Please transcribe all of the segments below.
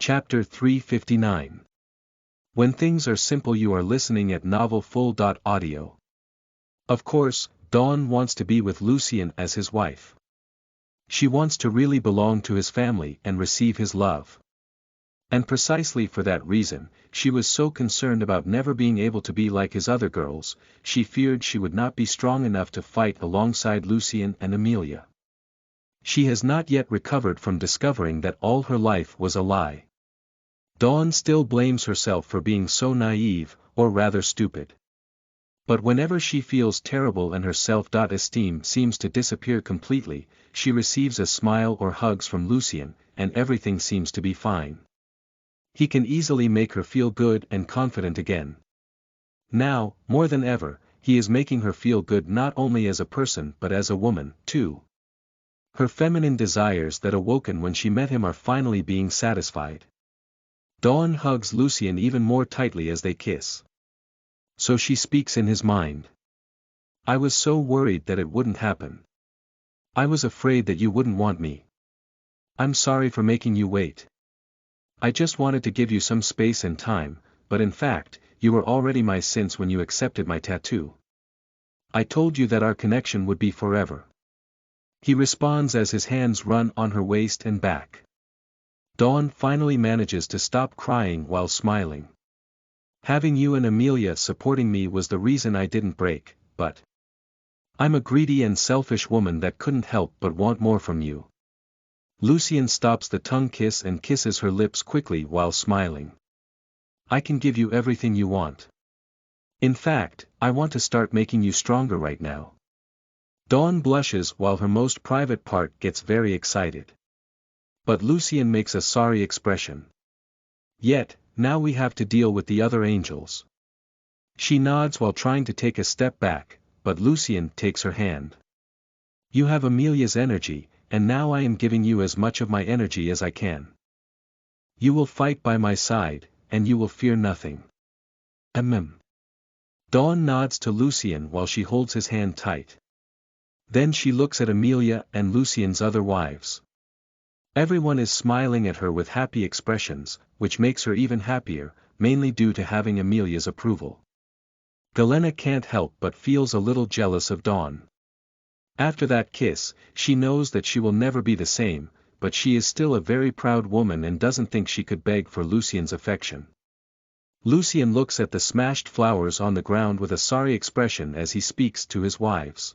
Chapter 359. When things are simple. You are listening at novelfull.audio. Of course, Dawn wants to be with Lucien as his wife. She wants to really belong to his family and receive his love. And precisely for that reason, she was so concerned about never being able to be like his other girls. She feared she would not be strong enough to fight alongside Lucien and Emilia. She has not yet recovered from discovering that all her life was a lie. Dawn still blames herself for being so naive, or rather stupid. But whenever she feels terrible and her self-esteem seems to disappear completely, she receives a smile or hugs from Lucien, and everything seems to be fine. He can easily make her feel good and confident again. Now, more than ever, he is making her feel good not only as a person but as a woman, too. Her feminine desires that awoken when she met him are finally being satisfied. Dawn hugs Lucien even more tightly as they kiss. So she speaks in his mind. I was so worried that it wouldn't happen. I was afraid that you wouldn't want me. I'm sorry for making you wait. I just wanted to give you some space and time, but in fact, you were already my since when you accepted my tattoo. I told you that our connection would be forever. He responds as his hands run on her waist and back. Dawn finally manages to stop crying while smiling. Having you and Emilia supporting me was the reason I didn't break, but I'm a greedy and selfish woman that couldn't help but want more from you. Lucien stops the tongue kiss and kisses her lips quickly while smiling. I can give you everything you want. In fact, I want to start making you stronger right now. Dawn blushes while her most private part gets very excited. But Lucien makes a sorry expression. Yet, now we have to deal with the other angels. She nods while trying to take a step back, but Lucien takes her hand. You have Emilia's energy, and now I am giving you as much of my energy as I can. You will fight by my side, and you will fear nothing. Dawn nods to Lucien while she holds his hand tight. Then she looks at Emilia and Lucien's other wives. Everyone is smiling at her with happy expressions, which makes her even happier, mainly due to having Emilia's approval. Galena can't help but feels a little jealous of Dawn. After that kiss, she knows that she will never be the same, but she is still a very proud woman and doesn't think she could beg for Lucien's affection. Lucien looks at the smashed flowers on the ground with a sorry expression as he speaks to his wives.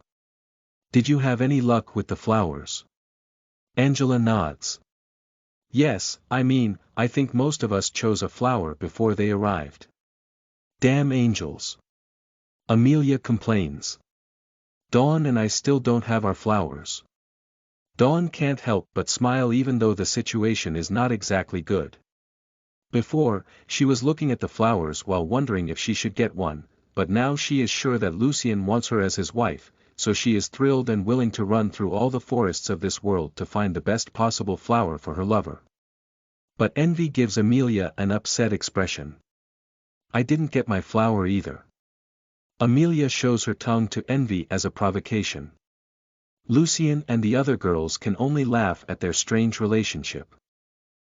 Did you have any luck with the flowers? Angela nods. Yes, I think most of us chose a flower before they arrived. Damn angels. Emilia complains. Dawn and I still don't have our flowers. Dawn can't help but smile even though the situation is not exactly good. Before, she was looking at the flowers while wondering if she should get one, but now she is sure that Lucien wants her as his wife, so she is thrilled and willing to run through all the forests of this world to find the best possible flower for her lover. But envy gives Emilia an upset expression. I didn't get my flower either. Emilia shows her tongue to envy as a provocation. Lucien and the other girls can only laugh at their strange relationship.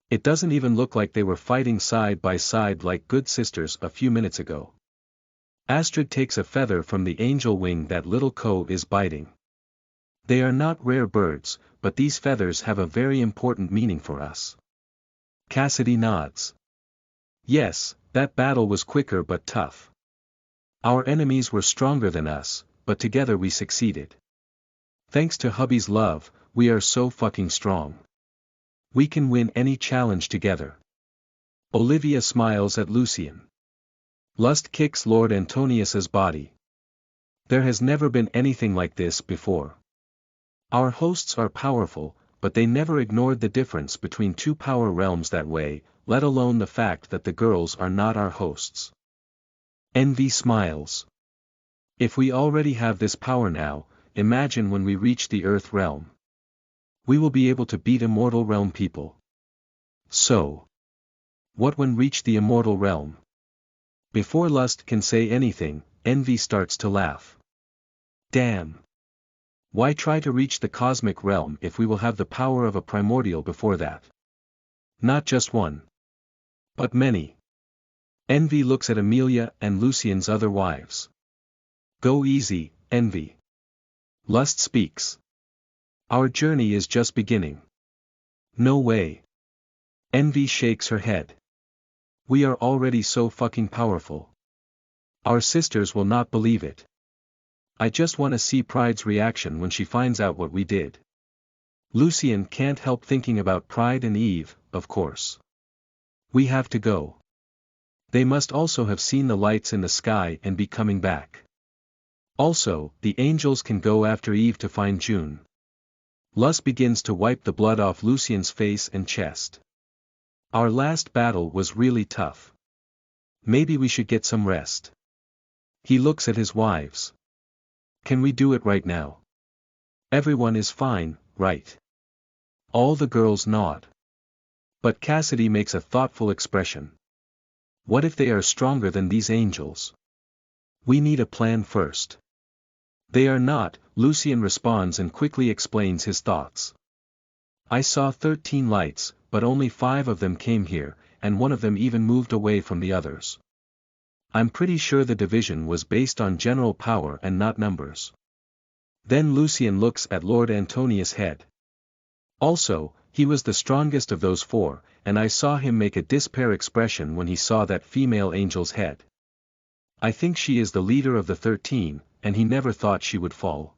It doesn't even look like they were fighting side by side like good sisters a few minutes ago. Astrid takes a feather from the angel wing that little Co is biting. They are not rare birds, but these feathers have a very important meaning for us. Cassidy nods. Yes, that battle was quicker but tough. Our enemies were stronger than us, but together we succeeded. Thanks to hubby's love, we are so fucking strong. We can win any challenge together. Olivia smiles at Lucien. Lust kicks Lord Antonius's body. There has never been anything like this before. Our hosts are powerful, but they never ignored the difference between two power realms that way, let alone the fact that the girls are not our hosts. Envy smiles. If we already have this power now, imagine when we reach the Earth realm. We will be able to beat Immortal Realm people. So, what when reach the Immortal Realm? Before Lust can say anything, Envy starts to laugh. Damn. Why try to reach the Cosmic Realm if we will have the power of a primordial before that? Not just one, But many. Envy looks at Amelia and Lucien's other wives. Go easy, Envy. Lust speaks. Our journey is just beginning. No way. Envy shakes her head. We are already so fucking powerful. Our sisters will not believe it. I just wanna see Pride's reaction when she finds out what we did. Lucien can't help thinking about Pride and Eve, of course. We have to go. They must also have seen the lights in the sky and be coming back. Also, the angels can go after Eve to find June. Lust begins to wipe the blood off Lucien's face and chest. Our last battle was really tough. Maybe we should get some rest. He looks at his wives. Can we do it right now? Everyone is fine, right? All the girls nod. But Cassidy makes a thoughtful expression. What if they are stronger than these angels? We need a plan first. They are not, Lucien responds and quickly explains his thoughts. I saw 13 lights, but only 5 of them came here, and one of them even moved away from the others. I'm pretty sure the division was based on general power and not numbers. Then Lucien looks at Lord Antonius' head. Also, he was the strongest of those 4, and I saw him make a despair expression when he saw that female angel's head. I think she is the leader of the 13, and he never thought she would fall.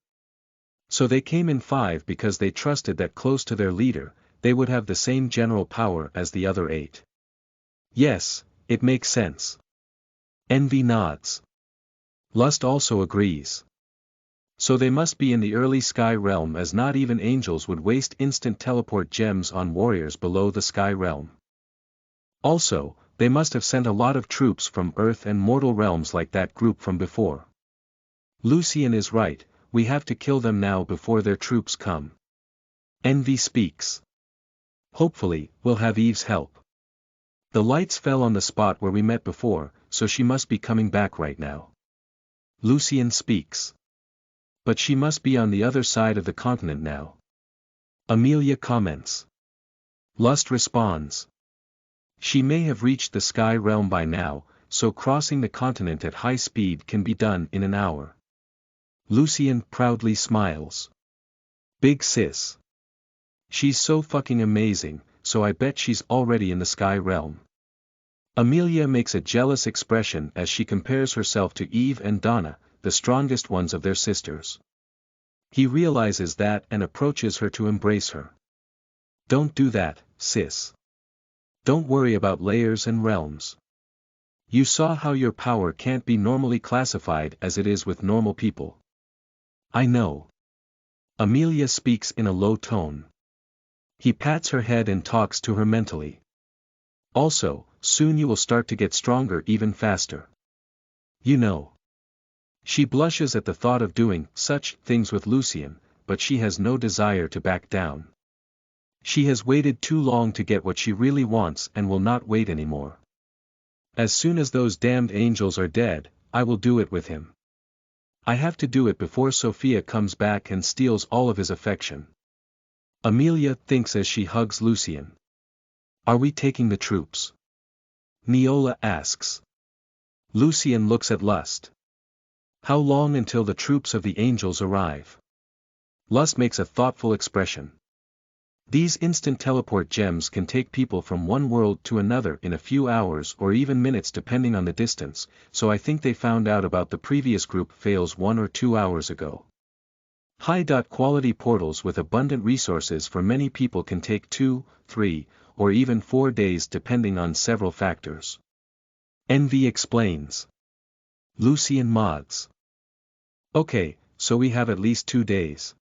So they came in 5 because they trusted that close to their leader, they would have the same general power as the other 8. Yes, it makes sense. Envy nods. Lust also agrees. So they must be in the early sky realm, as not even angels would waste instant teleport gems on warriors below the sky realm. Also, they must have sent a lot of troops from Earth and mortal realms like that group from before. Lucien is right, we have to kill them now before their troops come. Envy speaks. Hopefully, we'll have Eve's help. The lights fell on the spot where we met before, so she must be coming back right now. Lucien speaks. But she must be on the other side of the continent now. Amelia comments. Lust responds. She may have reached the sky realm by now, so crossing the continent at high speed can be done in an hour. Lucien proudly smiles. Big sis. She's so fucking amazing, so I bet she's already in the sky realm. Amelia makes a jealous expression as she compares herself to Eve and Donna, the strongest ones of their sisters. He realizes that and approaches her to embrace her. Don't do that, sis. Don't worry about layers and realms. You saw how your power can't be normally classified as it is with normal people. I know. Amelia speaks in a low tone. He pats her head and talks to her mentally. Also, soon you will start to get stronger even faster. You know. She blushes at the thought of doing such things with Lucien, but she has no desire to back down. She has waited too long to get what she really wants and will not wait anymore. As soon as those damned angels are dead, I will do it with him. I have to do it before Sophia comes back and steals all of his affection. Amelia thinks as she hugs Lucien. Are we taking the troops? Neola asks. Lucien looks at Lust. How long until the troops of the angels arrive? Lust makes a thoughtful expression. These instant teleport gems can take people from one world to another in a few hours or even minutes depending on the distance, so I think they found out about the previous group fails 1 or 2 hours ago. High-quality portals with abundant resources for many people can take 2, 3, or even 4 days depending on several factors. Envy explains. Lucien mods. Okay, so we have at least 2 days.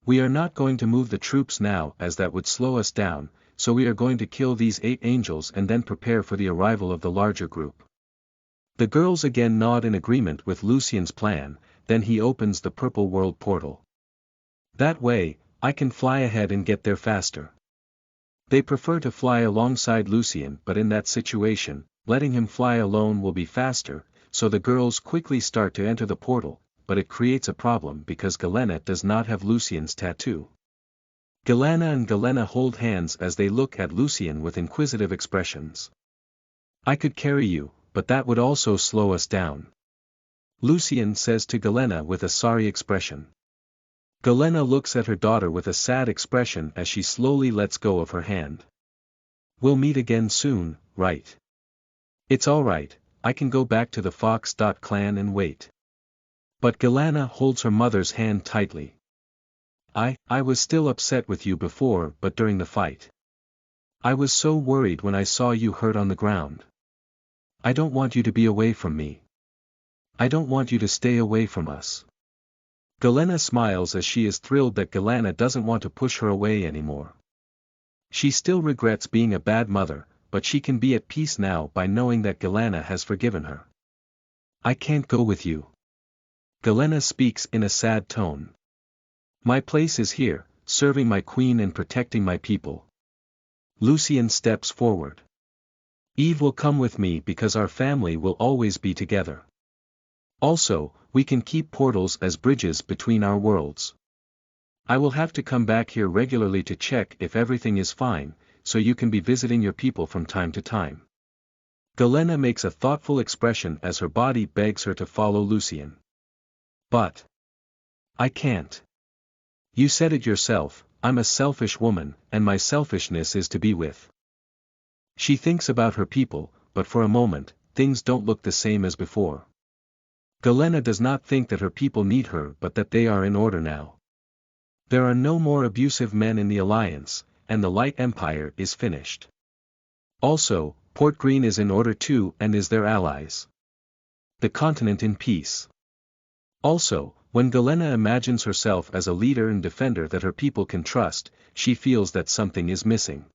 We are not going to move the troops now as that would slow us down, so we are going to kill these 8 angels and then prepare for the arrival of the larger group. The girls again nod in agreement with Lucien's plan, then he opens the purple world portal. That way, I can fly ahead and get there faster. They prefer to fly alongside Lucien, but in that situation, letting him fly alone will be faster, so the girls quickly start to enter the portal, but it creates a problem because Galena does not have Lucien's tattoo. Galena and Galena hold hands as they look at Lucien with inquisitive expressions. I could carry you, but that would also slow us down. Lucien says to Galena with a sorry expression. Galena looks at her daughter with a sad expression as she slowly lets go of her hand. We'll meet again soon, right? It's alright, I can go back to the Fox clan and wait. But Galena holds her mother's hand tightly. I was still upset with you before, but during the fight. I was so worried when I saw you hurt on the ground. I don't want you to be away from me. I don't want you to stay away from us. Galena smiles as she is thrilled that Galena doesn't want to push her away anymore. She still regrets being a bad mother, but she can be at peace now by knowing that Galena has forgiven her. I can't go with you. Galena speaks in a sad tone. My place is here, serving my queen and protecting my people. Lucien steps forward. Eve will come with me because our family will always be together. Also, we can keep portals as bridges between our worlds. I will have to come back here regularly to check if everything is fine, so you can be visiting your people from time to time. Galena makes a thoughtful expression as her body begs her to follow Lucien. But I can't. You said it yourself, I'm a selfish woman, and my selfishness is to be with. She thinks about her people, but for a moment, things don't look the same as before. Galena does not think that her people need her but that they are in order now. There are no more abusive men in the Alliance, and the Light Empire is finished. Also, Port Green is in order too and is their allies. The continent in peace. Also, when Galena imagines herself as a leader and defender that her people can trust, she feels that something is missing.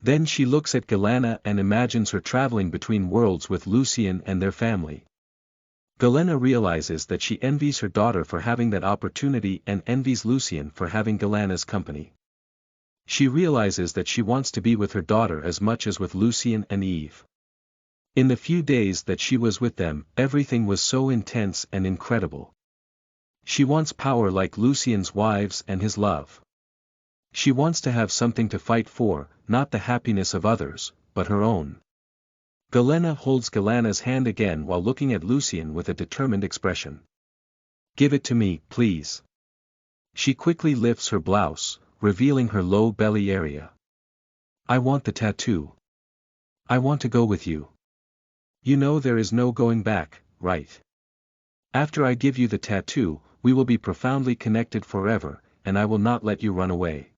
Then she looks at Galena and imagines her traveling between worlds with Lucien and their family. Galena realizes that she envies her daughter for having that opportunity and envies Lucien for having Galena's company. She realizes that she wants to be with her daughter as much as with Lucien and Eve. In the few days that she was with them, everything was so intense and incredible. She wants power like Lucien's wives and his love. She wants to have something to fight for, not the happiness of others, but her own. Galena holds Galena's hand again while looking at Lucien with a determined expression. Give it to me, please. She quickly lifts her blouse, revealing her low belly area. I want the tattoo. I want to go with you. You know there is no going back, right? After I give you the tattoo, we will be profoundly connected forever, and I will not let you run away.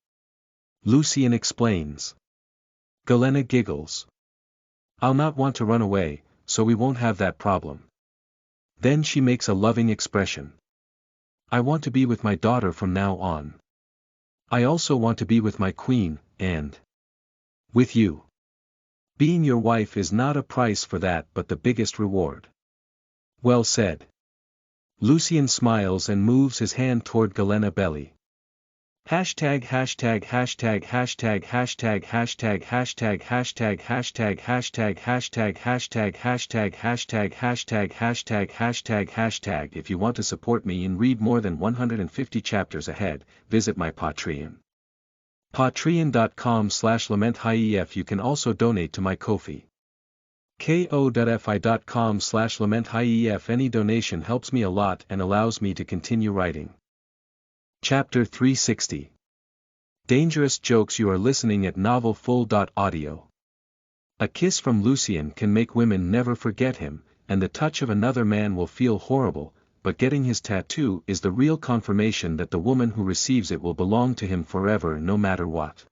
Lucien explains. Galena giggles. I'll not want to run away, so we won't have that problem. Then she makes a loving expression. I want to be with my daughter from now on. I also want to be with my queen, and with you. Being your wife is not a price for that but the biggest reward. Well said. Lucien smiles and moves his hand toward Galena belly. Hashtag hashtag hashtag hashtag hashtag hashtag hashtag hashtag hashtag hashtag hashtag hashtag hashtag hashtag hashtag hashtag hashtag hashtag. If you want to support me and read more than 150 chapters ahead, visit my Patreon. Patreon.com/LamentHighEF. You can also donate to my Ko-fi. ko.fi.com/LamentHighEF. Any donation helps me a lot and allows me to continue writing. Chapter 360. Dangerous Jokes. You are listening at NovelFull.audio. A kiss from Lucien can make women never forget him, and the touch of another man will feel horrible, but getting his tattoo is the real confirmation that the woman who receives it will belong to him forever no matter what.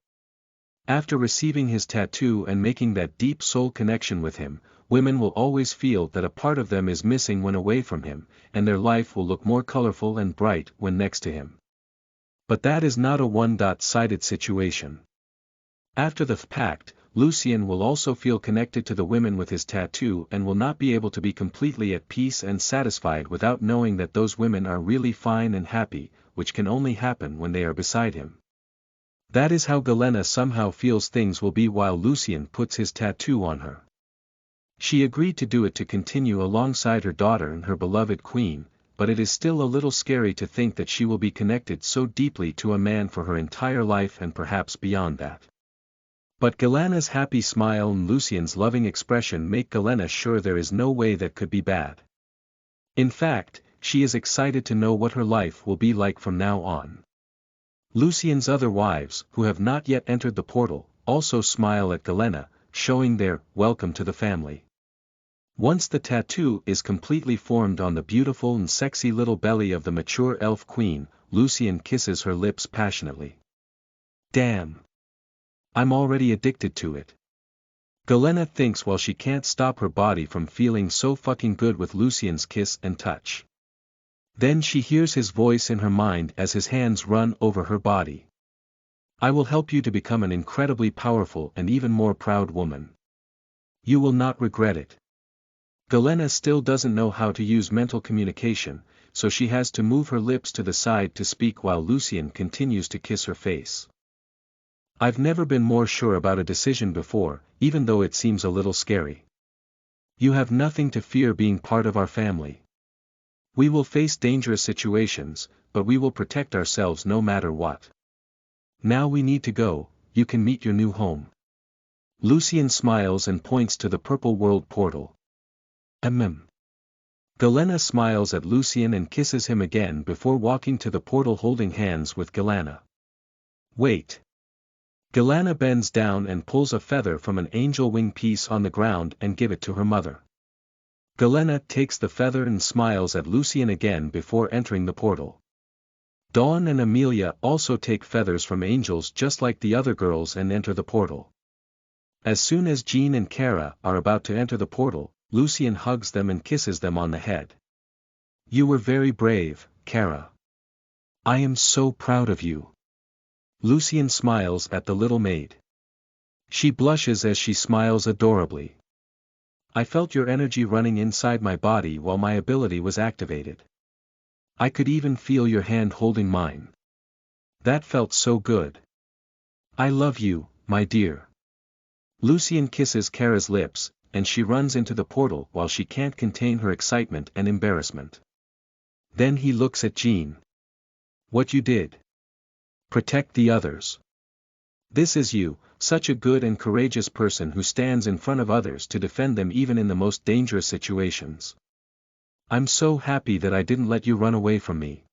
After receiving his tattoo and making that deep soul connection with him, women will always feel that a part of them is missing when away from him, and their life will look more colorful and bright when next to him. But that is not a one-sided situation. After the pact, Lucien will also feel connected to the women with his tattoo and will not be able to be completely at peace and satisfied without knowing that those women are really fine and happy, which can only happen when they are beside him. That is how Galena somehow feels things will be while Lucien puts his tattoo on her. She agreed to do it to continue alongside her daughter and her beloved queen, but it is still a little scary to think that she will be connected so deeply to a man for her entire life and perhaps beyond that. But Galena's happy smile and Lucien's loving expression make Galena sure there is no way that could be bad. In fact, she is excited to know what her life will be like from now on. Lucien's other wives, who have not yet entered the portal, also smile at Galena, showing their welcome to the family. Once the tattoo is completely formed on the beautiful and sexy little belly of the mature elf queen, Lucien kisses her lips passionately. Damn! I'm already addicted to it. Galena thinks while she can't stop her body from feeling so fucking good with Lucien's kiss and touch. Then she hears his voice in her mind as his hands run over her body. I will help you to become an incredibly powerful and even more proud woman. You will not regret it. Galena still doesn't know how to use mental communication, so she has to move her lips to the side to speak while Lucien continues to kiss her face. I've never been more sure about a decision before, even though it seems a little scary. You have nothing to fear being part of our family. We will face dangerous situations, but we will protect ourselves no matter what. Now we need to go, you can meet your new home. Lucien smiles and points to the Purple World portal. Galena smiles at Lucien and kisses him again before walking to the portal holding hands with Galena. Wait. Galena bends down and pulls a feather from an angel wing piece on the ground and gives it to her mother. Galena takes the feather and smiles at Lucien again before entering the portal. Dawn and Amelia also take feathers from angels just like the other girls and enter the portal. As soon as Jean and Kara are about to enter the portal, Lucien hugs them and kisses them on the head. You were very brave, Kara. I am so proud of you. Lucien smiles at the little maid. She blushes as she smiles adorably. I felt your energy running inside my body while my ability was activated. I could even feel your hand holding mine. That felt so good. I love you, my dear. Lucien kisses Kara's lips, and she runs into the portal while she can't contain her excitement and embarrassment. Then he looks at Jean. What you did? Protect the others. This is you, such a good and courageous person who stands in front of others to defend them even in the most dangerous situations. I'm so happy that I didn't let you run away from me.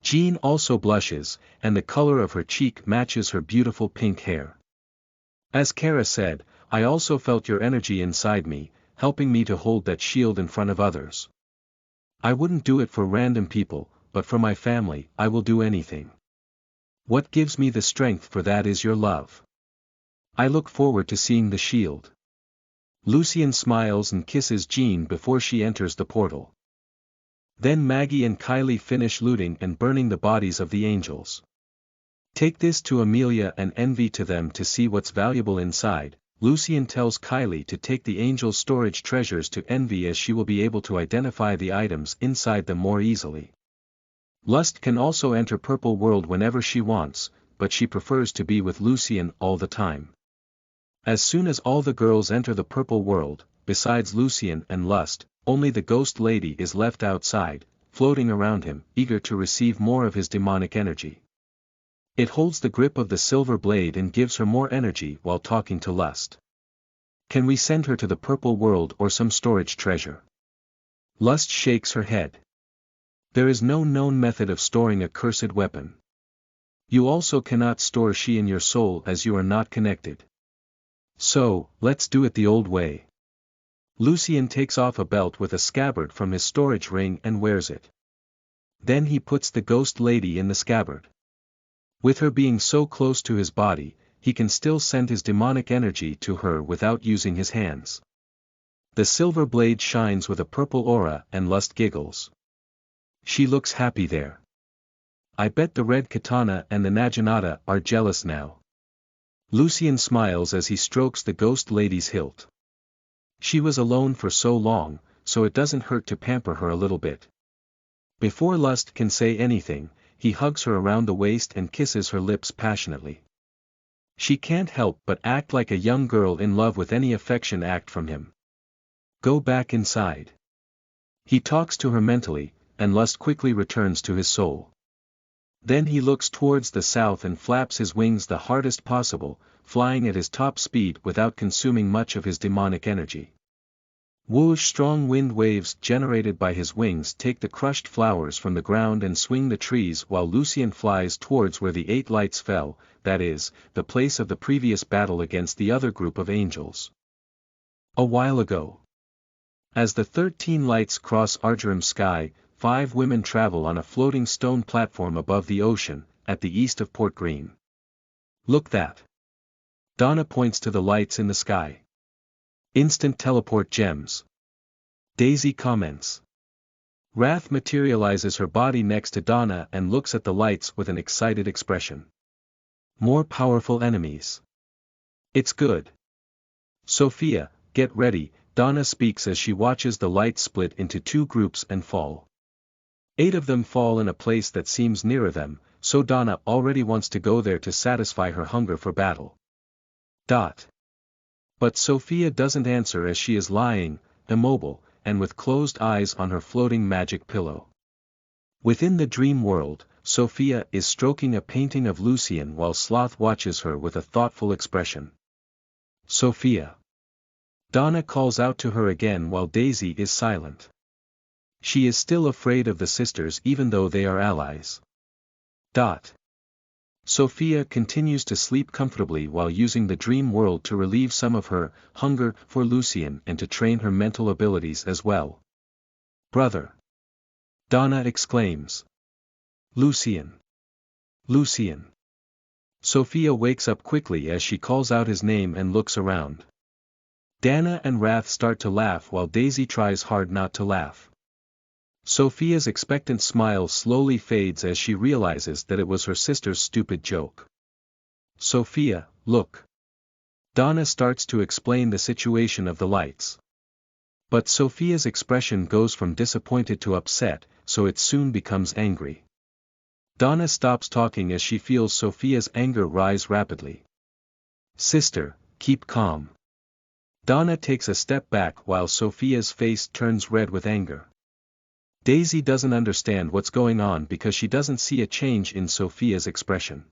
Jean also blushes, and the color of her cheek matches her beautiful pink hair. As Kara said, I also felt your energy inside me, helping me to hold that shield in front of others. I wouldn't do it for random people, but for my family, I will do anything. What gives me the strength for that is your love. I look forward to seeing the shield. Lucien smiles and kisses Jean before she enters the portal. Then Maggie and Kylie finish looting and burning the bodies of the angels. Take this to Amelia and Envy to them to see what's valuable inside. Lucien tells Kylie to take the angels' storage treasures to Envy as she will be able to identify the items inside them more easily. Lust can also enter Purple World whenever she wants, but she prefers to be with Lucien all the time. As soon as all the girls enter the Purple World, besides Lucien and Lust, only the Ghost Lady is left outside, floating around him, eager to receive more of his demonic energy. It holds the grip of the silver blade and gives her more energy while talking to Lust. Can we send her to the Purple World or some storage treasure? Lust shakes her head. There is no known method of storing a cursed weapon. You also cannot store she in your soul as you are not connected. So, let's do it the old way. Lucien takes off a belt with a scabbard from his storage ring and wears it. Then he puts the Ghost Lady in the scabbard. With her being so close to his body, he can still send his demonic energy to her without using his hands. The silver blade shines with a purple aura and Lust giggles. She looks happy there. I bet the red katana and the Naginata are jealous now. Lucien smiles as he strokes the Ghost Lady's hilt. She was alone for so long, so it doesn't hurt to pamper her a little bit. Before Lust can say anything, he hugs her around the waist and kisses her lips passionately. She can't help but act like a young girl in love with any affection act from him. Go back inside. He talks to her mentally, and Lust quickly returns to his soul. Then he looks towards the south and flaps his wings the hardest possible, flying at his top speed without consuming much of his demonic energy. Whoosh! Strong wind waves generated by his wings take the crushed flowers from the ground and swing the trees while Lucien flies towards where the 8 lights fell, that is, the place of the previous battle against the other group of angels. A while ago. As the 13 lights cross Argerim's sky, 5 women travel on a floating stone platform above the ocean, at the east of Port Green. Look that. Donna points to the lights in the sky. Instant teleport gems. Daisy comments. Wrath materializes her body next to Donna and looks at the lights with an excited expression. More powerful enemies. It's good. Sophia, get ready, Donna speaks as she watches the lights split into 2 groups and fall. 8 of them fall in a place that seems nearer them, so Donna already wants to go there to satisfy her hunger for battle. But Sophia doesn't answer as she is lying, immobile, and with closed eyes on her floating magic pillow. Within the dream world, Sophia is stroking a painting of Lucien while Sloth watches her with a thoughtful expression. Sophia. Donna calls out to her again while Daisy is silent. She is still afraid of the sisters even though they are allies. Sophia continues to sleep comfortably while using the dream world to relieve some of her hunger for Lucien and to train her mental abilities as well. Brother! Donna exclaims. Lucien! Lucien! Sophia wakes up quickly as she calls out his name and looks around. Dana and Wrath start to laugh while Daisy tries hard not to laugh. Sophia's expectant smile slowly fades as she realizes that it was her sister's stupid joke. Sophia, look. Donna starts to explain the situation of the lights. But Sophia's expression goes from disappointed to upset, so it soon becomes angry. Donna stops talking as she feels Sophia's anger rise rapidly. Sister, keep calm. Donna takes a step back while Sophia's face turns red with anger. Daisy doesn't understand what's going on because she doesn't see a change in Sophia's expression.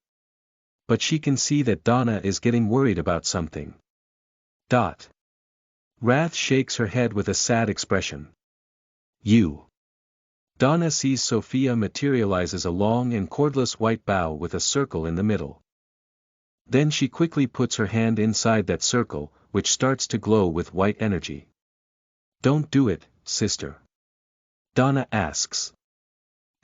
But she can see that Donna is getting worried about something. Wrath shakes her head with a sad expression. You. Donna sees Sophia materializes a long and cordless white bow with a circle in the middle. Then she quickly puts her hand inside that circle, which starts to glow with white energy. Don't do it, sister. Donna asks.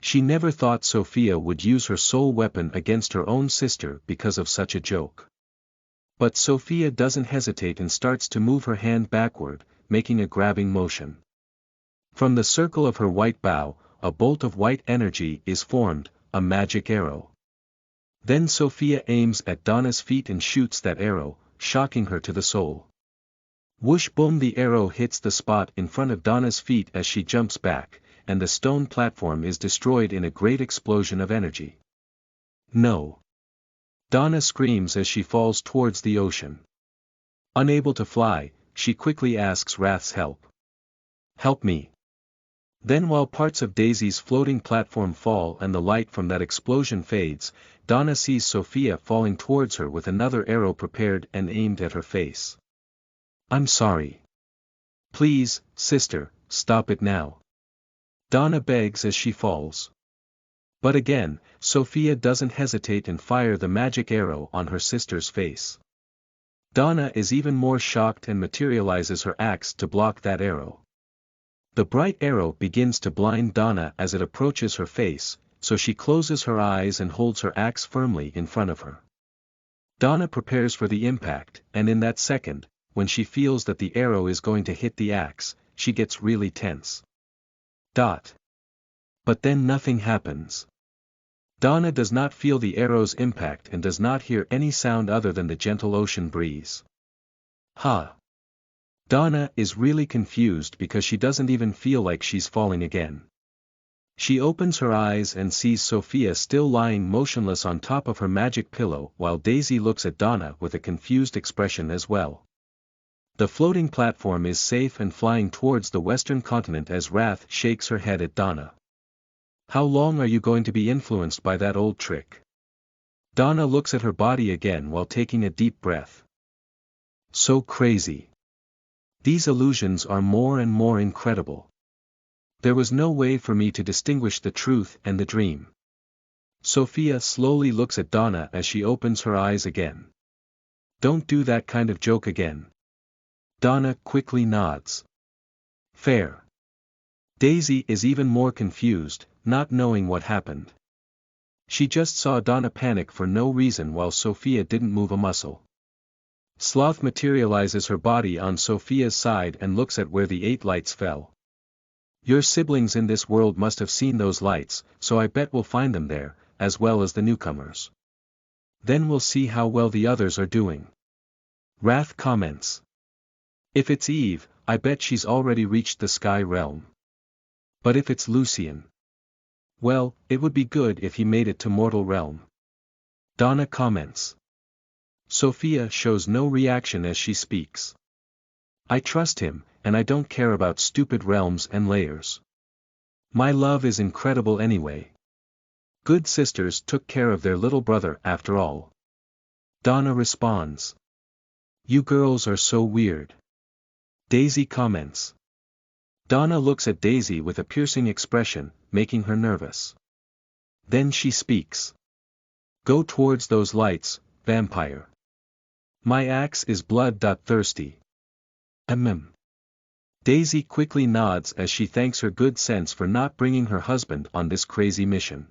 She never thought Sophia would use her soul weapon against her own sister because of such a joke. But Sophia doesn't hesitate and starts to move her hand backward, making a grabbing motion. From the circle of her white bow, a bolt of white energy is formed, a magic arrow. Then Sophia aims at Donna's feet and shoots that arrow, shocking her to the soul. Whoosh boom, the arrow hits the spot in front of Donna's feet as she jumps back, and the stone platform is destroyed in a great explosion of energy. No. Donna screams as she falls towards the ocean. Unable to fly, she quickly asks Wrath's help. Help me. Then while parts of Daisy's floating platform fall and the light from that explosion fades, Donna sees Sophia falling towards her with another arrow prepared and aimed at her face. I'm sorry. Please, sister, stop it now. Donna begs as she falls. But again, Sophia doesn't hesitate and fire the magic arrow on her sister's face. Donna is even more shocked and materializes her axe to block that arrow. The bright arrow begins to blind Donna as it approaches her face, so she closes her eyes and holds her axe firmly in front of her. Donna prepares for the impact, and in that second, when she feels that the arrow is going to hit the axe, she gets really tense. But then nothing happens. Donna does not feel the arrow's impact and does not hear any sound other than the gentle ocean breeze. Donna is really confused because she doesn't even feel like she's falling again. She opens her eyes and sees Sophia still lying motionless on top of her magic pillow while Daisy looks at Donna with a confused expression as well. The floating platform is safe and flying towards the western continent as Wrath shakes her head at Donna. How long are you going to be influenced by that old trick? Donna looks at her body again while taking a deep breath. So crazy. These illusions are more and more incredible. There was no way for me to distinguish the truth and the dream. Sophia slowly looks at Donna as she opens her eyes again. Don't do that kind of joke again. Donna quickly nods. Fair. Daisy is even more confused, not knowing what happened. She just saw Donna panic for no reason while Sophia didn't move a muscle. Sloth materializes her body on Sophia's side and looks at where the 8 lights fell. Your siblings in this world must have seen those lights, so I bet we'll find them there, as well as the newcomers. Then we'll see how well the others are doing. Wrath comments. If it's Eve, I bet she's already reached the sky realm. But if it's Lucien, well, it would be good if he made it to mortal realm. Donna comments. Sophia shows no reaction as she speaks. I trust him, and I don't care about stupid realms and layers. My love is incredible anyway. Good sisters took care of their little brother after all. Donna responds. You girls are so weird. Daisy comments. Donna looks at Daisy with a piercing expression, making her nervous. Then she speaks. Go towards those lights, vampire. My axe is blood-thirsty. Daisy quickly nods as she thanks her good sense for not bringing her husband on this crazy mission.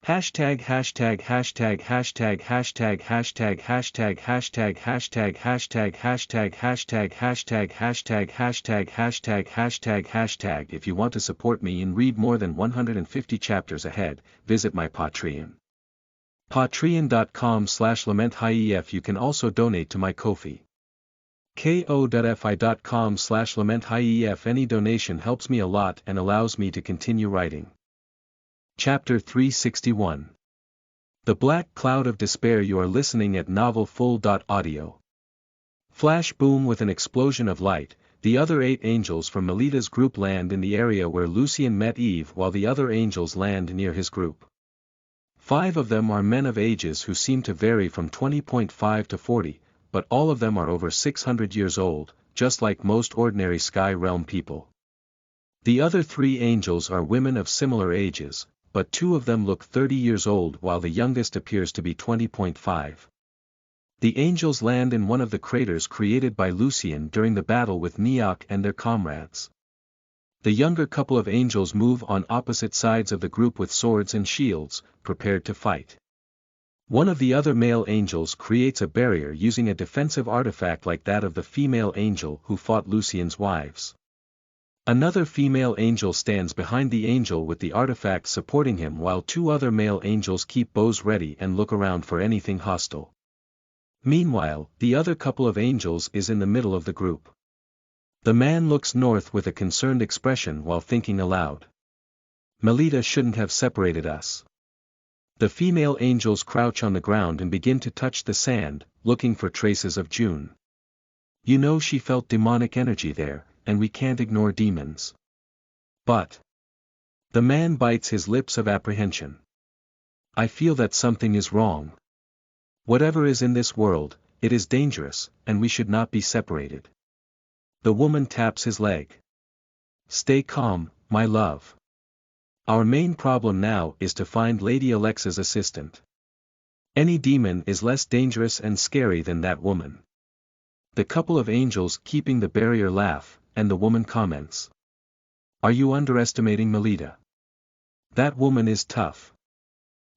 Hashtag hashtag hashtag hashtag hashtag hashtag hashtag hashtag hashtag hashtag hashtag hashtag hashtag hashtag hashtag hashtag hashtag hashtag. If you want to support me and read more than 150 chapters ahead, visit my Patreon. Patreon.com/LamentHighEF. You can also donate to my Ko-fi. ko.fi.com/LamentHighEF. Any donation helps me a lot and allows me to continue writing. Chapter 361. The Black Cloud of Despair. You are listening at Novel Full.audio. Flash boom. With an explosion of light, the other 8 angels from Melita's group land in the area where Lucien met Eve, while the other angels land near his group. 5 of them are men of ages who seem to vary from 20.5 to 40, but all of them are over 600 years old, just like most ordinary Sky Realm people. The other 3 angels are women of similar ages, but 2 of them look 30 years old while the youngest appears to be 20.5. The angels land in one of the craters created by Lucien during the battle with Neok and their comrades. The younger couple of angels move on opposite sides of the group with swords and shields, prepared to fight. One of the other male angels creates a barrier using a defensive artifact like that of the female angel who fought Lucien's wives. Another female angel stands behind the angel with the artifact supporting him, while 2 other male angels keep bows ready and look around for anything hostile. Meanwhile, the other couple of angels is in the middle of the group. The man looks north with a concerned expression while thinking aloud. Melita shouldn't have separated us. The female angels crouch on the ground and begin to touch the sand, looking for traces of June. You know, she felt demonic energy there, and we can't ignore demons. But the man bites his lips of apprehension. I feel that something is wrong. Whatever is in this world, it is dangerous, and we should not be separated. The woman taps his leg. Stay calm, my love. Our main problem now is to find Lady Alexa's assistant. Any demon is less dangerous and scary than that woman. The couple of angels keeping the barrier laugh, and the woman comments. Are you underestimating Melita? That woman is tough.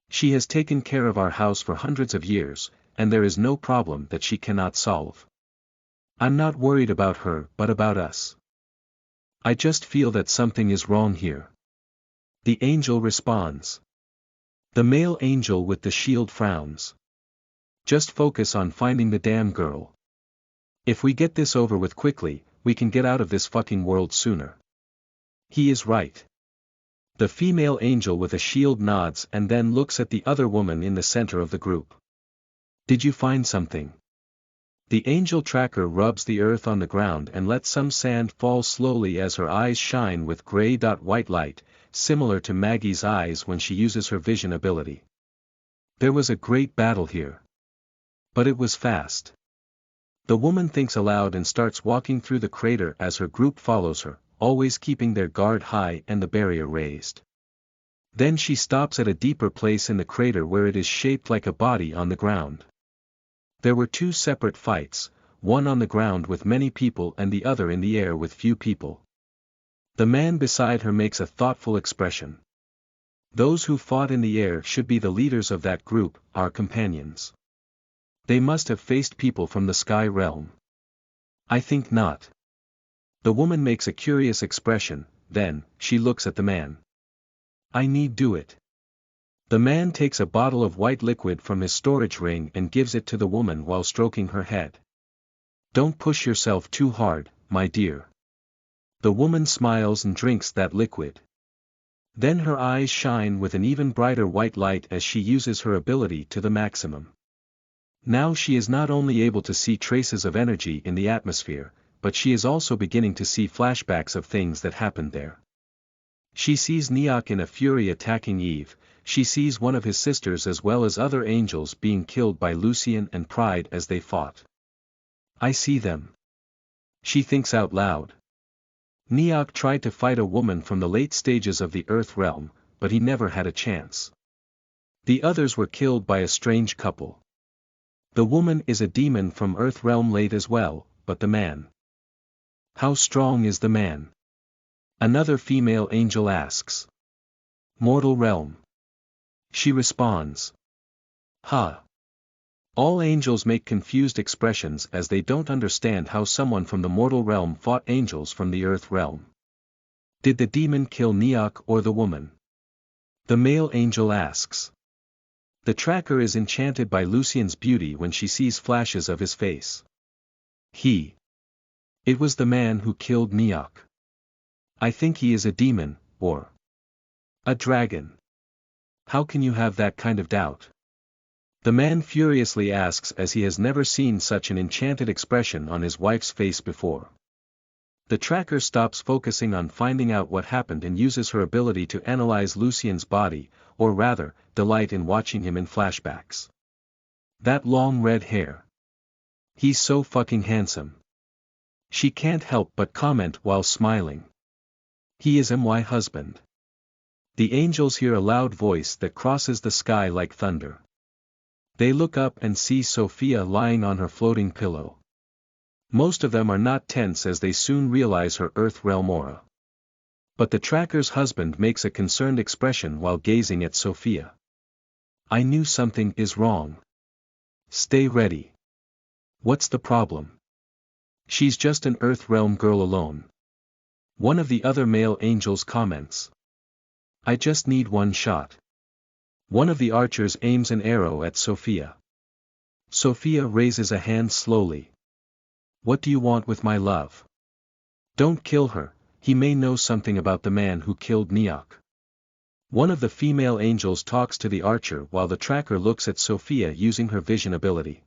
She has taken care of our house for hundreds of years, and there is no problem that she cannot solve. I'm not worried about her but about us. I just feel that something is wrong here. The angel responds. The male angel with the shield frowns. Just focus on finding the damn girl. If we get this over with quickly, we can get out of this fucking world sooner. He is right. The female angel with a shield nods and then looks at the other woman in the center of the group. Did you find something? The angel tracker rubs the earth on the ground and lets some sand fall slowly as her eyes shine with gray-white light, similar to Maggie's eyes when she uses her vision ability. There was a great battle here. But it was fast. The woman thinks aloud and starts walking through the crater as her group follows her, always keeping their guard high and the barrier raised. Then she stops at a deeper place in the crater where it is shaped like a body on the ground. There were two separate fights, one on the ground with many people and the other in the air with few people. The man beside her makes a thoughtful expression. Those who fought in the air should be the leaders of that group, our companions. They must have faced people from the sky realm. I think not. The woman makes a curious expression, then, she looks at the man. I need do it. The man takes a bottle of white liquid from his storage ring and gives it to the woman while stroking her head. Don't push yourself too hard, my dear. The woman smiles and drinks that liquid. Then her eyes shine with an even brighter white light as she uses her ability to the maximum. Now she is not only able to see traces of energy in the atmosphere, but she is also beginning to see flashbacks of things that happened there. She sees Neok in a fury attacking Eve, she sees one of his sisters as well as other angels being killed by Lucian and Pride as they fought. I see them. She thinks out loud. Neok tried to fight a woman from the late stages of the Earth realm, but he never had a chance. The others were killed by a strange couple. The woman is a demon from Earth realm late as well, but the man. How strong is the man? Another female angel asks. Mortal realm. She responds. Ha. All angels make confused expressions as they don't understand how someone from the mortal realm fought angels from the Earth realm. Did the demon kill Neok or the woman? The male angel asks. The tracker is enchanted by Lucian's beauty when she sees flashes of his face. It was the man who killed Neok. I think he is a demon, or a dragon. How can you have that kind of doubt? The man furiously asks as he has never seen such an enchanted expression on his wife's face before. The tracker stops focusing on finding out what happened and uses her ability to analyze Lucian's body, or rather, delight in watching him in flashbacks. That long red hair. He's so fucking handsome. She can't help but comment while smiling. He is my husband. The angels hear a loud voice that crosses the sky like thunder. They look up and see Sophia lying on her floating pillow. Most of them are not tense as they soon realize her Earth realm aura. But the tracker's husband makes a concerned expression while gazing at Sophia. I knew something is wrong. Stay ready. What's the problem? She's just an Earth realm girl alone. One of the other male angels comments. I just need one shot. One of the archers aims an arrow at Sophia. Sophia raises a hand slowly. What do you want with my love? Don't kill her, he may know something about the man who killed Neok. One of the female angels talks to the archer while the tracker looks at Sophia using her vision ability.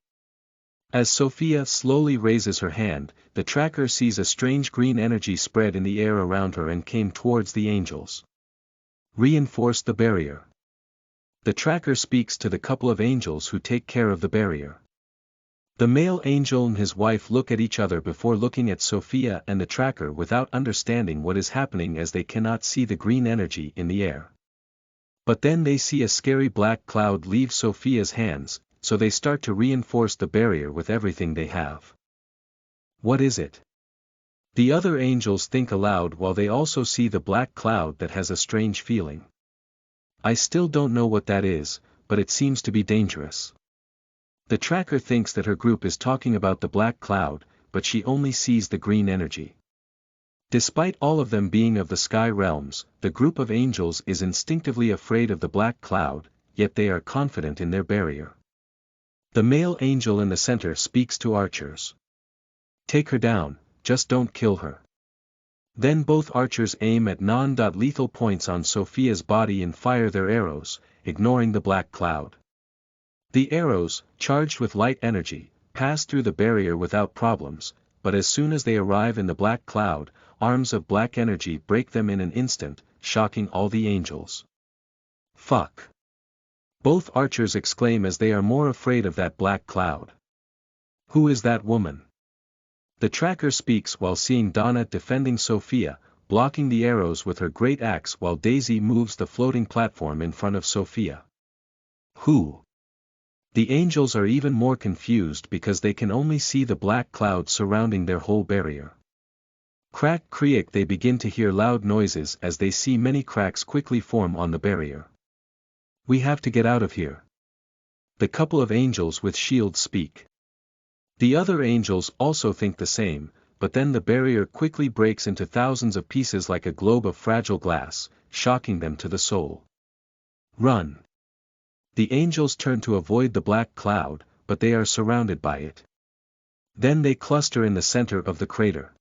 As Sophia slowly raises her hand, the tracker sees a strange green energy spread in the air around her and came towards the angels. Reinforce the barrier. The tracker speaks to the couple of angels who take care of the barrier. The male angel and his wife look at each other before looking at Sophia and the tracker without understanding what is happening as they cannot see the green energy in the air. But then they see a scary black cloud leave Sophia's hands, so they start to reinforce the barrier with everything they have. What is it? The other angels think aloud while they also see the black cloud that has a strange feeling. I still don't know what that is, but it seems to be dangerous. The tracker thinks that her group is talking about the black cloud, but she only sees the green energy. Despite all of them being of the sky realms, the group of angels is instinctively afraid of the black cloud, yet they are confident in their barrier. The male angel in the center speaks to archers. Take her down, just don't kill her. Then both archers aim at non-lethal points on Sophia's body and fire their arrows, ignoring the black cloud. The arrows, charged with light energy, pass through the barrier without problems, but as soon as they arrive in the black cloud, arms of black energy break them in an instant, shocking all the angels. Fuck. Both archers exclaim as they are more afraid of that black cloud. Who is that woman? The tracker speaks while seeing Donna defending Sophia, blocking the arrows with her great axe while Daisy moves the floating platform in front of Sophia. Who? The angels are even more confused because they can only see the black cloud surrounding their whole barrier. Crack creak, they begin to hear loud noises as they see many cracks quickly form on the barrier. We have to get out of here. The couple of angels with shields speak. The other angels also think the same, but then the barrier quickly breaks into thousands of pieces like a globe of fragile glass, shocking them to the soul. Run! The angels turn to avoid the black cloud, but they are surrounded by it. Then they cluster in the center of the crater.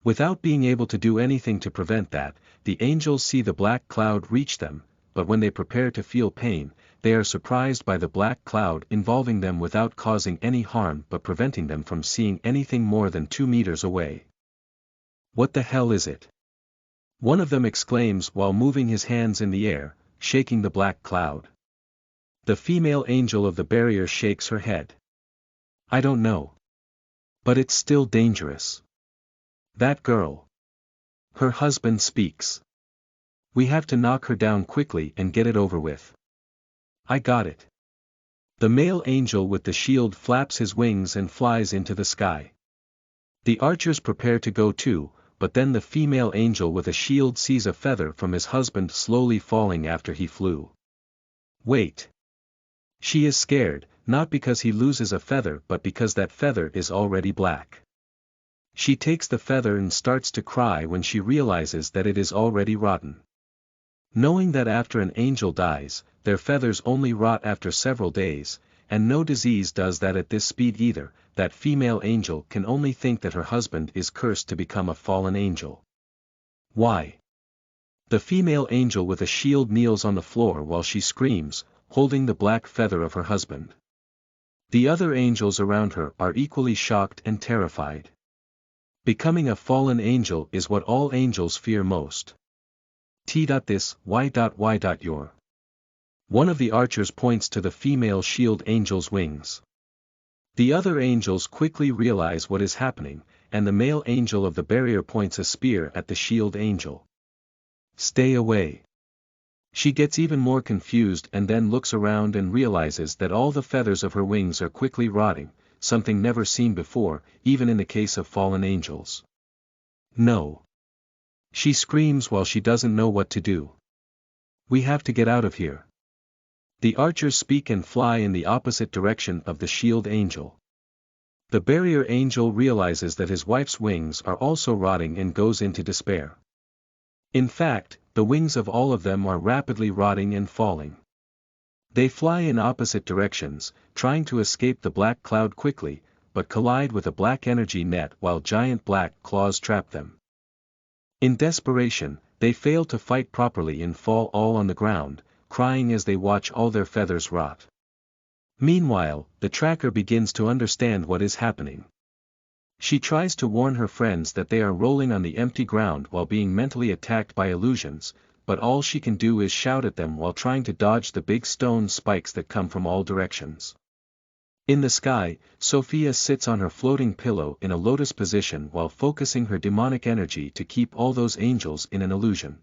Without being able to do anything to prevent that, the angels see the black cloud reach them, but when they prepare to feel pain, they are surprised by the black cloud involving them without causing any harm but preventing them from seeing anything more than 2 meters away. What the hell is it? One of them exclaims while moving his hands in the air, shaking the black cloud. The female angel of the barrier shakes her head. I don't know. But it's still dangerous. That girl. Her husband speaks. We have to knock her down quickly and get it over with. I got it. The male angel with the shield flaps his wings and flies into the sky. The archers prepare to go too, but then the female angel with a shield sees a feather from his husband slowly falling after he flew. Wait. She is scared, not because he loses a feather but because that feather is already black. She takes the feather and starts to cry when she realizes that it is already rotten. Knowing that after an angel dies, their feathers only rot after several days, and no disease does that at this speed either, that female angel can only think that her husband is cursed to become a fallen angel. Why? The female angel with a shield kneels on the floor while she screams, holding the black feather of her husband. The other angels around her are equally shocked and terrified. Becoming a fallen angel is what all angels fear most. T.this, y. Your. One of the archers points to the female shield angel's wings. The other angels quickly realize what is happening, and the male angel of the barrier points a spear at the shield angel. Stay away. She gets even more confused and then looks around and realizes that all the feathers of her wings are quickly rotting, something never seen before, even in the case of fallen angels. No. She screams while she doesn't know what to do. We have to get out of here. The archers speak and fly in the opposite direction of the shield angel. The barrier angel realizes that his wife's wings are also rotting and goes into despair. In fact, the wings of all of them are rapidly rotting and falling. They fly in opposite directions, trying to escape the black cloud quickly, but collide with a black energy net while giant black claws trap them. In desperation, they fail to fight properly and fall all on the ground, crying as they watch all their feathers rot. Meanwhile, the tracker begins to understand what is happening. She tries to warn her friends that they are rolling on the empty ground while being mentally attacked by illusions, but all she can do is shout at them while trying to dodge the big stone spikes that come from all directions. In the sky, Sophia sits on her floating pillow in a lotus position while focusing her demonic energy to keep all those angels in an illusion.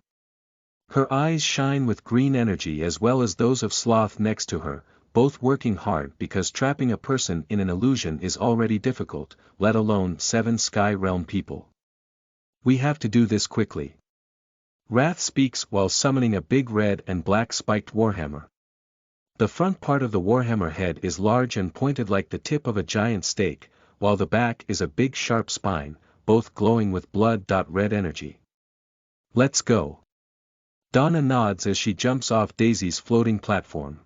Her eyes shine with green energy as well as those of Sloth next to her, both working hard because trapping a person in an illusion is already difficult, let alone 7 Sky Realm people. We have to do this quickly. Wrath speaks while summoning a big red and black spiked warhammer. The front part of the warhammer head is large and pointed like the tip of a giant stake, while the back is a big sharp spine, both glowing with blood. Red energy. Let's go. Donna nods as she jumps off Daisy's floating platform.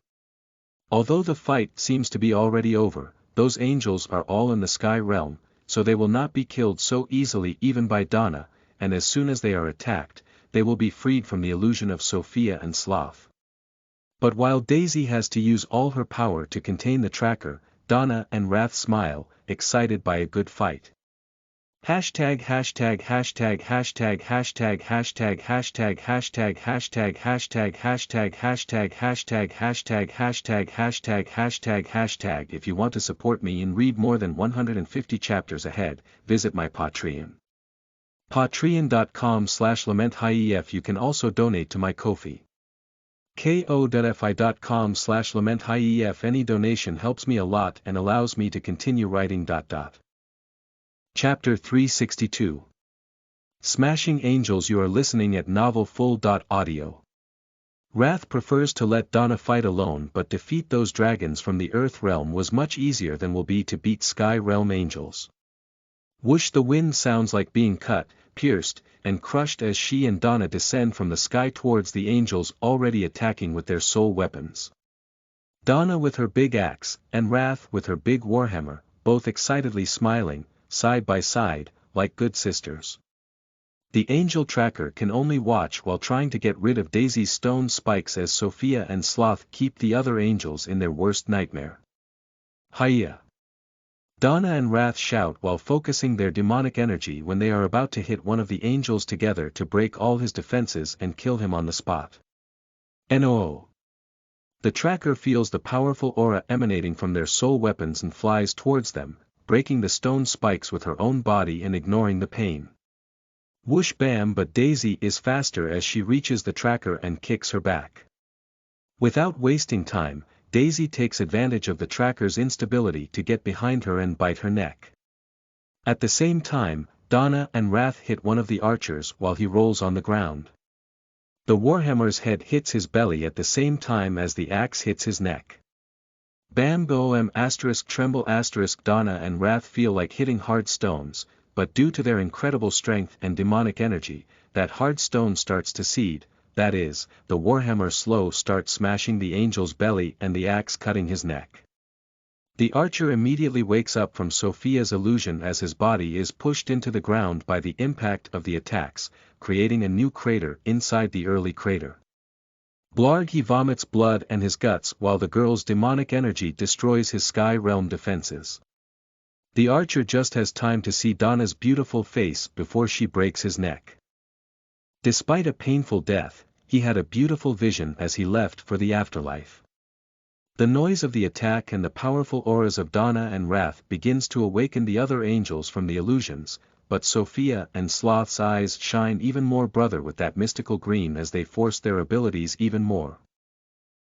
Although the fight seems to be already over, those angels are all in the Sky Realm, so they will not be killed so easily even by Donna, and as soon as they are attacked, they will be freed from the illusion of Sophia and Sloth. But while Daisy has to use all her power to contain the tracker, Donna and Wrath smile, excited by a good fight. Hashtag hashtag hashtag hashtag hashtag hashtag hashtag hashtag hashtag hashtag hashtag hashtag hashtag hashtag hashtag hashtag hashtag hashtag. If you want to support me and read more than 150 chapters ahead, visit my Patreon. Patreon.com/LamentHief. You can also donate to my Ko-fi. ko.fi.com/LamentHief. Any donation helps me a lot and allows me to continue writing. Chapter 362. Smashing Angels. You are listening at Novel Full. Audio. Wrath prefers to let Donna fight alone, but defeat those dragons from the Earth Realm was much easier than will be to beat Sky Realm angels. Whoosh! The wind sounds like being cut, pierced, and crushed as she and Donna descend from the sky towards the angels already attacking with their soul weapons. Donna with her big axe, and Wrath with her big warhammer, both excitedly smiling, side by side, like good sisters. The angel tracker can only watch while trying to get rid of Daisy's stone spikes as Sophia and Sloth keep the other angels in their worst nightmare. Hiya! Donna and Wrath shout while focusing their demonic energy when they are about to hit one of the angels together to break all his defenses and kill him on the spot. No! The tracker feels the powerful aura emanating from their soul weapons and flies towards them, breaking the stone spikes with her own body and ignoring the pain. Whoosh bam! But Daisy is faster as she reaches the tracker and kicks her back. Without wasting time, Daisy takes advantage of the tracker's instability to get behind her and bite her neck. At the same time, Donna and Wrath hit one of the archers while he rolls on the ground. The warhammer's head hits his belly at the same time as the axe hits his neck. Bam boom ** tremble *. Donna and Wrath feel like hitting hard stones, but due to their incredible strength and demonic energy, that hard stone starts to seed, that is, the warhammer slow starts smashing the angel's belly and the axe cutting his neck. The archer immediately wakes up from Sophia's illusion as his body is pushed into the ground by the impact of the attacks, creating a new crater inside the early crater. Blarg! He vomits blood and his guts while the girl's demonic energy destroys his Sky Realm defenses. The archer just has time to see Donna's beautiful face before she breaks his neck. Despite a painful death, he had a beautiful vision as he left for the afterlife. The noise of the attack and the powerful auras of Donna and Wrath begins to awaken the other angels from the illusions, but Sophia and Sloth's eyes shine even more brother with that mystical green as they force their abilities even more.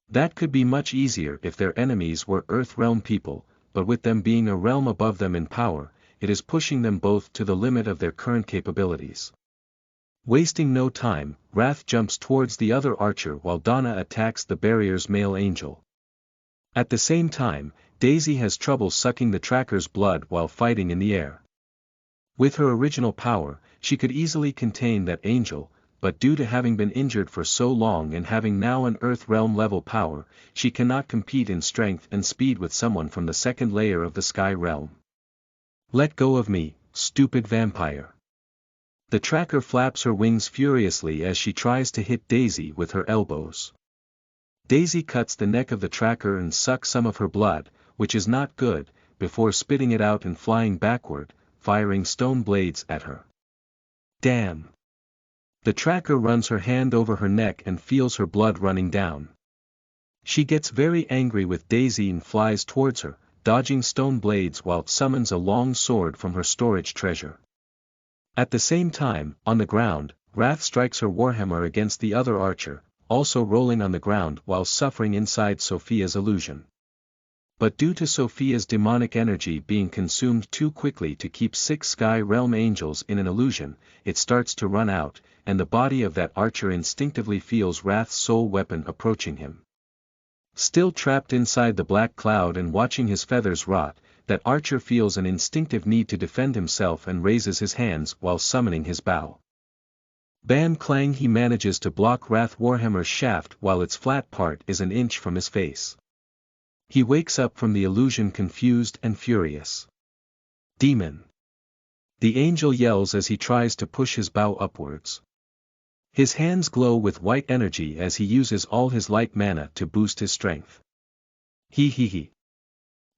That could be much easier if their enemies were Earth Realm people, but with them being a realm above them in power, it is pushing them both to the limit of their current capabilities. Wasting no time, Wrath jumps towards the other archer while Donna attacks the barrier's male angel. At the same time, Daisy has trouble sucking the tracker's blood while fighting in the air. With her original power, she could easily contain that angel, but due to having been injured for so long and having now an Earth Realm level power, she cannot compete in strength and speed with someone from the second layer of the Sky Realm. Let go of me, stupid vampire. The tracker flaps her wings furiously as she tries to hit Daisy with her elbows. Daisy cuts the neck of the tracker and sucks some of her blood, which is not good, before spitting it out and flying backward, firing stone blades at her. Damn! The tracker runs her hand over her neck and feels her blood running down. She gets very angry with Daisy and flies towards her, dodging stone blades while summons a long sword from her storage treasure. At the same time, on the ground, Wrath strikes her warhammer against the other archer, also rolling on the ground while suffering inside Sophia's illusion. But due to Sophia's demonic energy being consumed too quickly to keep 6 Sky Realm angels in an illusion, it starts to run out, and the body of that archer instinctively feels Wrath's soul weapon approaching him. Still trapped inside the black cloud and watching his feathers rot, that archer feels an instinctive need to defend himself and raises his hands while summoning his bow. Bam clang! He manages to block Wrath Warhammer's shaft while its flat part is an inch from his face. He wakes up from the illusion confused and furious. Demon! The angel yells as he tries to push his bow upwards. His hands glow with white energy as he uses all his light mana to boost his strength. He.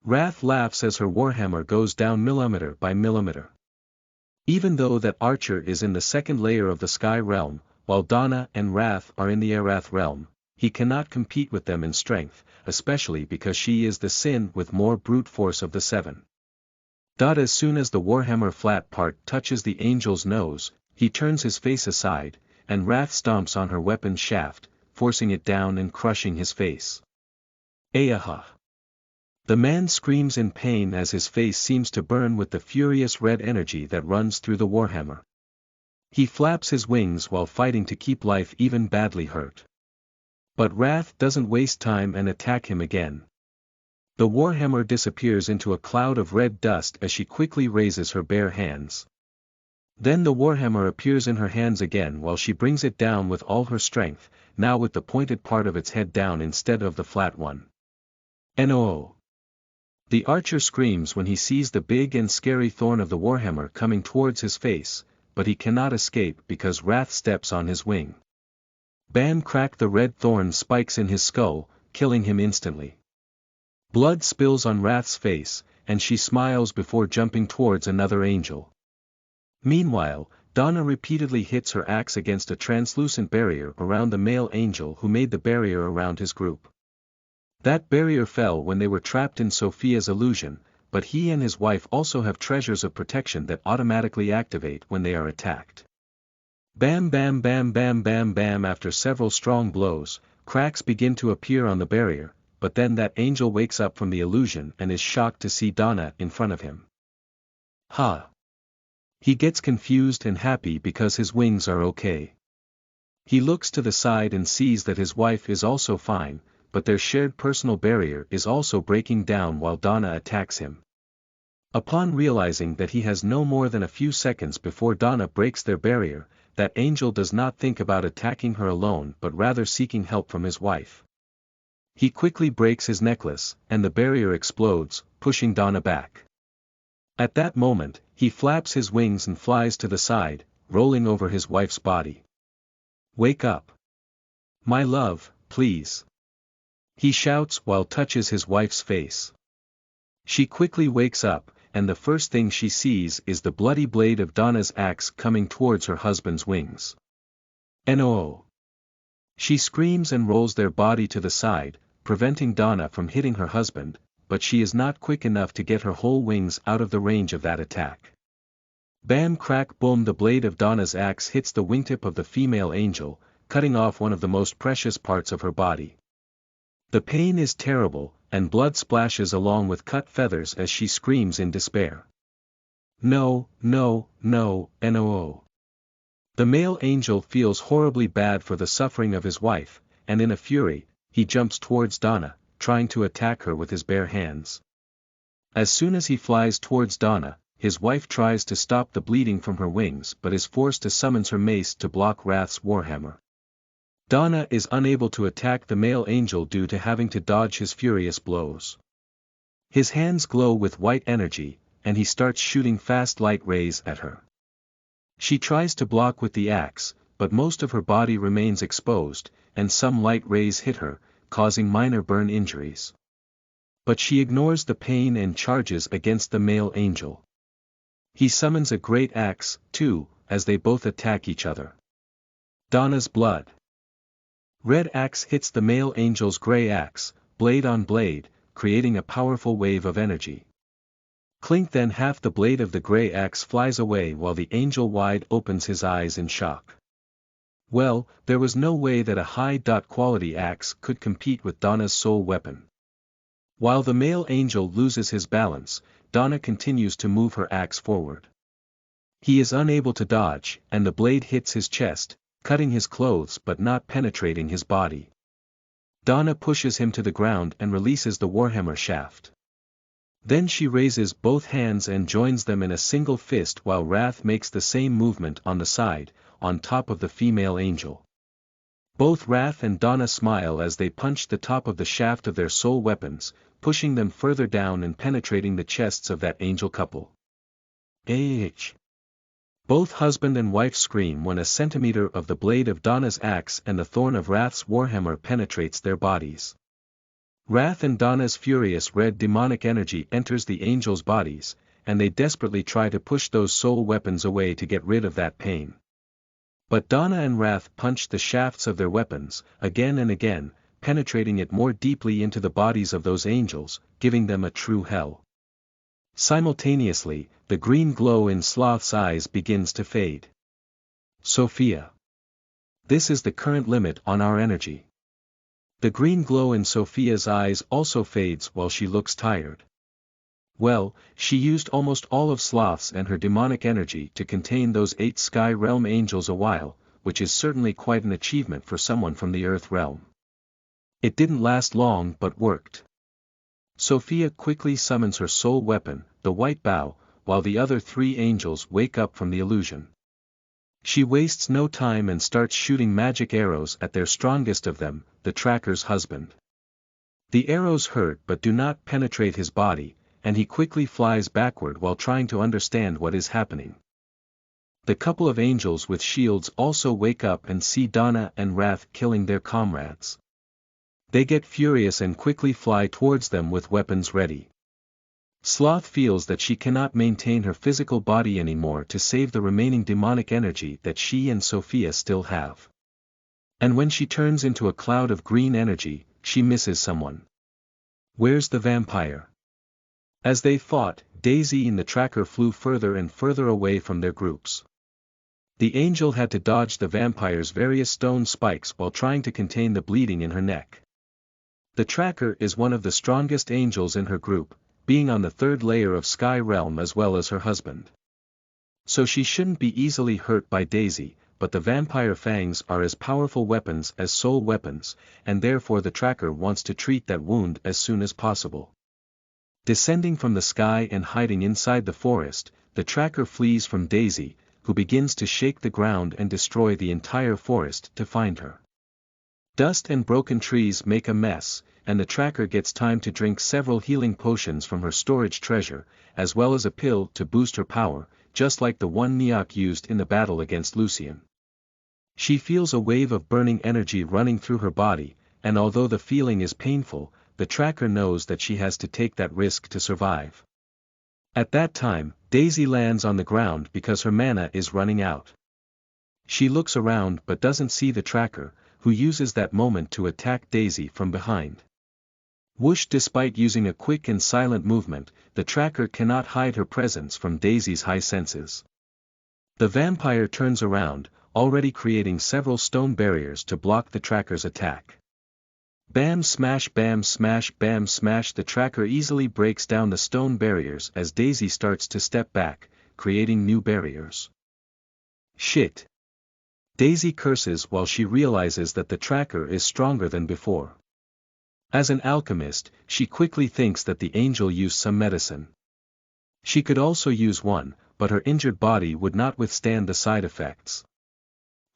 Wrath laughs as her warhammer goes down millimeter by millimeter. Even though that Archer is in the second layer of the Sky Realm, while Donna and Wrath are in the Arath Realm, he cannot compete with them in strength, especially because she is the sin with more brute force of the seven. As soon as the Warhammer flat part touches the angel's nose, he turns his face aside, and Wrath stomps on her weapon shaft, forcing it down and crushing his face. Ayaha! The man screams in pain as his face seems to burn with the furious red energy that runs through the Warhammer. He flaps his wings while fighting to keep life even badly hurt. But Wrath doesn't waste time and attack him again. The Warhammer disappears into a cloud of red dust as she quickly raises her bare hands. Then the Warhammer appears in her hands again while she brings it down with all her strength, now with the pointed part of its head down instead of the flat one. No! The Archer screams when he sees the big and scary thorn of the Warhammer coming towards his face, but he cannot escape because Wrath steps on his wing. Bam crack, the red thorn spikes in his skull, killing him instantly. Blood spills on Wrath's face, and she smiles before jumping towards another angel. Meanwhile, Donna repeatedly hits her axe against a translucent barrier around the male angel who made the barrier around his group. That barrier fell when they were trapped in Sophia's illusion, but he and his wife also have treasures of protection that automatically activate when they are attacked. Bam bam bam bam bam bam. After several strong blows, cracks begin to appear on the barrier, but then that angel wakes up from the illusion and is shocked to see Donna in front of him. Ha! He gets confused and happy because his wings are okay. He looks to the side and sees that his wife is also fine, but their shared personal barrier is also breaking down while Donna attacks him. Upon realizing that he has no more than a few seconds before Donna breaks their barrier, that angel does not think about attacking her alone but rather seeking help from his wife. He quickly breaks his necklace, and the barrier explodes, pushing Donna back. At that moment, he flaps his wings and flies to the side, rolling over his wife's body. Wake up! My love, please! He shouts while touches his wife's face. She quickly wakes up, and the first thing she sees is the bloody blade of Donna's axe coming towards her husband's wings. No! She screams and rolls their body to the side, preventing Donna from hitting her husband, but she is not quick enough to get her whole wings out of the range of that attack. Bam crack boom, the blade of Donna's axe hits the wingtip of the female angel, cutting off one of the most precious parts of her body. The pain is terrible, and blood splashes along with cut feathers as she screams in despair. No, no, no, no. The male angel feels horribly bad for the suffering of his wife, and in a fury, he jumps towards Donna, trying to attack her with his bare hands. As soon as he flies towards Donna, his wife tries to stop the bleeding from her wings but is forced to summon her mace to block Wrath's Warhammer. Donna is unable to attack the male angel due to having to dodge his furious blows. His hands glow with white energy, and he starts shooting fast light rays at her. She tries to block with the axe, but most of her body remains exposed, and some light rays hit her, causing minor burn injuries. But she ignores the pain and charges against the male angel. He summons a great axe, too, as they both attack each other. Donna's blood. Red axe hits the male angel's gray axe, blade on blade, creating a powerful wave of energy. Clink, then half the blade of the gray axe flies away while the angel wide opens his eyes in shock. Well, there was no way that a high-quality axe could compete with Donna's soul weapon. While the male angel loses his balance, Donna continues to move her axe forward. He is unable to dodge, and the blade hits his chest, cutting his clothes but not penetrating his body. Donna pushes him to the ground and releases the Warhammer shaft. Then she raises both hands and joins them in a single fist while Wrath makes the same movement on the side, on top of the female angel. Both Wrath and Donna smile as they punch the top of the shaft of their soul weapons, pushing them further down and penetrating the chests of that angel couple. Both husband and wife scream when a centimeter of the blade of Donna's axe and the thorn of Wrath's Warhammer penetrates their bodies. Wrath and Donna's furious red demonic energy enters the angels' bodies, and they desperately try to push those soul weapons away to get rid of that pain. But Donna and Wrath punch the shafts of their weapons, again and again, penetrating it more deeply into the bodies of those angels, giving them a true hell. Simultaneously, the green glow in Sloth's eyes begins to fade. Sophia. This is the current limit on our energy. The green glow in Sophia's eyes also fades while she looks tired. Well, she used almost all of Sloth's and her demonic energy to contain those 8 Sky Realm angels a while, which is certainly quite an achievement for someone from the Earth Realm. It didn't last long but worked. Sophia quickly summons her soul weapon, the White Bow, while the other 3 angels wake up from the illusion. She wastes no time and starts shooting magic arrows at their strongest of them, the Tracker's husband. The arrows hurt but do not penetrate his body, and he quickly flies backward while trying to understand what is happening. The couple of angels with shields also wake up and see Donna and Wrath killing their comrades. They get furious and quickly fly towards them with weapons ready. Sloth feels that she cannot maintain her physical body anymore to save the remaining demonic energy that she and Sophia still have. And when she turns into a cloud of green energy, she misses someone. Where's the vampire? As they fought, Daisy and the Tracker flew further and further away from their groups. The angel had to dodge the vampire's various stone spikes while trying to contain the bleeding in her neck. The Tracker is one of the strongest angels in her group, being on the 3rd layer of Sky Realm as well as her husband. So she shouldn't be easily hurt by Daisy, but the vampire fangs are as powerful weapons as soul weapons, and therefore the Tracker wants to treat that wound as soon as possible. Descending from the sky and hiding inside the forest, the Tracker flees from Daisy, who begins to shake the ground and destroy the entire forest to find her. Dust and broken trees make a mess, and the Tracker gets time to drink several healing potions from her storage treasure, as well as a pill to boost her power, just like the one Neok used in the battle against Lucian. She feels a wave of burning energy running through her body, and although the feeling is painful, the Tracker knows that she has to take that risk to survive. At that time, Daisy lands on the ground because her mana is running out. She looks around but doesn't see the Tracker, who uses that moment to attack Daisy from behind. Whoosh! Despite using a quick and silent movement, the Tracker cannot hide her presence from Daisy's high senses. The vampire turns around, already creating several stone barriers to block the Tracker's attack. Bam smash, bam smash, bam smash. The Tracker easily breaks down the stone barriers as Daisy starts to step back, creating new barriers. Shit! Daisy curses while she realizes that the Tracker is stronger than before. As an alchemist, she quickly thinks that the angel used some medicine. She could also use one, but her injured body would not withstand the side effects.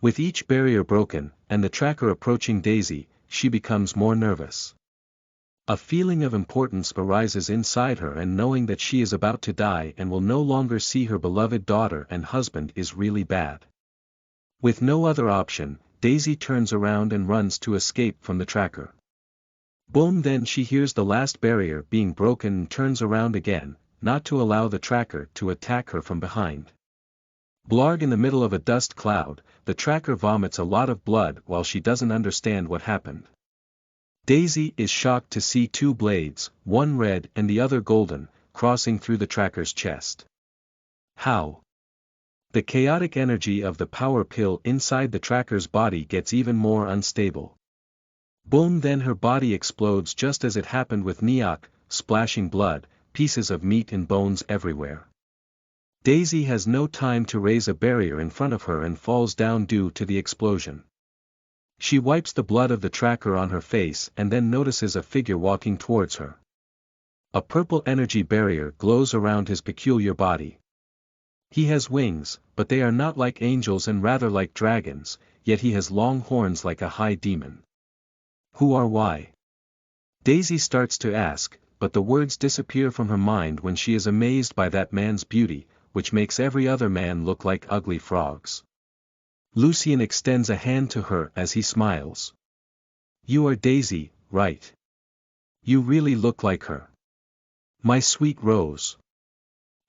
With each barrier broken, and the Tracker approaching Daisy, she becomes more nervous. A feeling of importance arises inside her, and knowing that she is about to die and will no longer see her beloved daughter and husband is really bad. With no other option, Daisy turns around and runs to escape from the Tracker. Boom! Then she hears the last barrier being broken and turns around again, not to allow the Tracker to attack her from behind. Blarg! In the middle of a dust cloud, the Tracker vomits a lot of blood while she doesn't understand what happened. Daisy is shocked to see 2 blades, one red and the other golden, crossing through the Tracker's chest. How? The chaotic energy of the power pill inside the Tracker's body gets even more unstable. Boom! Then her body explodes just as it happened with Neok, splashing blood, pieces of meat and bones everywhere. Daisy has no time to raise a barrier in front of her and falls down due to the explosion. She wipes the blood of the Tracker on her face and then notices a figure walking towards her. A purple energy barrier glows around his peculiar body. He has wings, but they are not like angels and rather like dragons, yet he has long horns like a high demon. Who are why? Daisy starts to ask, but the words disappear from her mind when she is amazed by that man's beauty, which makes every other man look like ugly frogs. Lucian extends a hand to her as he smiles. You are Daisy, right? You really look like her. My sweet Rose.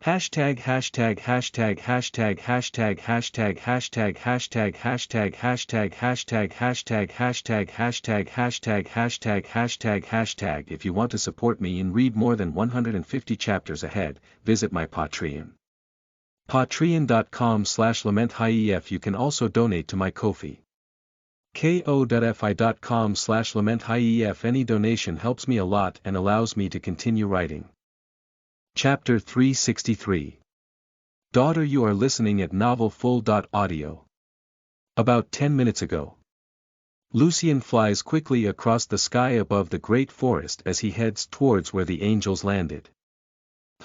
Hashtag hashtag hashtag hashtag hashtag hashtag hashtag hashtag hashtag hashtag hashtag hashtag hashtag hashtag hashtag hashtag hashtag hashtag. If you want to support me and read more than 150 chapters ahead, visit my Patreon. Patreon.com/LamentHighEF. You can also donate to my Ko-fi. ko-fi.com/LamentHighEF. Any donation helps me a lot and allows me to continue writing. Chapter 363. Daughter, you are listening at NovelFull.audio. About 10 minutes ago. Lucien flies quickly across the sky above the great forest as he heads towards where the angels landed.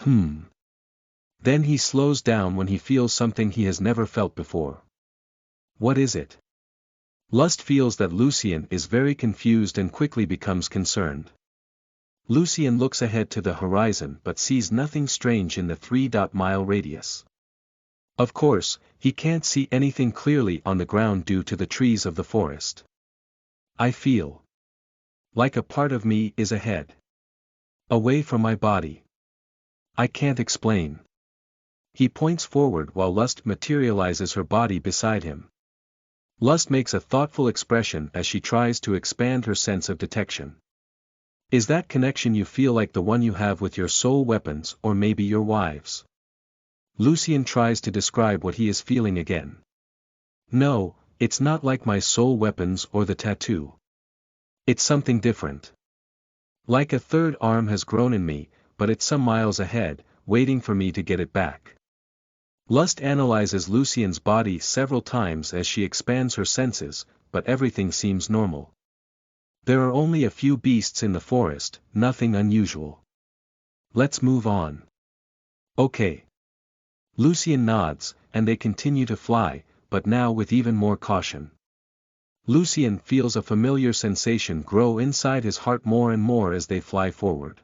Then he slows down when he feels something he has never felt before. What is it? Lust feels that Lucien is very confused and quickly becomes concerned. Lucien looks ahead to the horizon but sees nothing strange in the 3-mile radius. Of course, he can't see anything clearly on the ground due to the trees of the forest. I feel like a part of me is ahead, away from my body. I can't explain. He points forward while Lust materializes her body beside him. Lust makes a thoughtful expression as she tries to expand her sense of detection. Is that connection you feel like the one you have with your soul weapons or maybe your wives? Lucien tries to describe what he is feeling again. No, it's not like my soul weapons or the tattoo. It's something different. Like a third arm has grown in me, but it's some miles ahead, waiting for me to get it back. Lust analyzes Lucien's body several times as she expands her senses, but everything seems normal. There are only a few beasts in the forest, nothing unusual. Let's move on. Okay. Lucien nods, and they continue to fly, but now with even more caution. Lucien feels a familiar sensation grow inside his heart more and more as they fly forward.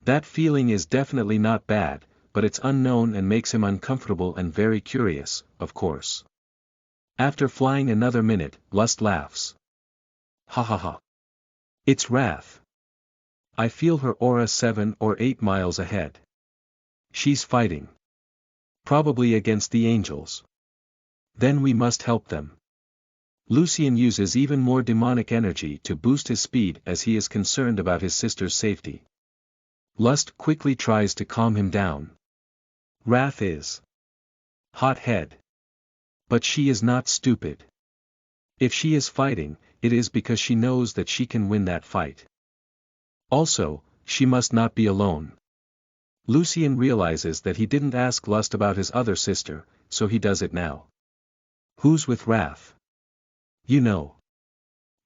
That feeling is definitely not bad, but it's unknown and makes him uncomfortable and very curious, of course. After flying another minute, Lust laughs. Ha ha ha. It's Wrath. I feel her aura 7 or 8 miles ahead. She's fighting. Probably against the angels. Then we must help them. Lucien uses even more demonic energy to boost his speed as he is concerned about his sister's safety. Lust quickly tries to calm him down. Wrath is hot head. But she is not stupid. If she is fighting, it is because she knows that she can win that fight. Also, she must not be alone. Lucien realizes that he didn't ask Lust about his other sister, so he does it now. Who's with Wrath? You know.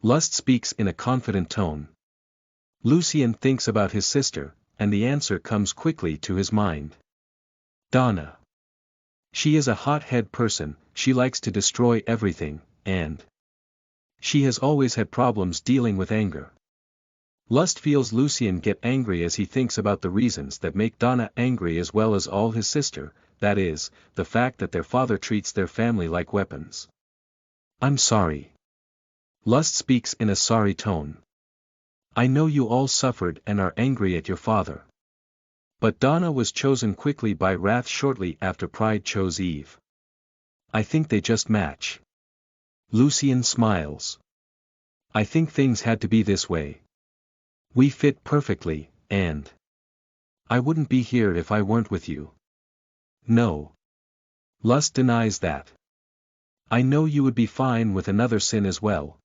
Lust speaks in a confident tone. Lucien thinks about his sister, and the answer comes quickly to his mind. Donna. She is a hot-head person, she likes to destroy everything, and she has always had problems dealing with anger. Lust feels Lucien get angry as he thinks about the reasons that make Donna angry as well as all his sister, that is, the fact that their father treats their family like weapons. I'm sorry. Lust speaks in a sorry tone. I know you all suffered and are angry at your father. But Donna was chosen quickly by Wrath shortly after Pride chose Eve. I think they just match. Lucien smiles. I think things had to be this way. We fit perfectly, and I wouldn't be here if I weren't with you. No. Lust denies that. I know you would be fine with another sin as well.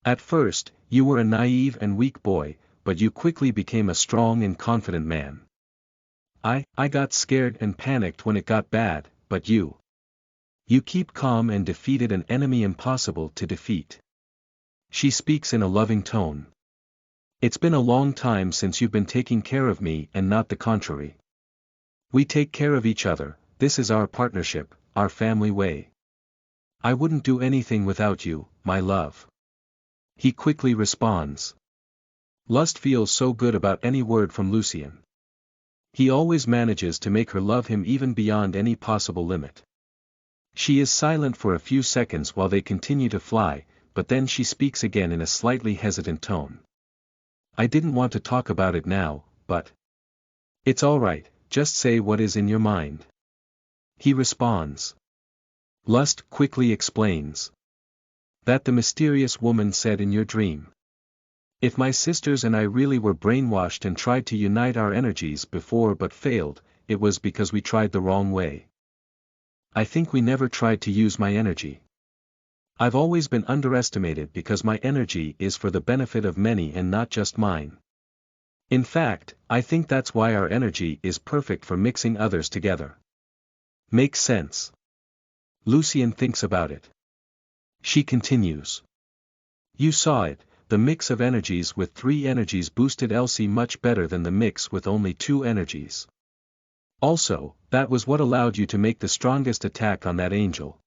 At first, you were a naive and weak boy, but you quickly became a strong and confident man. I got scared and panicked when it got bad, but you keep calm and defeated an enemy impossible to defeat. She speaks in a loving tone. It's been a long time since you've been taking care of me and not the contrary. We take care of each other, this is our partnership, our family way. I wouldn't do anything without you, my love. He quickly responds. Lust feels so good about any word from Lucien. He always manages to make her love him even beyond any possible limit. She is silent for a few seconds while they continue to fly, but then she speaks again in a slightly hesitant tone. I didn't want to talk about it now, but it's all right, just say what is in your mind. He responds. Lust quickly explains. That the mysterious woman said in your dream. If my sisters and I really were brainwashed and tried to unite our energies before but failed, it was because we tried the wrong way. I think we never tried to use my energy. I've always been underestimated because my energy is for the benefit of many and not just mine. In fact, I think that's why our energy is perfect for mixing others together. Makes sense. Lucian thinks about it. She continues. You saw it, the mix of energies with 3 energies boosted Elsie much better than the mix with only 2 energies. Also, that was what allowed you to make the strongest attack on that angel.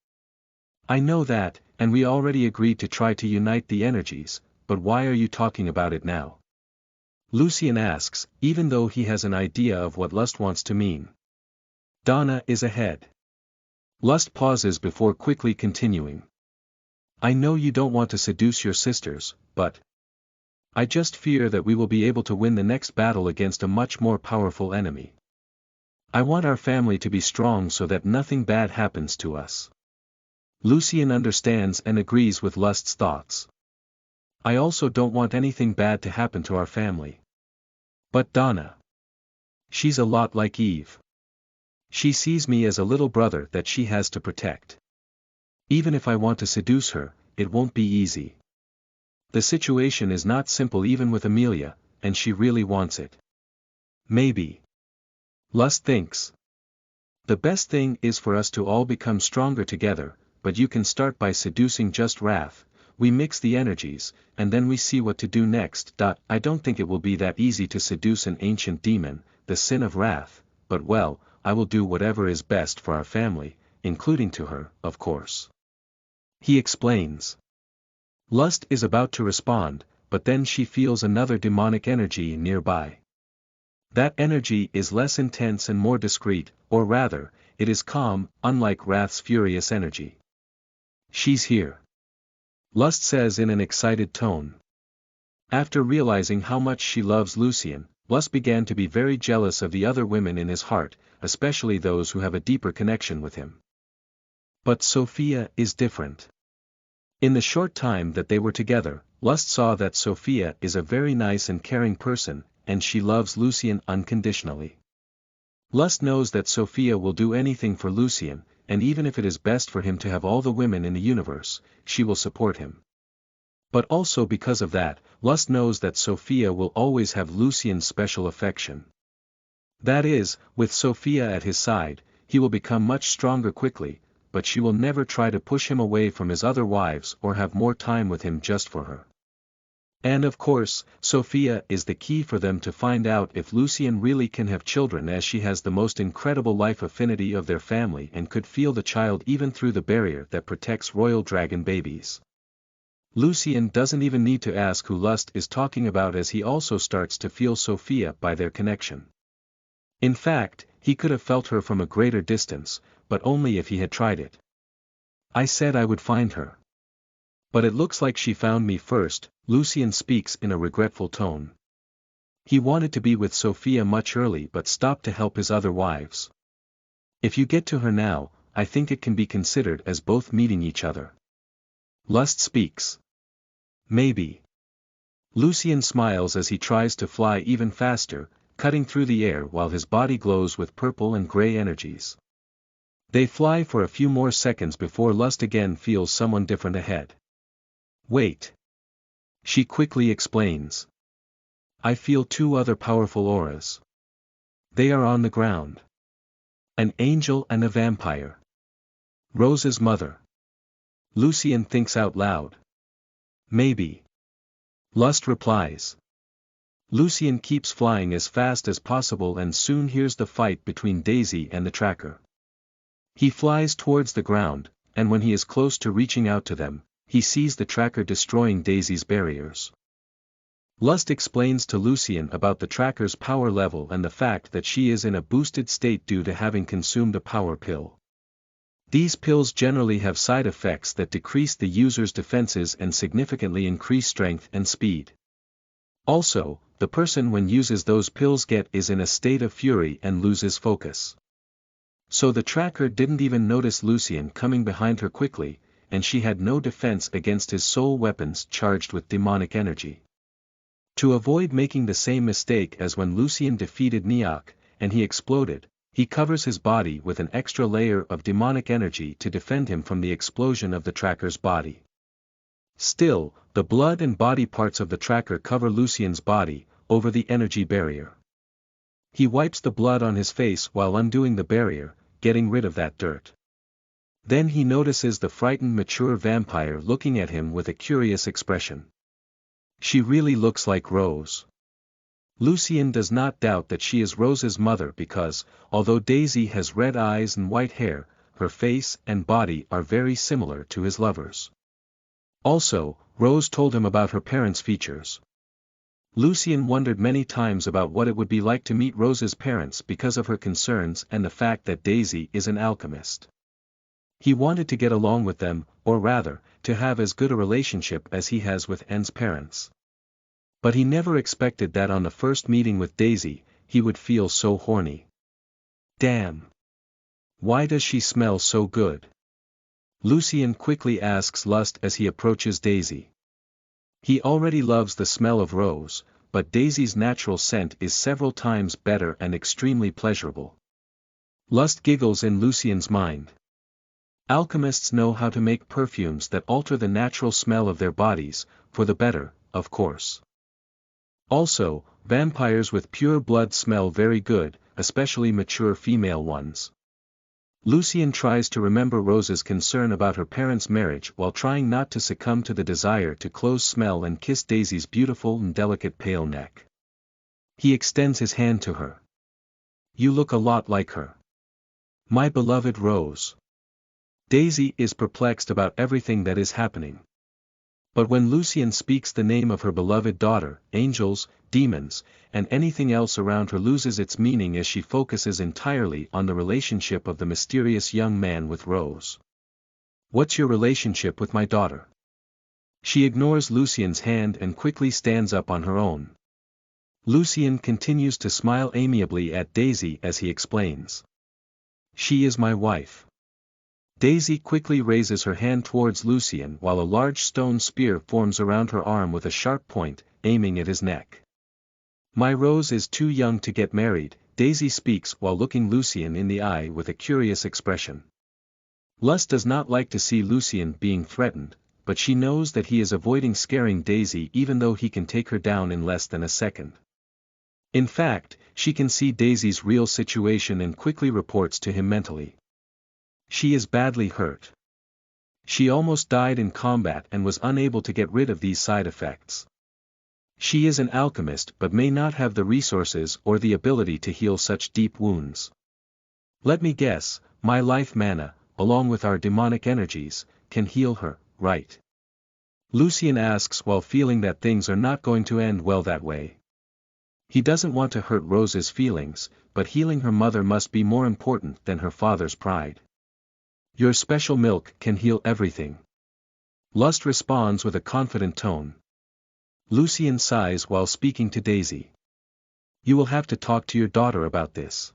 I know that, and we already agreed to try to unite the energies, but why are you talking about it now? Lucian asks, even though he has an idea of what Lust wants to mean. Donna is ahead. Lust pauses before quickly continuing. I know you don't want to seduce your sisters, but I just fear that we will be able to win the next battle against a much more powerful enemy. I want our family to be strong so that nothing bad happens to us. Lucian understands and agrees with Lust's thoughts. I also don't want anything bad to happen to our family. But Donna. She's a lot like Eve. She sees me as a little brother that she has to protect. Even if I want to seduce her, it won't be easy. The situation is not simple even with Amelia, and she really wants it. Maybe. Lust thinks. The best thing is for us to all become stronger together, but you can start by seducing just Wrath. We mix the energies, and then we see what to do next. I don't think it will be that easy to seduce an ancient demon, the sin of Wrath, but well, I will do whatever is best for our family, including to her, of course. He explains. Lust is about to respond, but then she feels another demonic energy nearby. That energy is less intense and more discreet, or rather, it is calm, unlike Wrath's furious energy. She's here. Lust says in an excited tone. After realizing how much she loves Lucian, Lust began to be very jealous of the other women in his heart, especially those who have a deeper connection with him. But Sophia is different. In the short time that they were together, Lust saw that Sophia is a very nice and caring person, and she loves Lucian unconditionally. Lust knows that Sophia will do anything for Lucian, and even if it is best for him to have all the women in the universe, she will support him. But also because of that, Lust knows that Sophia will always have Lucian's special affection. That is, with Sophia at his side, he will become much stronger quickly, but she will never try to push him away from his other wives or have more time with him just for her. And of course, Sophia is the key for them to find out if Lucian really can have children, as she has the most incredible life affinity of their family and could feel the child even through the barrier that protects royal dragon babies. Lucian doesn't even need to ask who Lust is talking about, as he also starts to feel Sophia by their connection. In fact, he could have felt her from a greater distance, but only if he had tried it. I said I would find her. But it looks like she found me first. Lucian speaks in a regretful tone. He wanted to be with Sophia much early but stopped to help his other wives. If you get to her now, I think it can be considered as both meeting each other. Lust speaks. Maybe. Lucian smiles as he tries to fly even faster, cutting through the air while his body glows with purple and gray energies. They fly for a few more seconds before Lust again feels someone different ahead. Wait. She quickly explains. I feel 2 other powerful auras. They are on the ground. An angel and a vampire. Rose's mother. Lucian thinks out loud. Maybe. Lust replies. Lucian keeps flying as fast as possible and soon hears the fight between Daisy and the tracker. He flies towards the ground, and when he is close to reaching out to them, he sees the tracker destroying Daisy's barriers. Lust explains to Lucian about the tracker's power level and the fact that she is in a boosted state due to having consumed a power pill. These pills generally have side effects that decrease the user's defenses and significantly increase strength and speed. Also, the person when uses those pills is in a state of fury and loses focus. So the tracker didn't even notice Lucien coming behind her quickly, and she had no defense against his soul weapons charged with demonic energy. To avoid making the same mistake as when Lucien defeated Neok, and he exploded, he covers his body with an extra layer of demonic energy to defend him from the explosion of the tracker's body. Still, the blood and body parts of the tracker cover Lucien's body, over the energy barrier. He wipes the blood on his face while undoing the barrier, getting rid of that dirt. Then he notices the frightened mature vampire looking at him with a curious expression. She really looks like Rose. Lucien does not doubt that she is Rose's mother because, although Daisy has red eyes and white hair, her face and body are very similar to his lover's. Also, Rose told him about her parents' features. Lucien wondered many times about what it would be like to meet Rose's parents because of her concerns and the fact that Daisy is an alchemist. He wanted to get along with them, or rather, to have as good a relationship as he has with Anne's parents. But he never expected that on the first meeting with Daisy, he would feel so horny. Damn! Why does she smell so good? Lucien quickly asks Lust as he approaches Daisy. He already loves the smell of Rose, but Daisy's natural scent is several times better and extremely pleasurable. Lust giggles in Lucien's mind. Alchemists know how to make perfumes that alter the natural smell of their bodies, for the better, of course. Also, vampires with pure blood smell very good, especially mature female ones. Lucien tries to remember Rose's concern about her parents' marriage while trying not to succumb to the desire to close smell and kiss Daisy's beautiful and delicate pale neck. He extends his hand to her. You look a lot like her. My beloved Rose. Daisy is perplexed about everything that is happening. But when Lucien speaks the name of her beloved daughter, angels, demons, and anything else around her loses its meaning as she focuses entirely on the relationship of the mysterious young man with Rose. What's your relationship with my daughter? She ignores Lucien's hand and quickly stands up on her own. Lucien continues to smile amiably at Daisy as he explains. She is my wife. Daisy quickly raises her hand towards Lucien while a large stone spear forms around her arm with a sharp point, aiming at his neck. My Rose is too young to get married, Daisy speaks while looking Lucien in the eye with a curious expression. Lust does not like to see Lucien being threatened, but she knows that he is avoiding scaring Daisy even though he can take her down in less than a second. In fact, she can see Daisy's real situation and quickly reports to him mentally. She is badly hurt. She almost died in combat and was unable to get rid of these side effects. She is an alchemist but may not have the resources or the ability to heal such deep wounds. Let me guess, my life mana, along with our demonic energies, can heal her, right? Lucien asks while feeling that things are not going to end well that way. He doesn't want to hurt Rose's feelings, but healing her mother must be more important than her father's pride. Your special milk can heal everything. Lust responds with a confident tone. Lucien sighs while speaking to Daisy. You will have to talk to your daughter about this.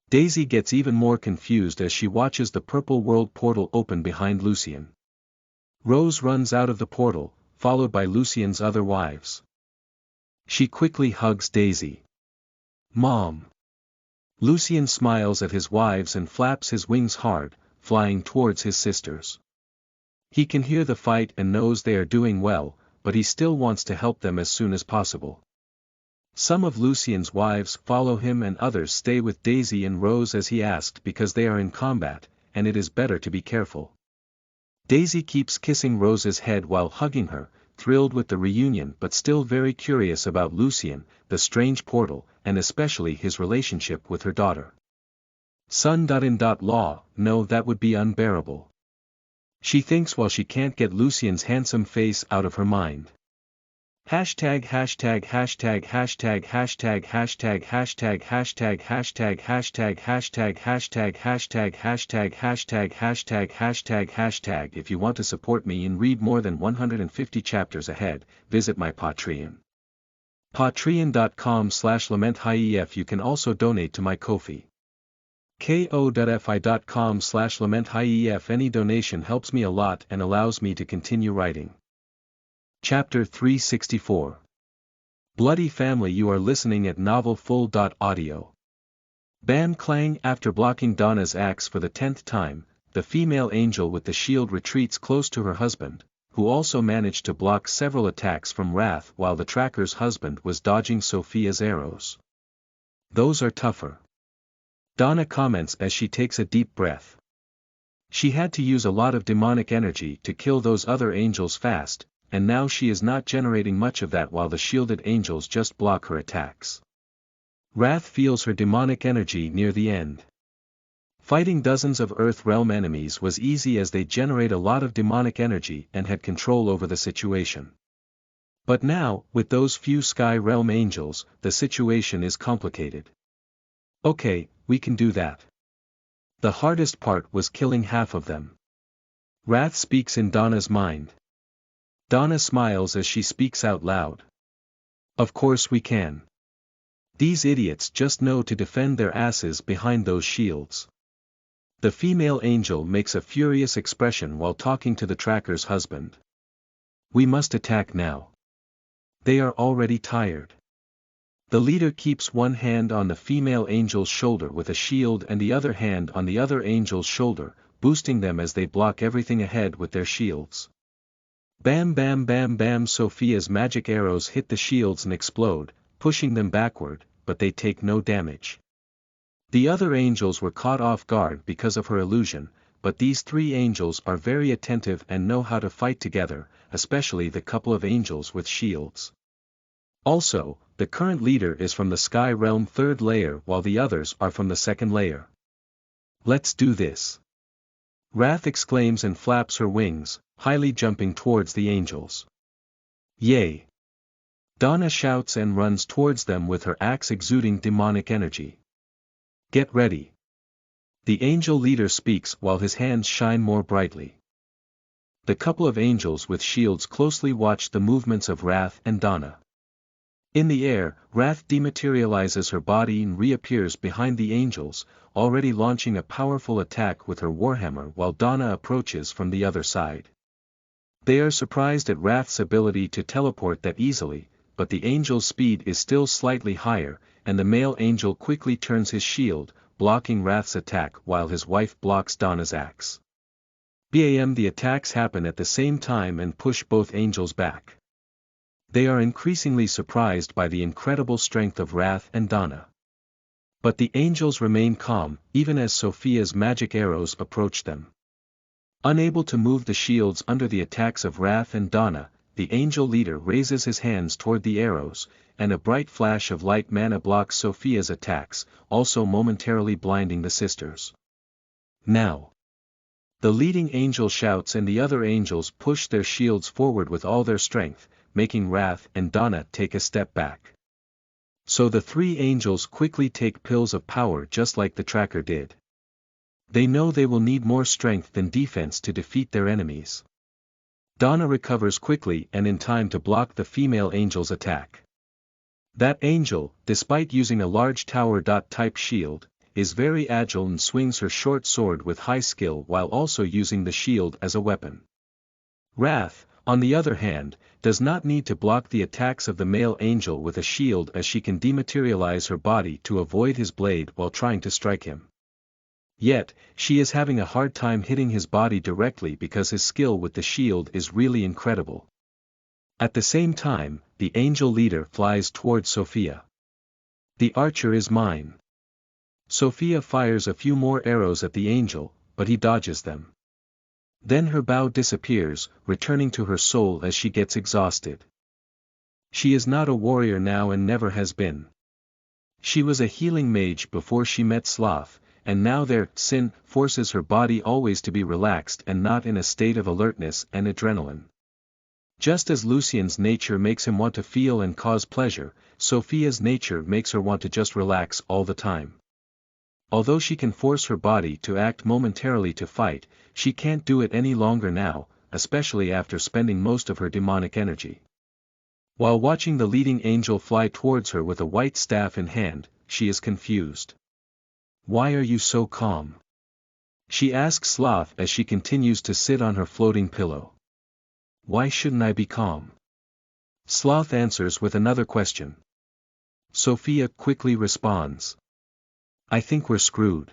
Daisy gets even more confused as she watches the purple world portal open behind Lucien. Rose runs out of the portal, followed by Lucien's other wives. She quickly hugs Daisy. Mom. Lucien smiles at his wives and flaps his wings hard, flying towards his sisters. He can hear the fight and knows they are doing well, but he still wants to help them as soon as possible. Some of Lucien's wives follow him and others stay with Daisy and Rose as he asked because they are in combat, and it is better to be careful. Daisy keeps kissing Rose's head while hugging her, thrilled with the reunion but still very curious about Lucien, the strange portal, and especially his relationship with her daughter. Son.in.law, no, that would be unbearable. She thinks while she can't get Lucien's handsome face out of her mind. Hashtag hashtag hashtag hashtag hashtag hashtag hashtag hashtag hashtag hashtag hashtag hashtag hashtag hashtag hashtag hashtag hashtag hashtag. If you want to support me and read more than 150 chapters ahead, visit my Patreon. Patreon.com/LamentHief. You can also donate to my Ko-fi. ko-fi.com/LamentHief. Any donation helps me a lot and allows me to continue writing. Chapter 364. Bloody Family. You are listening at Novel Full. Audio. Bam clang. After blocking Donna's axe for the 10th time, the female angel with the shield retreats close to her husband, who also managed to block several attacks from Wrath while the tracker's husband was dodging Sophia's arrows. Those are tougher. Donna comments as she takes a deep breath. She had to use a lot of demonic energy to kill those other angels fast, and now she is not generating much of that while the shielded angels just block her attacks. Wrath feels her demonic energy near the end. Fighting dozens of Earth Realm enemies was easy as they generate a lot of demonic energy and had control over the situation. But now, with those few Sky Realm angels, the situation is complicated. Okay, we can do that. The hardest part was killing half of them. Wrath speaks in Donna's mind. Donna smiles as she speaks out loud. Of course we can. These idiots just know to defend their asses behind those shields. The female angel makes a furious expression while talking to the tracker's husband. We must attack now. They are already tired. The leader keeps one hand on the female angel's shoulder with a shield and the other hand on the other angel's shoulder, boosting them as they block everything ahead with their shields. Bam bam bam bam. Sophia's magic arrows hit the shields and explode, pushing them backward, but they take no damage. The other angels were caught off guard because of her illusion, but these three angels are very attentive and know how to fight together, especially the couple of angels with shields. Also, the current leader is from the Sky Realm 3rd layer while the others are from the 2nd layer. Let's do this. Wrath exclaims and flaps her wings, highly jumping towards the angels. Yay! Donna shouts and runs towards them with her axe exuding demonic energy. Get ready. The angel leader speaks while his hands shine more brightly. The couple of angels with shields closely watch the movements of Wrath and Donna. In the air, Wrath dematerializes her body and reappears behind the angels, already launching a powerful attack with her warhammer while Donna approaches from the other side. They are surprised at Wrath's ability to teleport that easily, but the angel's speed is still slightly higher, and the male angel quickly turns his shield, blocking Wrath's attack while his wife blocks Donna's axe. Bam! The attacks happen at the same time and push both angels back. They are increasingly surprised by the incredible strength of Wrath and Donna. But the angels remain calm, even as Sophia's magic arrows approach them. Unable to move the shields under the attacks of Wrath and Donna, the angel leader raises his hands toward the arrows, and a bright flash of light mana blocks Sophia's attacks, also momentarily blinding the sisters. Now! The leading angel shouts and the other angels push their shields forward with all their strength, making Wrath and Donna take a step back. So the three angels quickly take pills of power just like the tracker did. They know they will need more strength than defense to defeat their enemies. Donna recovers quickly and in time to block the female angel's attack. That angel, despite using a large tower-type shield, is very agile and swings her short sword with high skill while also using the shield as a weapon. Wrath, on the other hand, does not need to block the attacks of the male angel with a shield as she can dematerialize her body to avoid his blade while trying to strike him. Yet, she is having a hard time hitting his body directly because his skill with the shield is really incredible. At the same time, the angel leader flies towards Sophia. The archer is mine. Sophia fires a few more arrows at the angel, but he dodges them. Then her bow disappears, returning to her soul as she gets exhausted. She is not a warrior now and never has been. She was a healing mage before she met Sloth, and now their sin forces her body always to be relaxed and not in a state of alertness and adrenaline. Just as Lucien's nature makes him want to feel and cause pleasure, Sophia's nature makes her want to just relax all the time. Although she can force her body to act momentarily to fight, she can't do it any longer now, especially after spending most of her demonic energy. While watching the leading angel fly towards her with a white staff in hand, she is confused. "Why are you so calm?" she asks Sloth as she continues to sit on her floating pillow. "Why shouldn't I be calm?" Sloth answers with another question. Sophia quickly responds. "I think we're screwed.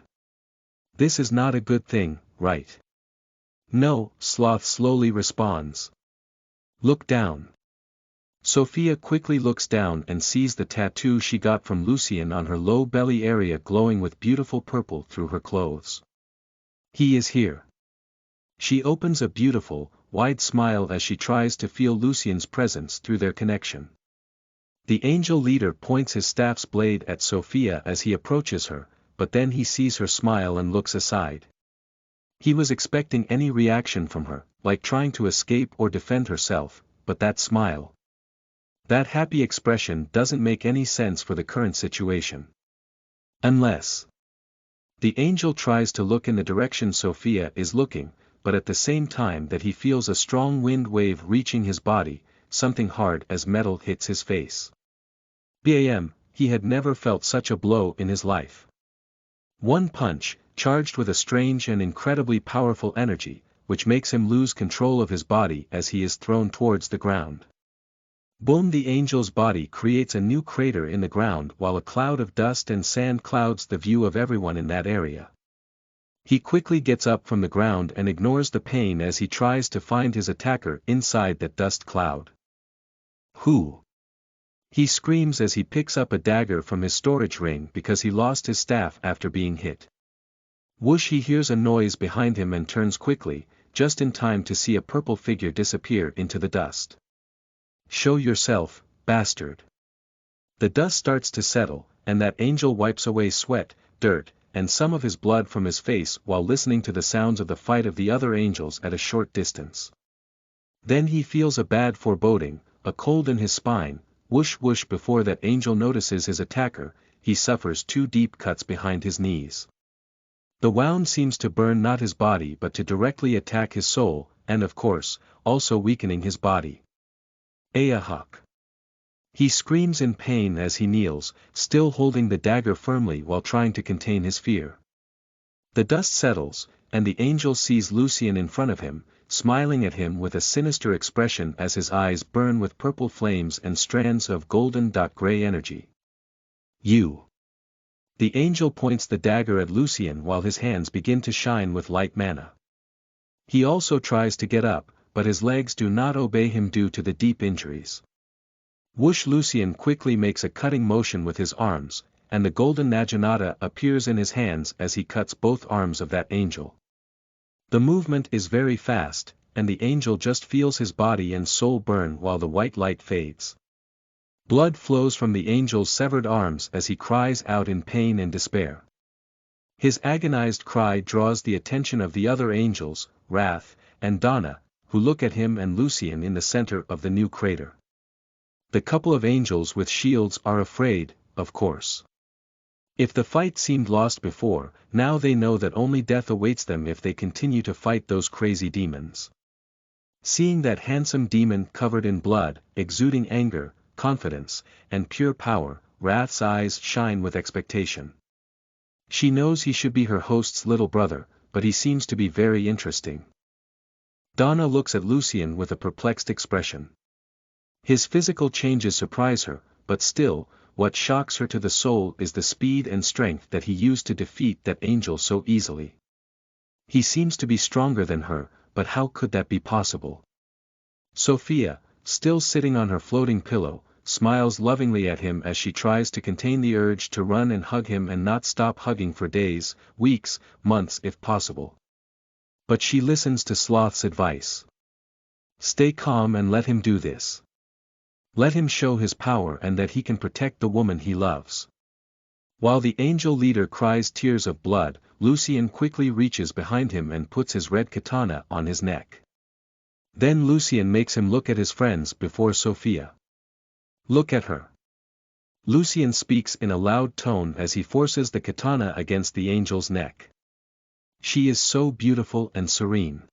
This is not a good thing, right?" "No," Sloth slowly responds. "Look down." Sophia quickly looks down and sees the tattoo she got from Lucien on her low belly area glowing with beautiful purple through her clothes. "He is here." She opens a beautiful, wide smile as she tries to feel Lucien's presence through their connection. The angel leader points his staff's blade at Sophia as he approaches her, but then he sees her smile and looks aside. He was expecting any reaction from her, like trying to escape or defend herself, but that smile, that happy expression doesn't make any sense for the current situation. Unless the angel tries to look in the direction Sophia is looking, but at the same time that he feels a strong wind wave reaching his body, something hard as metal hits his face. Bam! He had never felt such a blow in his life. One punch, charged with a strange and incredibly powerful energy, which makes him lose control of his body as he is thrown towards the ground. Boom! The angel's body creates a new crater in the ground while a cloud of dust and sand clouds the view of everyone in that area. He quickly gets up from the ground and ignores the pain as he tries to find his attacker inside that dust cloud. "Who?" he screams as he picks up a dagger from his storage ring because he lost his staff after being hit. Whoosh! He hears a noise behind him and turns quickly, just in time to see a purple figure disappear into the dust. "Show yourself, bastard." The dust starts to settle, and that angel wipes away sweat, dirt, and some of his blood from his face while listening to the sounds of the fight of the other angels at a short distance. Then he feels a bad foreboding, a cold in his spine. Whoosh whoosh! Before that angel notices his attacker, he suffers 2 deep cuts behind his knees. The wound seems to burn not his body but to directly attack his soul, and of course, also weakening his body. Ahawk! He screams in pain as he kneels, still holding the dagger firmly while trying to contain his fear. The dust settles, and the angel sees Lucien in front of him, smiling at him with a sinister expression as his eyes burn with purple flames and strands of golden-gray energy. "You!" The angel points the dagger at Lucien while his hands begin to shine with light mana. He also tries to get up, but his legs do not obey him due to the deep injuries. Whoosh! Lucien quickly makes a cutting motion with his arms, and the golden naginata appears in his hands as he cuts both arms of that angel. The movement is very fast, and the angel just feels his body and soul burn while the white light fades. Blood flows from the angel's severed arms as he cries out in pain and despair. His agonized cry draws the attention of the other angels, Wrath, and Donna, who look at him and Lucien in the center of the new crater. The couple of angels with shields are afraid, of course. If the fight seemed lost before, now they know that only death awaits them if they continue to fight those crazy demons. Seeing that handsome demon covered in blood, exuding anger, confidence, and pure power, Wrath's eyes shine with expectation. She knows he should be her host's little brother, but he seems to be very interesting. Donna looks at Lucien with a perplexed expression. His physical changes surprise her, but still, what shocks her to the soul is the speed and strength that he used to defeat that angel so easily. He seems to be stronger than her, but how could that be possible? Sophia, still sitting on her floating pillow, smiles lovingly at him as she tries to contain the urge to run and hug him and not stop hugging for days, weeks, months if possible. But she listens to Sloth's advice. Stay calm and let him do this. Let him show his power and that he can protect the woman he loves. While the angel leader cries tears of blood, Lucien quickly reaches behind him and puts his red katana on his neck. Then Lucien makes him look at his friends before Sophia. Look at her. Lucien speaks in a loud tone as he forces the katana against the angel's neck. She is so beautiful and serene.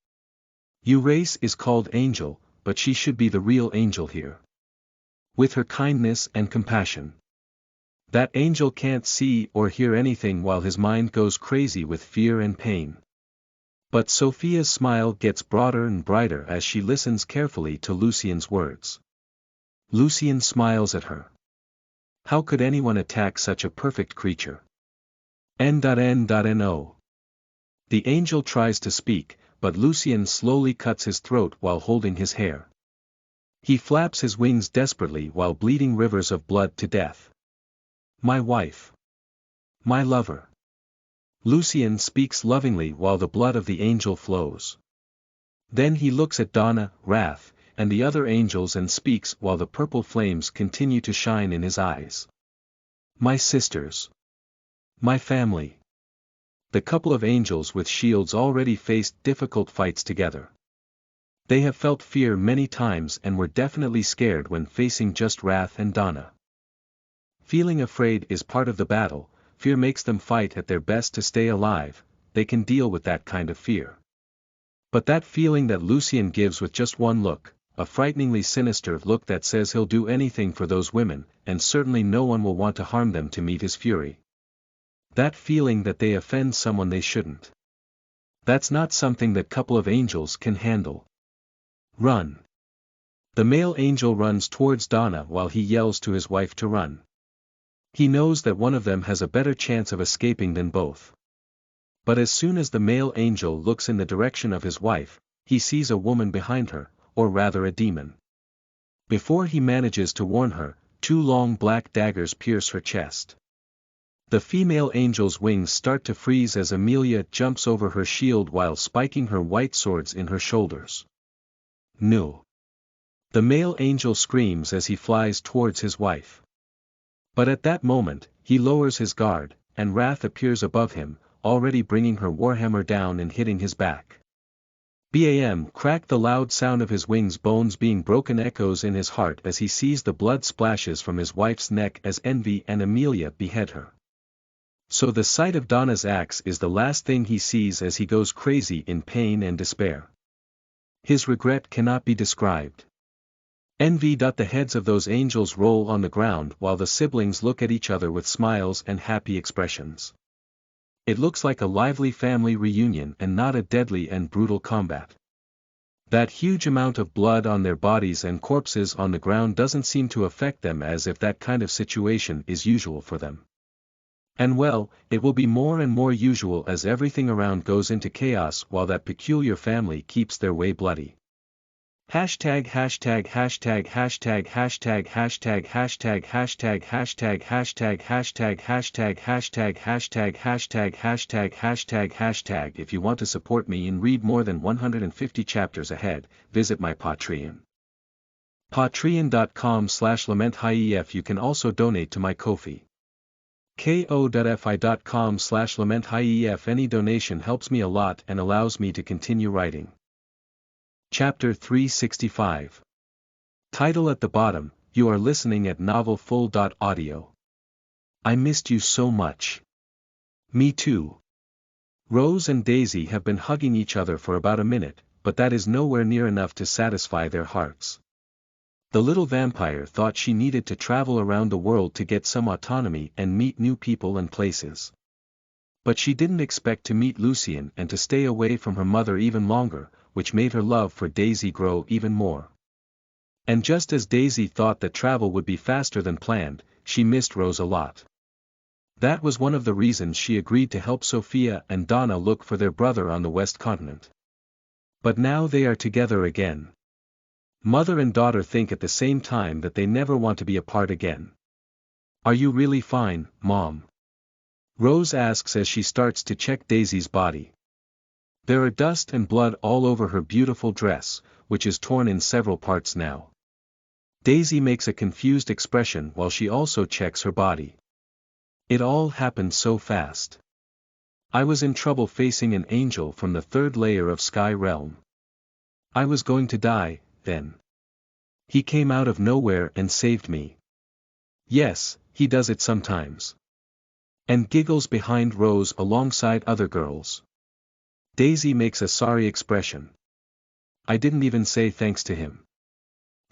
Your race is called angel, but she should be the real angel here. with her kindness and compassion. That angel can't see or hear anything while his mind goes crazy with fear and pain. But Sophia's smile gets broader and brighter as she listens carefully to Lucien's words. Lucien smiles at her. How could anyone attack such a perfect creature? N.N.No. The angel tries to speak, but Lucien slowly cuts his throat while holding his hair. He flaps his wings desperately while bleeding rivers of blood to death. My wife. My lover. Lucien speaks lovingly while the blood of the angel flows. Then he looks at Donna, Wrath, and the other angels and speaks while the purple flames continue to shine in his eyes. My sisters. My family. The couple of angels with shields already faced difficult fights together. They have felt fear many times and were definitely scared when facing just Wrath and Donna. Feeling afraid is part of the battle. Fear makes them fight at their best to stay alive. They can deal with that kind of fear. But that feeling that Lucien gives with just one look, a frighteningly sinister look that says he'll do anything for those women, and certainly no one will want to harm them to meet his fury. That feeling that they offend someone they shouldn't. That's not something that couple of angels can handle. Run. The male angel runs towards Donna while he yells to his wife to run. He knows that one of them has a better chance of escaping than both. But as soon as the male angel looks in the direction of his wife, he sees a woman behind her, or rather a demon. Before he manages to warn her, two long black daggers pierce her chest. The female angel's wings start to freeze as Amelia jumps over her shield while spiking her white swords in her shoulders. No. The male angel screams as he flies towards his wife. But at that moment, he lowers his guard, and Wrath appears above him, already bringing her warhammer down and hitting his back. Bam! Crack! The loud sound of his wings' bones being broken echoes in his heart as he sees the blood splashes from his wife's neck as Envy and Amelia behead her. So the sight of Donna's axe is the last thing he sees as he goes crazy in pain and despair. His regret cannot be described. Envy. The heads of those angels roll on the ground while the siblings look at each other with smiles and happy expressions. It looks like a lively family reunion and not a deadly and brutal combat. That huge amount of blood on their bodies and corpses on the ground doesn't seem to affect them as if that kind of situation is usual for them. And well, it will be more and more usual as everything around goes into chaos while that peculiar family keeps their way bloody. Hashtag hashtag hashtag hashtag hashtag hashtag hashtag hashtag hashtag hashtag hashtag hashtag hashtag hashtag hashtag hashtag hashtag hashtag. If you want to support me and read more than 150 chapters ahead, visit my Patreon. Patreon.com/LamentHief. You can also donate to my Ko-fi. ko.fi.com/LamentHief. Any donation helps me a lot and allows me to continue writing. Chapter 365. Title at the bottom, you are listening at novelfull.audio. I missed you so much. Me too. Rose and Daisy have been hugging each other for about a minute, but that is nowhere near enough to satisfy their hearts. The little vampire thought she needed to travel around the world to get some autonomy and meet new people and places. But she didn't expect to meet Lucien and to stay away from her mother even longer, which made her love for Daisy grow even more. And just as Daisy thought that travel would be faster than planned, she missed Rose a lot. That was one of the reasons she agreed to help Sophia and Donna look for their brother on the West Continent. But now they are together again. Mother and daughter think at the same time that they never want to be apart again. Are you really fine, Mom? Rose asks as she starts to check Daisy's body. There are dust and blood all over her beautiful dress, which is torn in several parts now. Daisy makes a confused expression while she also checks her body. It all happened so fast. I was in trouble facing an angel from the third layer of Sky Realm. I was going to die, then. He came out of nowhere and saved me. Yes, he does it sometimes. And giggles behind Rose alongside other girls. Daisy makes a sorry expression. I didn't even say thanks to him.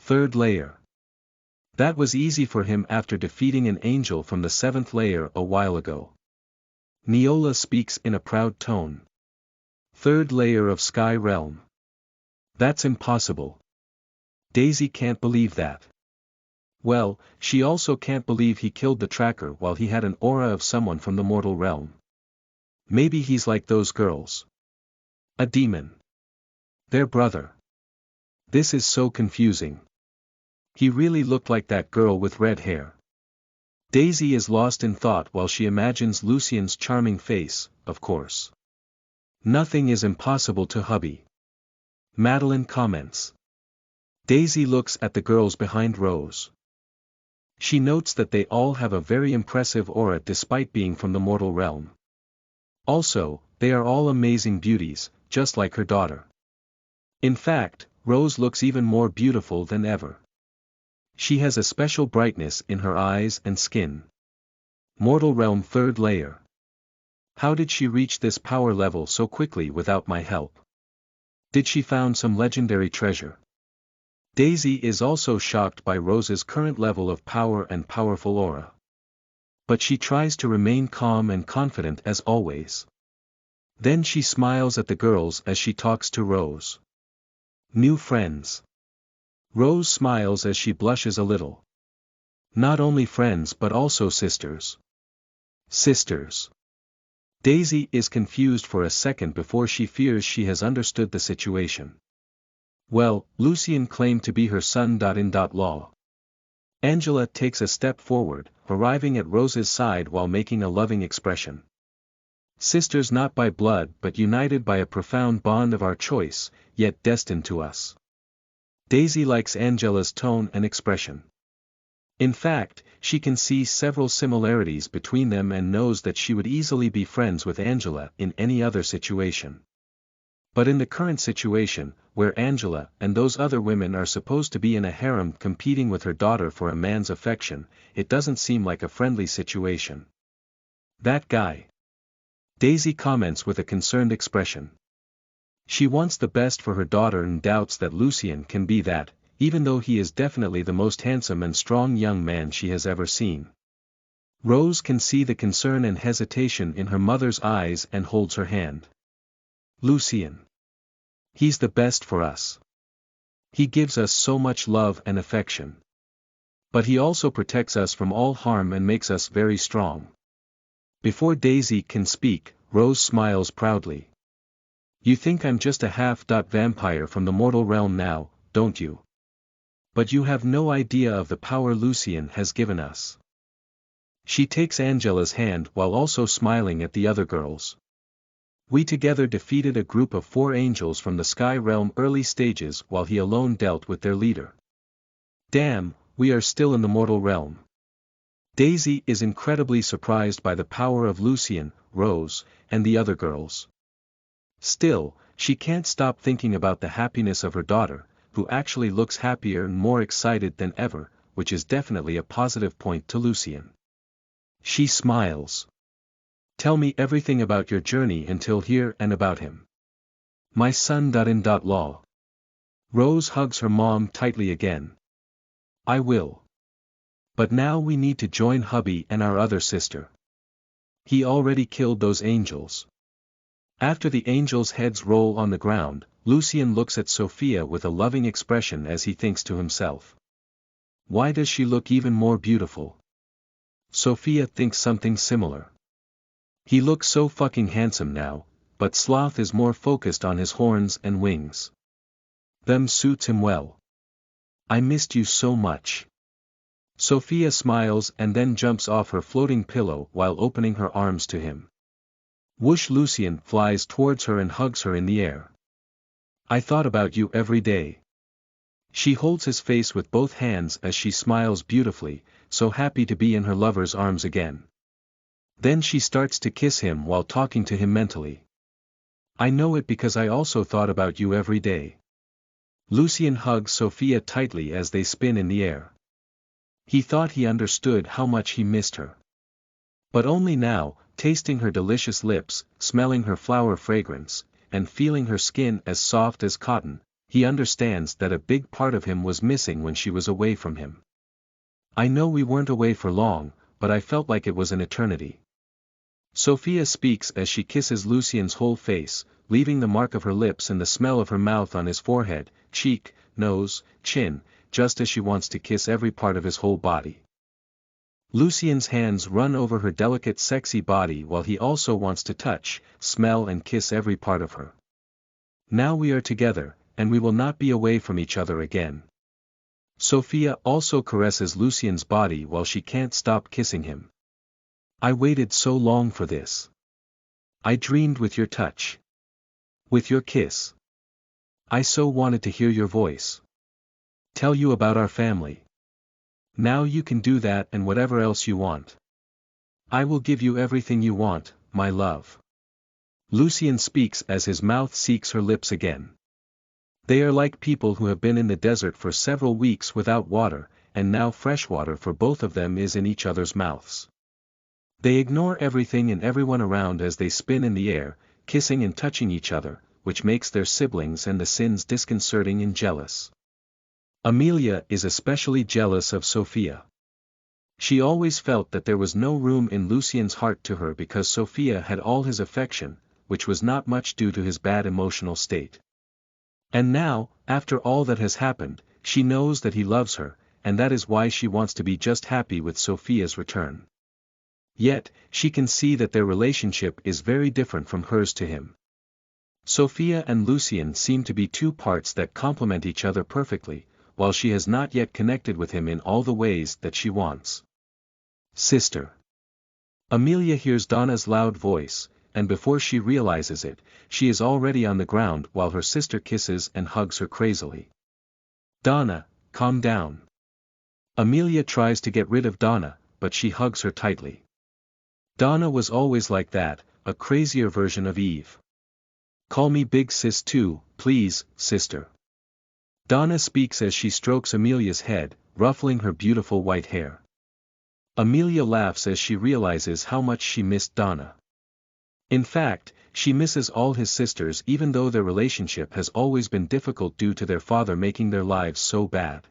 Third layer. That was easy for him after defeating an angel from the 7th layer a while ago. Neola speaks in a proud tone. 3rd layer of Sky Realm. That's impossible. Daisy can't believe that. Well, she also can't believe he killed the tracker while he had an aura of someone from the mortal realm. Maybe he's like those girls. A demon. Their brother. This is so confusing. He really looked like that girl with red hair. Daisy is lost in thought while she imagines Lucien's charming face, of course. Nothing is impossible to hubby. Madeline comments. Daisy looks at the girls behind Rose. She notes that they all have a very impressive aura despite being from the mortal realm. Also, they are all amazing beauties, just like her daughter. In fact, Rose looks even more beautiful than ever. She has a special brightness in her eyes and skin. Mortal realm 3rd layer. How did she reach this power level so quickly without my help? Did she found some legendary treasure? Daisy is also shocked by Rose's current level of power and powerful aura. But she tries to remain calm and confident as always. Then she smiles at the girls as she talks to Rose. New friends. Rose smiles as she blushes a little. Not only friends but also sisters. Sisters. Daisy is confused for a second before she fears she has understood the situation. Well, Lucien claimed to be her son. Law. Angela takes a step forward, arriving at Rose's side while making a loving expression. Sisters not by blood but united by a profound bond of our choice, yet destined to us. Daisy likes Angela's tone and expression. In fact, she can see several similarities between them and knows that she would easily be friends with Angela in any other situation. But in the current situation, where Angela and those other women are supposed to be in a harem competing with her daughter for a man's affection, it doesn't seem like a friendly situation. That guy. Daisy comments with a concerned expression. She wants the best for her daughter and doubts that Lucien can be that, even though he is definitely the most handsome and strong young man she has ever seen. Rose can see the concern and hesitation in her mother's eyes and holds her hand. Lucien. He's the best for us. He gives us so much love and affection. But he also protects us from all harm and makes us very strong. Before Daisy can speak, Rose smiles proudly. You think I'm just a half-vampire from the mortal realm now, don't you? But you have no idea of the power Lucien has given us. She takes Angela's hand while also smiling at the other girls. We together defeated a group of 4 angels from the Sky Realm early stages while he alone dealt with their leader. Damn, we are still in the mortal realm. Daisy is incredibly surprised by the power of Lucien, Rose, and the other girls. Still, she can't stop thinking about the happiness of her daughter, who actually looks happier and more excited than ever, which is definitely a positive point to Lucien. She smiles. Tell me everything about your journey until here and about him. My son. Law. Rose hugs her mom tightly again. I will. But now we need to join hubby and our other sister. He already killed those angels. After the angels' heads roll on the ground, Lucien looks at Sophia with a loving expression as he thinks to himself. Why does she look even more beautiful? Sophia thinks something similar. He looks so fucking handsome now, but Sloth is more focused on his horns and wings. Them suits him well. I missed you so much. Sophia smiles and then jumps off her floating pillow while opening her arms to him. Whoosh! Lucien flies towards her and hugs her in the air. I thought about you every day. She holds his face with both hands as she smiles beautifully, so happy to be in her lover's arms again. Then she starts to kiss him while talking to him mentally. I know it because I also thought about you every day. Lucien hugs Sophia tightly as they spin in the air. He thought he understood how much he missed her. But only now, tasting her delicious lips, smelling her flower fragrance, and feeling her skin as soft as cotton, he understands that a big part of him was missing when she was away from him. I know we weren't away for long, but I felt like it was an eternity. Sophia speaks as she kisses Lucien's whole face, leaving the mark of her lips and the smell of her mouth on his forehead, cheek, nose, chin, just as she wants to kiss every part of his whole body. Lucien's hands run over her delicate sexy body while he also wants to touch, smell and kiss every part of her. Now we are together, and we will not be away from each other again. Sophia also caresses Lucien's body while she can't stop kissing him. I waited so long for this. I dreamed with your touch. With your kiss. I so wanted to hear your voice. Tell you about our family. Now you can do that and whatever else you want. I will give you everything you want, my love. Lucien speaks as his mouth seeks her lips again. They are like people who have been in the desert for several weeks without water, and now fresh water for both of them is in each other's mouths. They ignore everything and everyone around as they spin in the air, kissing and touching each other, which makes their siblings and the Sins disconcerting and jealous. Amelia is especially jealous of Sophia. She always felt that there was no room in Lucien's heart to her because Sophia had all his affection, which was not much due to his bad emotional state. And now, after all that has happened, she knows that he loves her, and that is why she wants to be just happy with Sophia's return. Yet, she can see that their relationship is very different from hers to him. Sophia and Lucien seem to be two parts that complement each other perfectly, while she has not yet connected with him in all the ways that she wants. Sister. Amelia hears Donna's loud voice, and before she realizes it, she is already on the ground while her sister kisses and hugs her crazily. Donna, calm down. Amelia tries to get rid of Donna, but she hugs her tightly. Donna was always like that, a crazier version of Eve. Call me Big Sis too, please, sister. Donna speaks as she strokes Amelia's head, ruffling her beautiful white hair. Amelia laughs as she realizes how much she missed Donna. In fact, she misses all his sisters even though their relationship has always been difficult due to their father making their lives so bad.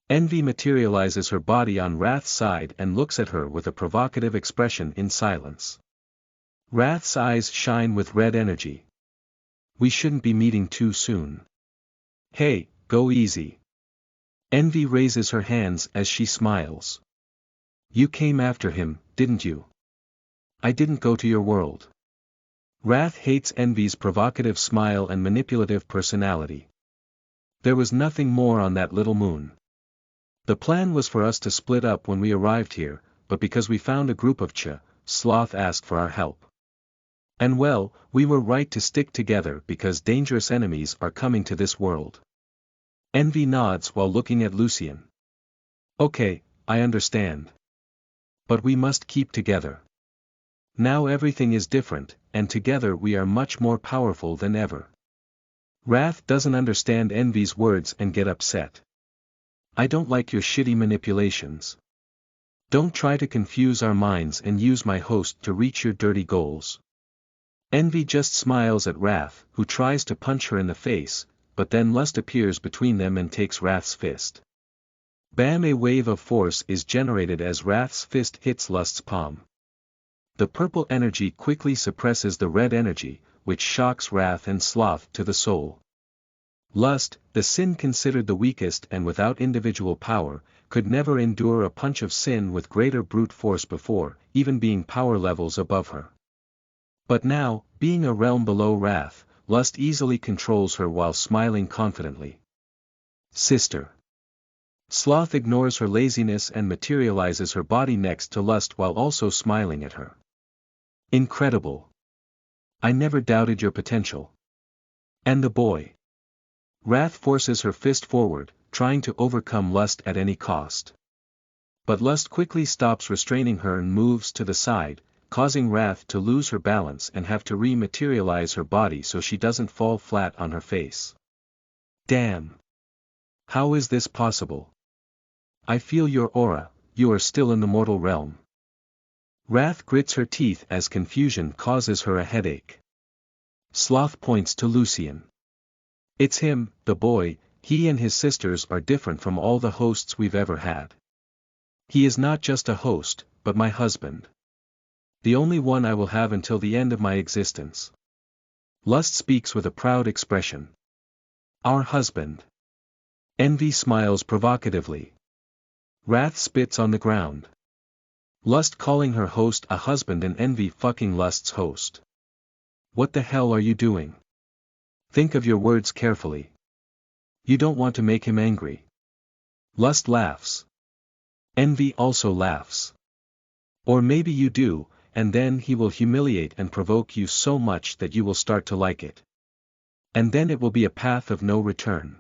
Envy materializes her body on Wrath's side and looks at her with a provocative expression in silence. Wrath's eyes shine with red energy. We shouldn't be meeting too soon. Hey, go easy. Envy raises her hands as she smiles. You came after him, didn't you? I didn't go to your world. Wrath hates Envy's provocative smile and manipulative personality. There was nothing more on that little moon. The plan was for us to split up when we arrived here, but because we found a group of Sloth asked for our help. And well, we were right to stick together because dangerous enemies are coming to this world. Envy nods while looking at Lucien. Okay, I understand. But we must keep together. Now everything is different, and together we are much more powerful than ever. Wrath doesn't understand Envy's words and get upset. I don't like your shitty manipulations. Don't try to confuse our minds and use my host to reach your dirty goals. Envy just smiles at Wrath, who tries to punch her in the face, but then Lust appears between them and takes Wrath's fist. Bam! A wave of force is generated as Wrath's fist hits Lust's palm. The purple energy quickly suppresses the red energy, which shocks Wrath and Sloth to the soul. Lust, the sin considered the weakest and without individual power, could never endure a punch of sin with greater brute force before, even being power levels above her. But now, being a realm below Wrath, Lust easily controls her while smiling confidently. Sister. Sloth ignores her laziness and materializes her body next to Lust while also smiling at her. Incredible. I never doubted your potential. And the boy. Wrath forces her fist forward, trying to overcome Lust at any cost. But Lust quickly stops restraining her and moves to the side, causing Wrath to lose her balance and have to re-materialize her body so she doesn't fall flat on her face. Damn. How is this possible? I feel your aura, you are still in the mortal realm. Wrath grits her teeth as confusion causes her a headache. Sloth points to Lucien. It's him, the boy. He and his sisters are different from all the hosts we've ever had. He is not just a host, but my husband. The only one I will have until the end of my existence. Lust speaks with a proud expression. Our husband. Envy smiles provocatively. Wrath spits on the ground. Lust calling her host a husband and envy fucking Lust's host. What the hell are you doing? Think of your words carefully. You don't want to make him angry. Lust laughs. Envy also laughs. Or maybe you do, and then he will humiliate and provoke you so much that you will start to like it. And then it will be a path of no return.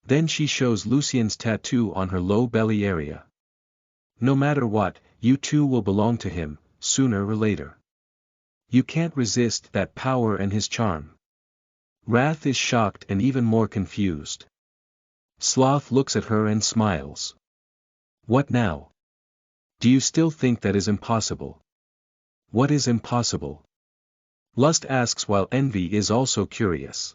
Then she shows Lucien's tattoo on her low belly area. No matter what, you too will belong to him, sooner or later. You can't resist that power and his charm. Wrath is shocked and even more confused. Sloth looks at her and smiles. What now? Do you still think that is impossible? What is impossible? Lust asks while envy is also curious.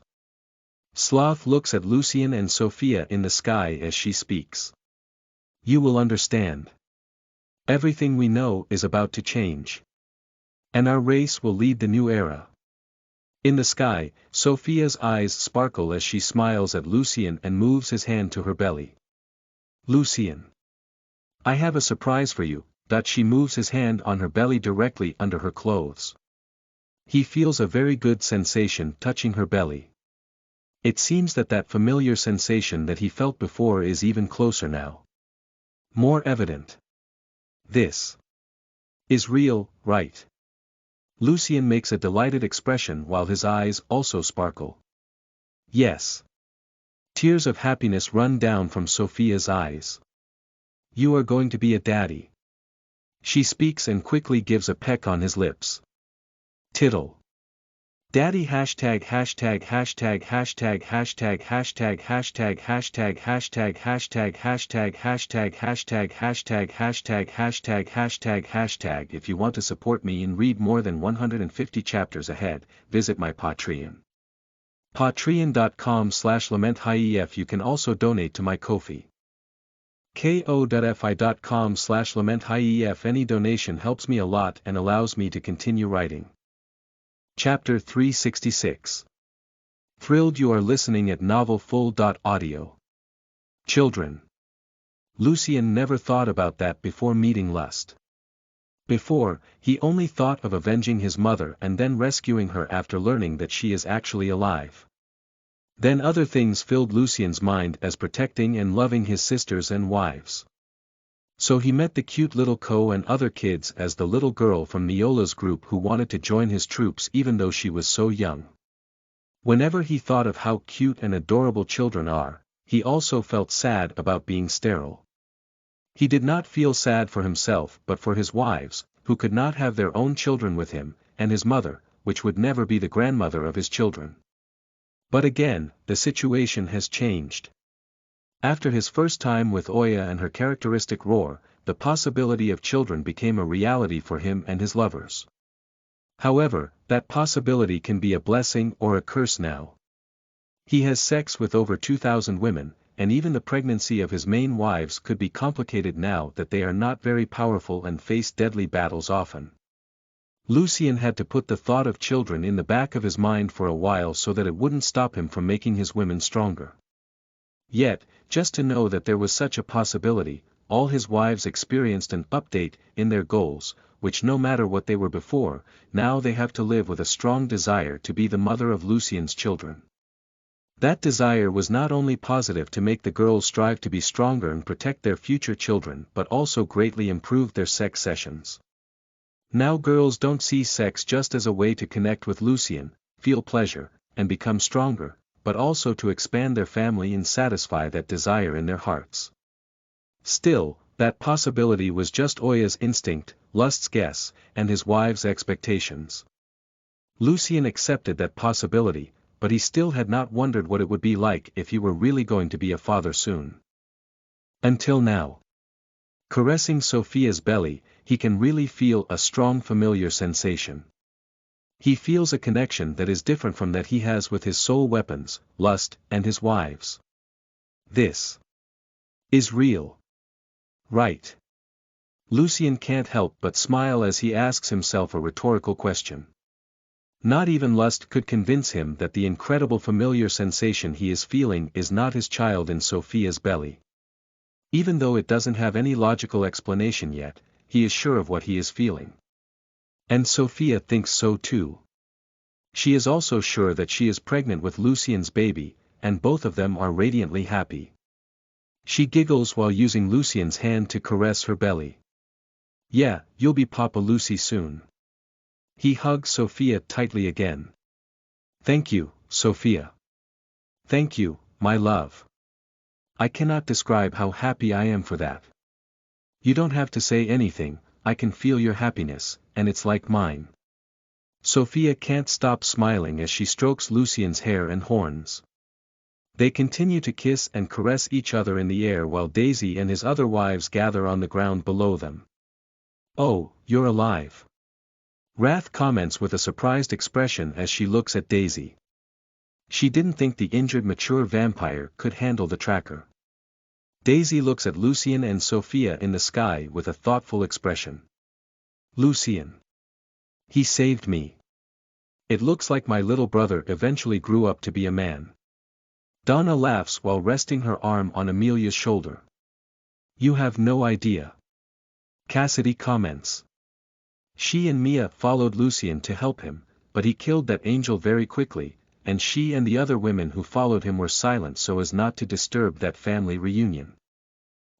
Sloth looks at Lucien and Sophia in the sky as she speaks. You will understand. Everything we know is about to change. And our race will lead the new era. In the sky, Sophia's eyes sparkle as she smiles at Lucien and moves his hand to her belly. Lucien. I have a surprise for you. She moves his hand on her belly directly under her clothes. He feels a very good sensation touching her belly. It seems that familiar sensation that he felt before is even closer now. More evident. This is real, right? Lucien makes a delighted expression while his eyes also sparkle. Yes. Tears of happiness run down from Sophia's eyes. You are going to be a daddy. She speaks and quickly gives a peck on his lips. Tittle. Daddy hashtag hashtag hashtag hashtag hashtag hashtag hashtag hashtag hashtag hashtag hashtag hashtag hashtag hashtag hashtag hashtag hashtag. If you want to support me and read more than 150 chapters ahead, visit my Patreon. Patreon.com/LamentHief. You can also donate to my Ko-fi. ko.fi.com/LamentHief. Any donation helps me a lot and allows me to continue writing. Chapter 366. Thrilled you are listening at novelfull.audio. Children. Lucien never thought about that before meeting Lust. Before, he only thought of avenging his mother and then rescuing her after learning that she is actually alive. Then other things filled Lucien's mind as protecting and loving his sisters and wives. So he met the cute little Ko and other kids as the little girl from Niola's group who wanted to join his troops even though she was so young. Whenever he thought of how cute and adorable children are, he also felt sad about being sterile. He did not feel sad for himself but for his wives, who could not have their own children with him, and his mother, which would never be the grandmother of his children. But again, the situation has changed. After his first time with Oya and her characteristic roar, the possibility of children became a reality for him and his lovers. However, that possibility can be a blessing or a curse now. He has sex with over 2,000 women, and even the pregnancy of his main wives could be complicated now that they are not very powerful and face deadly battles often. Lucien had to put the thought of children in the back of his mind for a while so that it wouldn't stop him from making his women stronger. Yet, just to know that there was such a possibility, all his wives experienced an update in their goals, which no matter what they were before, now they have to live with a strong desire to be the mother of Lucien's children. That desire was not only positive to make the girls strive to be stronger and protect their future children but also greatly improved their sex sessions. Now girls don't see sex just as a way to connect with Lucien, feel pleasure, and become stronger, but also to expand their family and satisfy that desire in their hearts. Still, that possibility was just Oya's instinct, Lust's guess, and his wife's expectations. Lucien accepted that possibility, but he still had not wondered what it would be like if he were really going to be a father soon. Until now. Caressing Sophia's belly, he can really feel a strong familiar sensation. He feels a connection that is different from that he has with his soul weapons, Lust, and his wives. This is real. Right. Lucien can't help but smile as he asks himself a rhetorical question. Not even lust could convince him that the incredible familiar sensation he is feeling is not his child in Sophia's belly. Even though it doesn't have any logical explanation yet, he is sure of what he is feeling. And Sophia thinks so too. She is also sure that she is pregnant with Lucien's baby, and both of them are radiantly happy. She giggles while using Lucien's hand to caress her belly. "Yeah, you'll be Papa Lucy soon." He hugs Sophia tightly again. "Thank you, Sophia. Thank you, my love. I cannot describe how happy I am for that. You don't have to say anything, I can feel your happiness, and it's like mine." Sophia can't stop smiling as she strokes Lucien's hair and horns. They continue to kiss and caress each other in the air while Daisy and his other wives gather on the ground below them. "Oh, you're alive." Wrath comments with a surprised expression as she looks at Daisy. She didn't think the injured mature vampire could handle the tracker. Daisy looks at Lucien and Sophia in the sky with a thoughtful expression. "Lucien. He saved me. It looks like my little brother eventually grew up to be a man." Donna laughs while resting her arm on Amelia's shoulder. "You have no idea." Cassidy comments. "She and Mia followed Lucien to help him, but he killed that angel very quickly, and she and the other women who followed him were silent so as not to disturb that family reunion.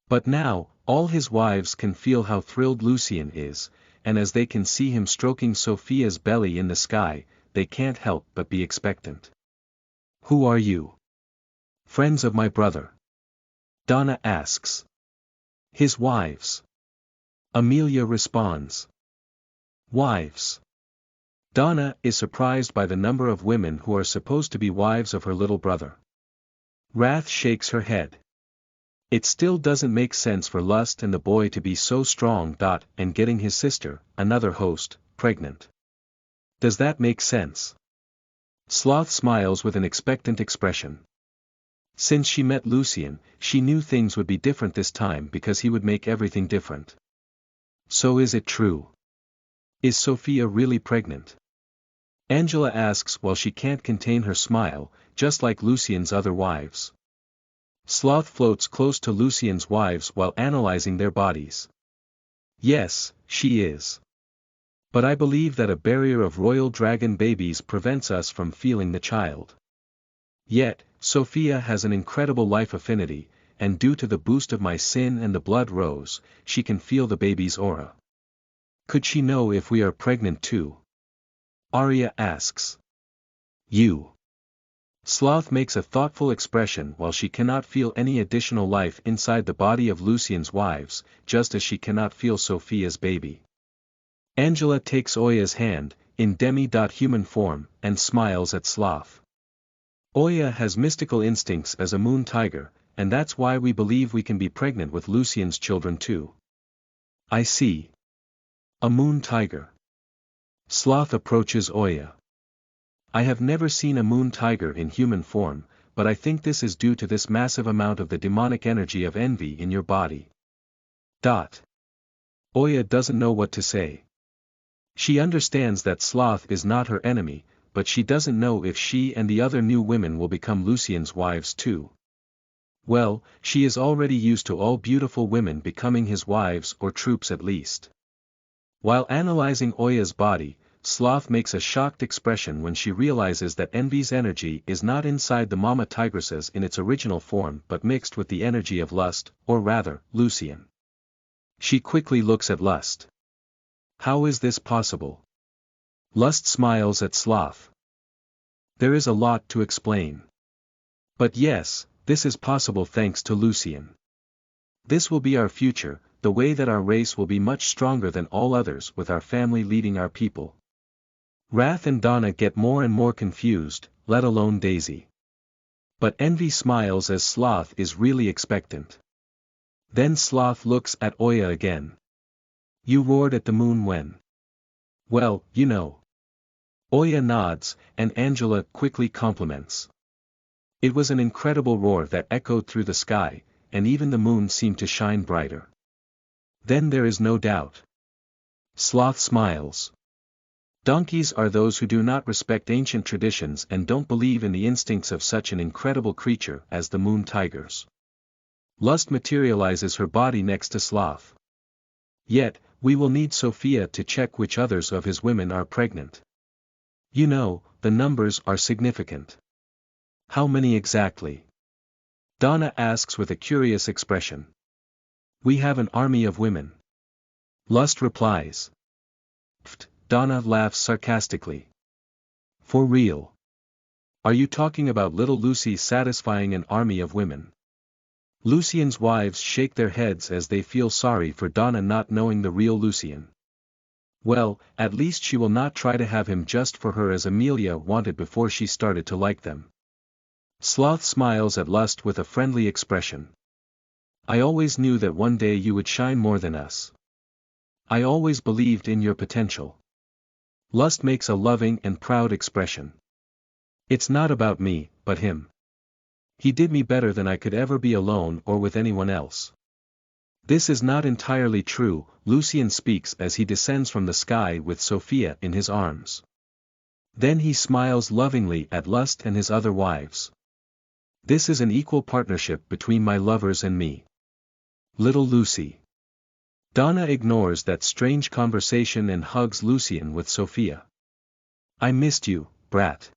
But now, all his wives can feel how thrilled Lucien is, and as they can see him stroking Sophia's belly in the sky, they can't help but be expectant." "Who are you?" "Friends of my brother." Donna asks. "His wives." Amelia responds. "Wives." Donna is surprised by the number of women who are supposed to be wives of her little brother. Wrath shakes her head. It still doesn't make sense for Lust and the boy to be so strong. And getting his sister, another host, pregnant. Does that make sense? Sloth smiles with an expectant expression. Since she met Lucien, she knew things would be different this time because he would make everything different. So is it true? Is Sophia really pregnant? Angela asks while she can't contain her smile, just like Lucien's other wives. Sloth floats close to Lucien's wives while analyzing their bodies. "Yes, she is. But I believe that a barrier of royal dragon babies prevents us from feeling the child. Yet, Sophia has an incredible life affinity, and due to the boost of my sin and the blood rose, she can feel the baby's aura. Could she know if we are pregnant too?" Arya asks. "You." Sloth makes a thoughtful expression while she cannot feel any additional life inside the body of Lucien's wives, just as she cannot feel Sophia's baby. Angela takes Oya's hand, in demi-human form, and smiles at Sloth. "Oya has mystical instincts as a moon tiger, and that's why we believe we can be pregnant with Lucien's children too." "I see. A moon tiger." Sloth approaches Oya. "I have never seen a moon tiger in human form, but I think this is due to this massive amount of the demonic energy of envy in your body." Oya doesn't know what to say. She understands that Sloth is not her enemy, but she doesn't know if she and the other new women will become Lucien's wives too. Well, she is already used to all beautiful women becoming his wives or troops at least. While analyzing Oya's body, Sloth makes a shocked expression when she realizes that envy's energy is not inside the mama tigresses in its original form but mixed with the energy of Lust, or rather, Lucien. She quickly looks at Lust. "How is this possible?" Lust smiles at Sloth. "There is a lot to explain. But yes, this is possible thanks to Lucien. This will be our future, the way that our race will be much stronger than all others with our family leading our people." Wrath and Donna get more and more confused, let alone Daisy. But Envy smiles as Sloth is really expectant. Then Sloth looks at Oya again. "You roared at the moon when?" "Well, you know." Oya nods, and Angela quickly compliments. "It was an incredible roar that echoed through the sky, and even the moon seemed to shine brighter." Then there is no doubt. Sloth smiles. Donkeys are those who do not respect ancient traditions and don't believe in the instincts of such an incredible creature as the moon tigers. Lust materializes her body next to Sloth. Yet, we will need Sophia to check which others of his women are pregnant. You know, the numbers are significant. How many exactly? Donna asks with a curious expression. We have an army of women. Lust replies. Pfft, Donna laughs sarcastically. For real. Are you talking about little Lucy satisfying an army of women? Lucien's wives shake their heads as they feel sorry for Donna not knowing the real Lucien. Well, at least she will not try to have him just for her as Amelia wanted before she started to like them. Sloth smiles at Lust with a friendly expression. I always knew that one day you would shine more than us. I always believed in your potential. Lust makes a loving and proud expression. It's not about me, but him. He did me better than I could ever be alone or with anyone else. This is not entirely true, Lucien speaks as he descends from the sky with Sophia in his arms. Then he smiles lovingly at Lust and his other wives. This is an equal partnership between my lovers and me. Little Lucy. Donna ignores that strange conversation and hugs Lucien with Sophia. I missed you, brat.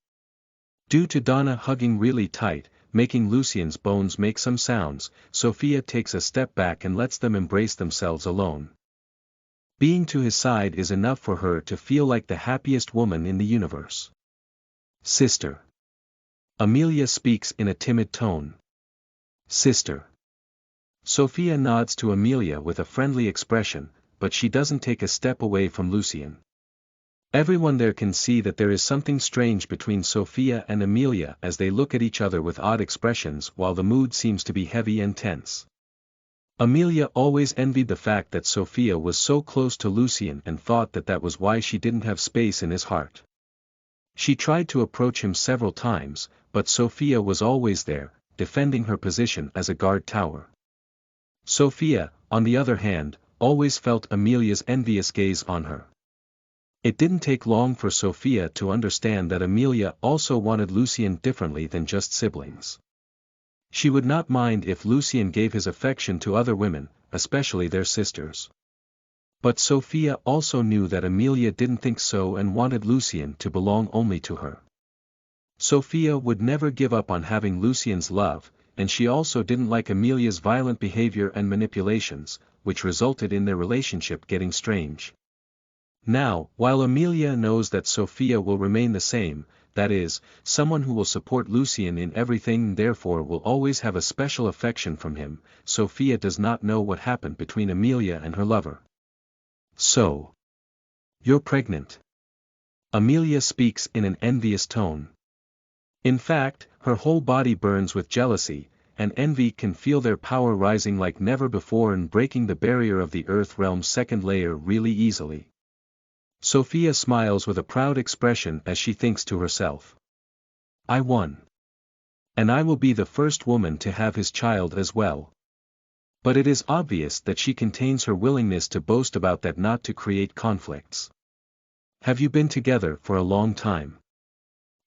Due to Donna hugging really tight, making Lucien's bones make some sounds, Sophia takes a step back and lets them embrace themselves alone. Being to his side is enough for her to feel like the happiest woman in the universe. Sister. Amelia speaks in a timid tone. Sister. Sophia nods to Amelia with a friendly expression, but she doesn't take a step away from Lucien. Everyone there can see that there is something strange between Sophia and Amelia as they look at each other with odd expressions while the mood seems to be heavy and tense. Amelia always envied the fact that Sophia was so close to Lucien and thought that that was why she didn't have space in his heart. She tried to approach him several times, but Sophia was always there, defending her position as a guard tower. Sophia, on the other hand, always felt Amelia's envious gaze on her. It didn't take long for Sophia to understand that Amelia also wanted Lucien differently than just siblings. She would not mind if Lucien gave his affection to other women, especially their sisters. But Sophia also knew that Amelia didn't think so and wanted Lucien to belong only to her. Sophia would never give up on having Lucien's love, and she also didn't like Amelia's violent behavior and manipulations, which resulted in their relationship getting strange. Now, while Amelia knows that Sophia will remain the same, that is, someone who will support Lucien in everything and therefore will always have a special affection from him, Sophia does not know what happened between Amelia and her lover. So. You're pregnant. Amelia speaks in an envious tone. In fact, her whole body burns with jealousy, and envy can feel their power rising like never before and breaking the barrier of the Earth realm's second layer really easily. Sophia smiles with a proud expression as she thinks to herself. I won. And I will be the first woman to have his child as well. But it is obvious that she contains her willingness to boast about that not to create conflicts. Have you been together for a long time?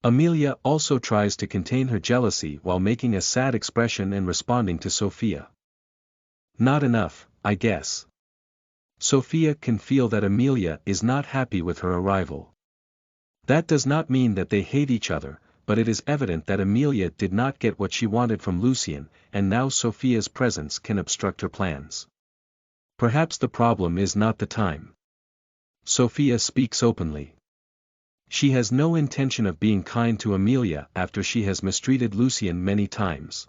Amelia also tries to contain her jealousy while making a sad expression and responding to Sophia. Not enough, I guess. Sophia can feel that Amelia is not happy with her arrival. That does not mean that they hate each other, but it is evident that Amelia did not get what she wanted from Lucien, and now Sophia's presence can obstruct her plans. Perhaps the problem is not the time. Sophia speaks openly. She has no intention of being kind to Amelia after she has mistreated Lucien many times.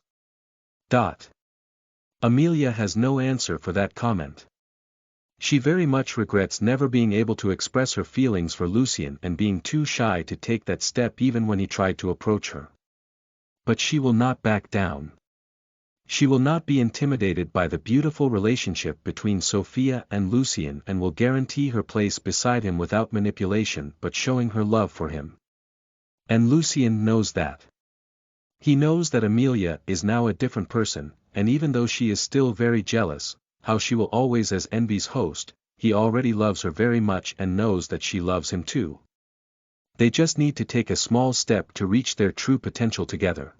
Amelia has no answer for that comment. She very much regrets never being able to express her feelings for Lucien and being too shy to take that step even when he tried to approach her. But she will not back down. She will not be intimidated by the beautiful relationship between Sophia and Lucien and will guarantee her place beside him without manipulation but showing her love for him. And Lucien knows that. He knows that Amelia is now a different person, and even though she is still very jealous, how she will always as Envy's host, he already loves her very much and knows that she loves him too. They just need to take a small step to reach their true potential together.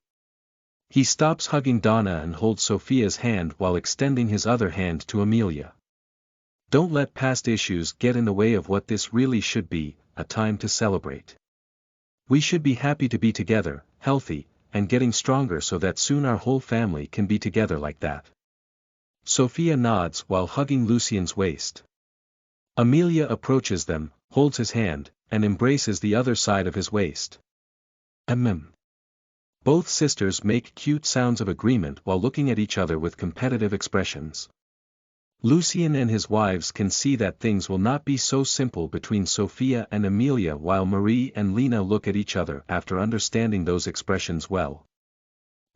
He stops hugging Donna and holds Sophia's hand while extending his other hand to Amelia. Don't let past issues get in the way of what this really should be, a time to celebrate. We should be happy to be together, healthy, and getting stronger so that soon our whole family can be together like that. Sophia nods while hugging Lucien's waist. Amelia approaches them, holds his hand, and embraces the other side of his waist. Both sisters make cute sounds of agreement while looking at each other with competitive expressions. Lucien and his wives can see that things will not be so simple between Sophia and Amelia, while Marie and Lena look at each other after understanding those expressions well.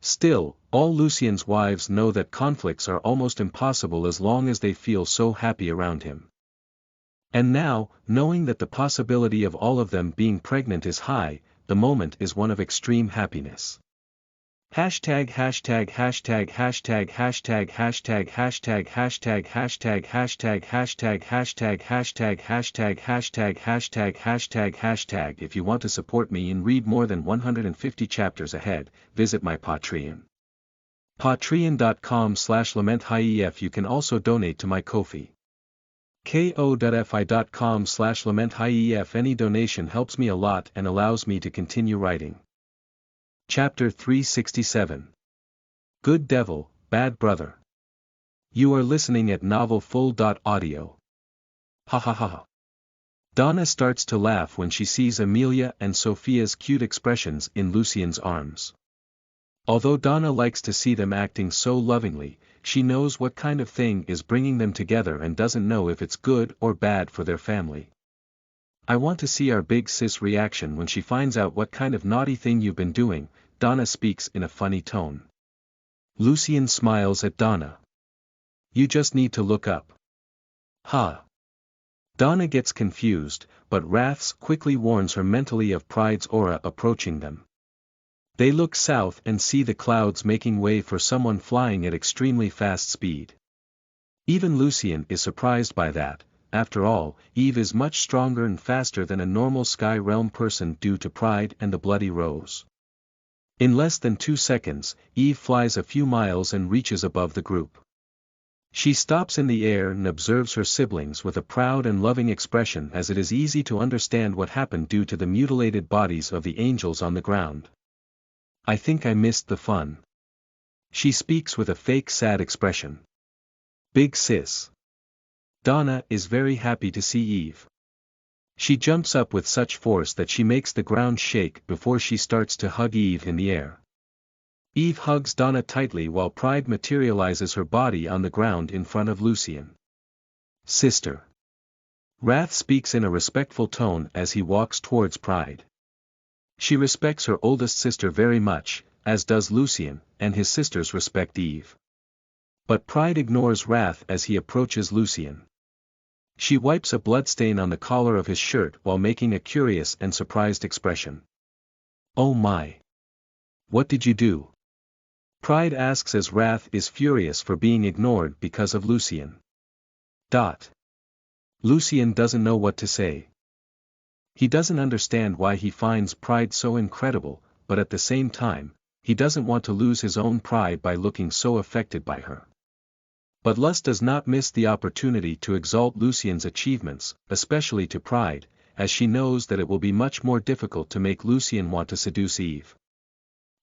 Still, all Lucien's wives know that conflicts are almost impossible as long as they feel so happy around him. And now, knowing that the possibility of all of them being pregnant is high, the moment is one of extreme happiness. Hashtag hashtag hashtag hashtag hashtag hashtag hashtag hashtag hashtag hashtag hashtag hashtag hashtag hashtag hashtag hashtag hashtag hashtag. If you want to support me and read more than 150 chapters ahead, visit my Patreon. Patreon.com/LamentHief. You can also donate to my Ko-fi. ko.fi.com/LamentHief. Any donation helps me a lot and allows me to continue writing. Chapter 367. Good Devil, Bad Brother. You are listening at novelfull.audio. Ha ha ha ha. Donna starts to laugh when she sees Amelia and Sophia's cute expressions in Lucien's arms. Although Donna likes to see them acting so lovingly, she knows what kind of thing is bringing them together and doesn't know if it's good or bad for their family. I want to see our big sis reaction when she finds out what kind of naughty thing you've been doing, Donna speaks in a funny tone. Lucien smiles at Donna. You just need to look up. Ha. Donna gets confused, but Wraths quickly warns her mentally of Pride's aura approaching them. They look south and see the clouds making way for someone flying at extremely fast speed. Even Lucien is surprised by that. After all, Eve is much stronger and faster than a normal Sky Realm person due to Pride and the Bloody Rose. In less than 2 seconds, Eve flies a few miles and reaches above the group. She stops in the air and observes her siblings with a proud and loving expression, as it is easy to understand what happened due to the mutilated bodies of the angels on the ground. I think I missed the fun. She speaks with a fake sad expression. Big sis. Donna is very happy to see Eve. She jumps up with such force that she makes the ground shake before she starts to hug Eve in the air. Eve hugs Donna tightly while Pride materializes her body on the ground in front of Lucien. Sister. Wrath speaks in a respectful tone as he walks towards Pride. She respects her oldest sister very much, as does Lucien, and his sisters respect Eve. But Pride ignores Wrath as he approaches Lucien. She wipes a bloodstain on the collar of his shirt while making a curious and surprised expression. Oh my! What did you do? Pride asks as Wrath is furious for being ignored because of Lucien. Lucien doesn't know what to say. He doesn't understand why he finds Pride so incredible, but at the same time, he doesn't want to lose his own pride by looking so affected by her. But Lust does not miss the opportunity to exalt Lucien's achievements, especially to Pride, as she knows that it will be much more difficult to make Lucien want to seduce Eve.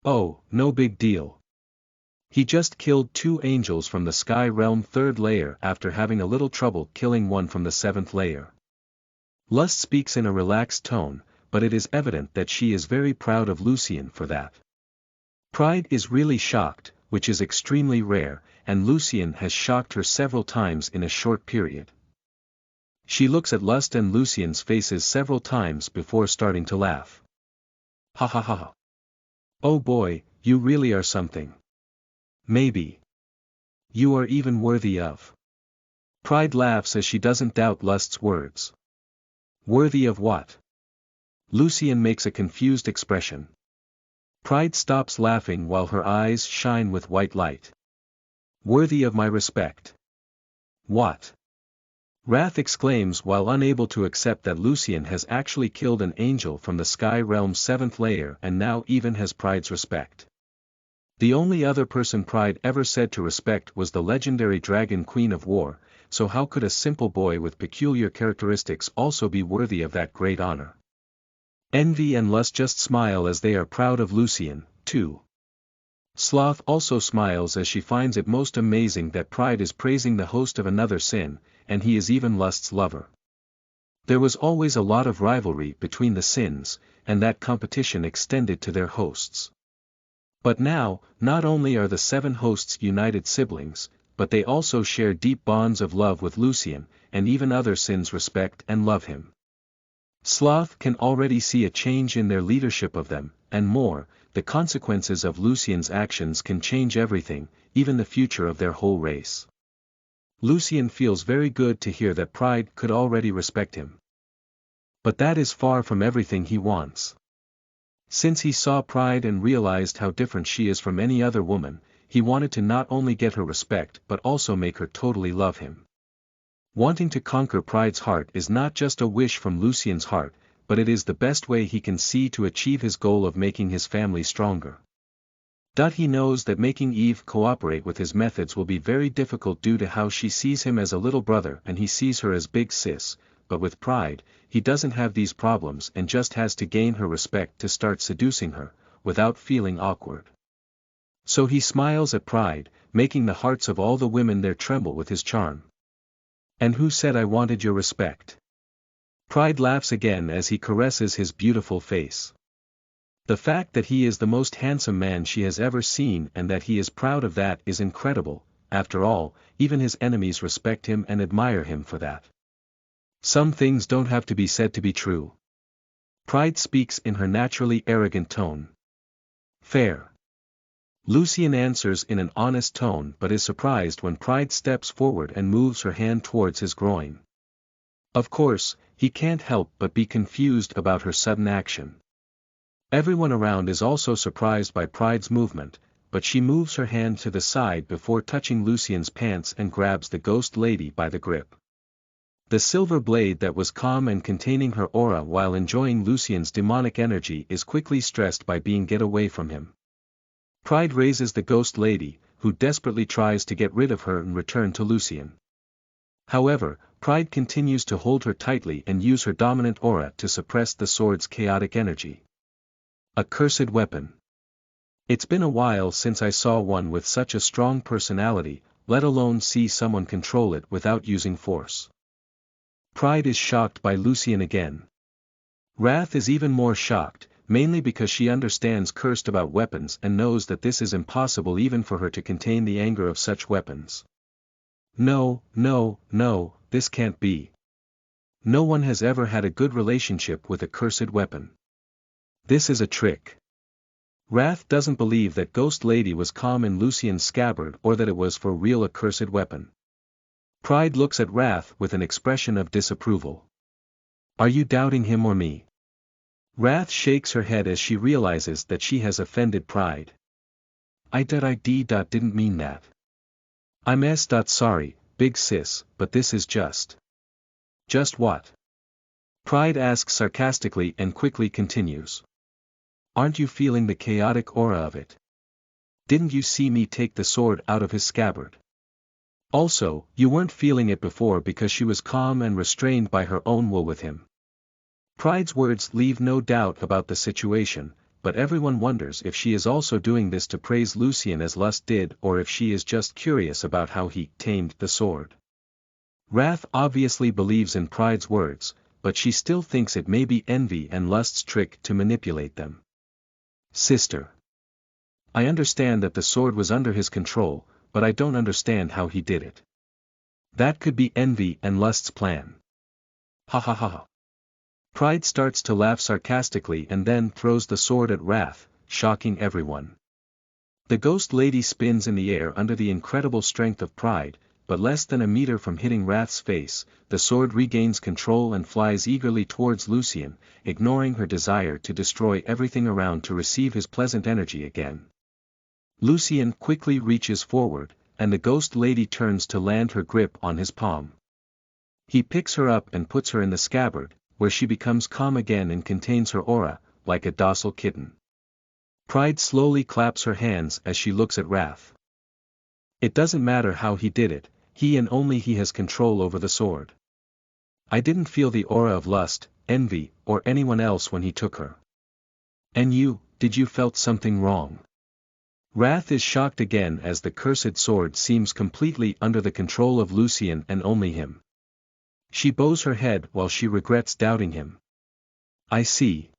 Oh, no big deal. He just killed 2 angels from the Sky Realm 3rd layer after having a little trouble killing one from the 7th layer. Lust speaks in a relaxed tone, but it is evident that she is very proud of Lucien for that. Pride is really shocked, which is extremely rare, and Lucien has shocked her several times in a short period. She looks at Lust and Lucien's faces several times before starting to laugh. Ha ha ha ha. Oh boy, you really are something. Maybe. You are even worthy of. Pride laughs as she doesn't doubt Lust's words. Worthy of what? Lucien makes a confused expression. Pride stops laughing while her eyes shine with white light. Worthy of my respect. What? Wrath exclaims while unable to accept that Lucien has actually killed an angel from the Sky Realm's 7th layer and now even has Pride's respect. The only other person Pride ever said to respect was the legendary Dragon Queen of War, so how could a simple boy with peculiar characteristics also be worthy of that great honor? Envy and Lust just smile as they are proud of Lucien, too. Sloth also smiles as she finds it most amazing that Pride is praising the host of another sin, and he is even Lust's lover. There was always a lot of rivalry between the sins, and that competition extended to their hosts. But now, not only are the 7 hosts united siblings, but they also share deep bonds of love with Lucien, and even other sins respect and love him. Sloth can already see a change in their leadership of them, and more, the consequences of Lucien's actions can change everything, even the future of their whole race. Lucien feels very good to hear that Pride could already respect him. But that is far from everything he wants. Since he saw Pride and realized how different she is from any other woman, he wanted to not only get her respect but also make her totally love him. Wanting to conquer Pride's heart is not just a wish from Lucien's heart, but it is the best way he can see to achieve his goal of making his family stronger. He knows that making Eve cooperate with his methods will be very difficult due to how she sees him as a little brother and he sees her as big sis, but with Pride, he doesn't have these problems and just has to gain her respect to start seducing her, without feeling awkward. So he smiles at Pride, making the hearts of all the women there tremble with his charm. And who said I wanted your respect? Pride laughs again as he caresses his beautiful face. The fact that he is the most handsome man she has ever seen and that he is proud of that is incredible. After all, even his enemies respect him and admire him for that. Some things don't have to be said to be true. Pride speaks in her naturally arrogant tone. Fair. Lucien answers in an honest tone but is surprised when Pride steps forward and moves her hand towards his groin. Of course, he can't help but be confused about her sudden action. Everyone around is also surprised by Pride's movement, but she moves her hand to the side before touching Lucien's pants and grabs the ghost lady by the grip. The silver blade that was calm and containing her aura while enjoying Lucien's demonic energy is quickly stressed by being get away from him. Pride raises the ghost lady, who desperately tries to get rid of her and return to Lucien. However, Pride continues to hold her tightly and use her dominant aura to suppress the sword's chaotic energy. A cursed weapon. It's been a while since I saw one with such a strong personality, let alone see someone control it without using force. Pride is shocked by Lucien again. Wrath is even more shocked, mainly because she understands cursed about weapons and knows that this is impossible even for her to contain the anger of such weapons. No, no, no, this can't be. No one has ever had a good relationship with a cursed weapon. This is a trick. Wrath doesn't believe that Ghost Lady was calm in Lucien's scabbard or that it was for real a cursed weapon. Pride looks at Wrath with an expression of disapproval. Are you doubting him or me? Wrath shakes her head as she realizes that she has offended Pride. I didn't mean that. I'm sorry, big sis, but this is just. Just what? Pride asks sarcastically and quickly continues. Aren't you feeling the chaotic aura of it? Didn't you see me take the sword out of his scabbard? Also, you weren't feeling it before because she was calm and restrained by her own will with him. Pride's words leave no doubt about the situation, but everyone wonders if she is also doing this to praise Lucien as Lust did or if she is just curious about how he tamed the sword. Wrath obviously believes in Pride's words, but she still thinks it may be Envy and Lust's trick to manipulate them. Sister. I understand that the sword was under his control, but I don't understand how he did it. That could be Envy and Lust's plan. Ha ha ha ha. Pride starts to laugh sarcastically and then throws the sword at Wrath, shocking everyone. The ghost lady spins in the air under the incredible strength of Pride, but less than a meter from hitting Wrath's face, the sword regains control and flies eagerly towards Lucien, ignoring her desire to destroy everything around to receive his pleasant energy again. Lucien quickly reaches forward, and the ghost lady turns to land her grip on his palm. He picks her up and puts her in the scabbard, where she becomes calm again and contains her aura, like a docile kitten. Pride slowly claps her hands as she looks at Wrath. It doesn't matter how he did it, he and only he has control over the sword. I didn't feel the aura of lust, envy, or anyone else when he took her. And you, did you felt something wrong? Wrath is shocked again as the cursed sword seems completely under the control of Lucien and only him. She bows her head while she regrets doubting him. I see.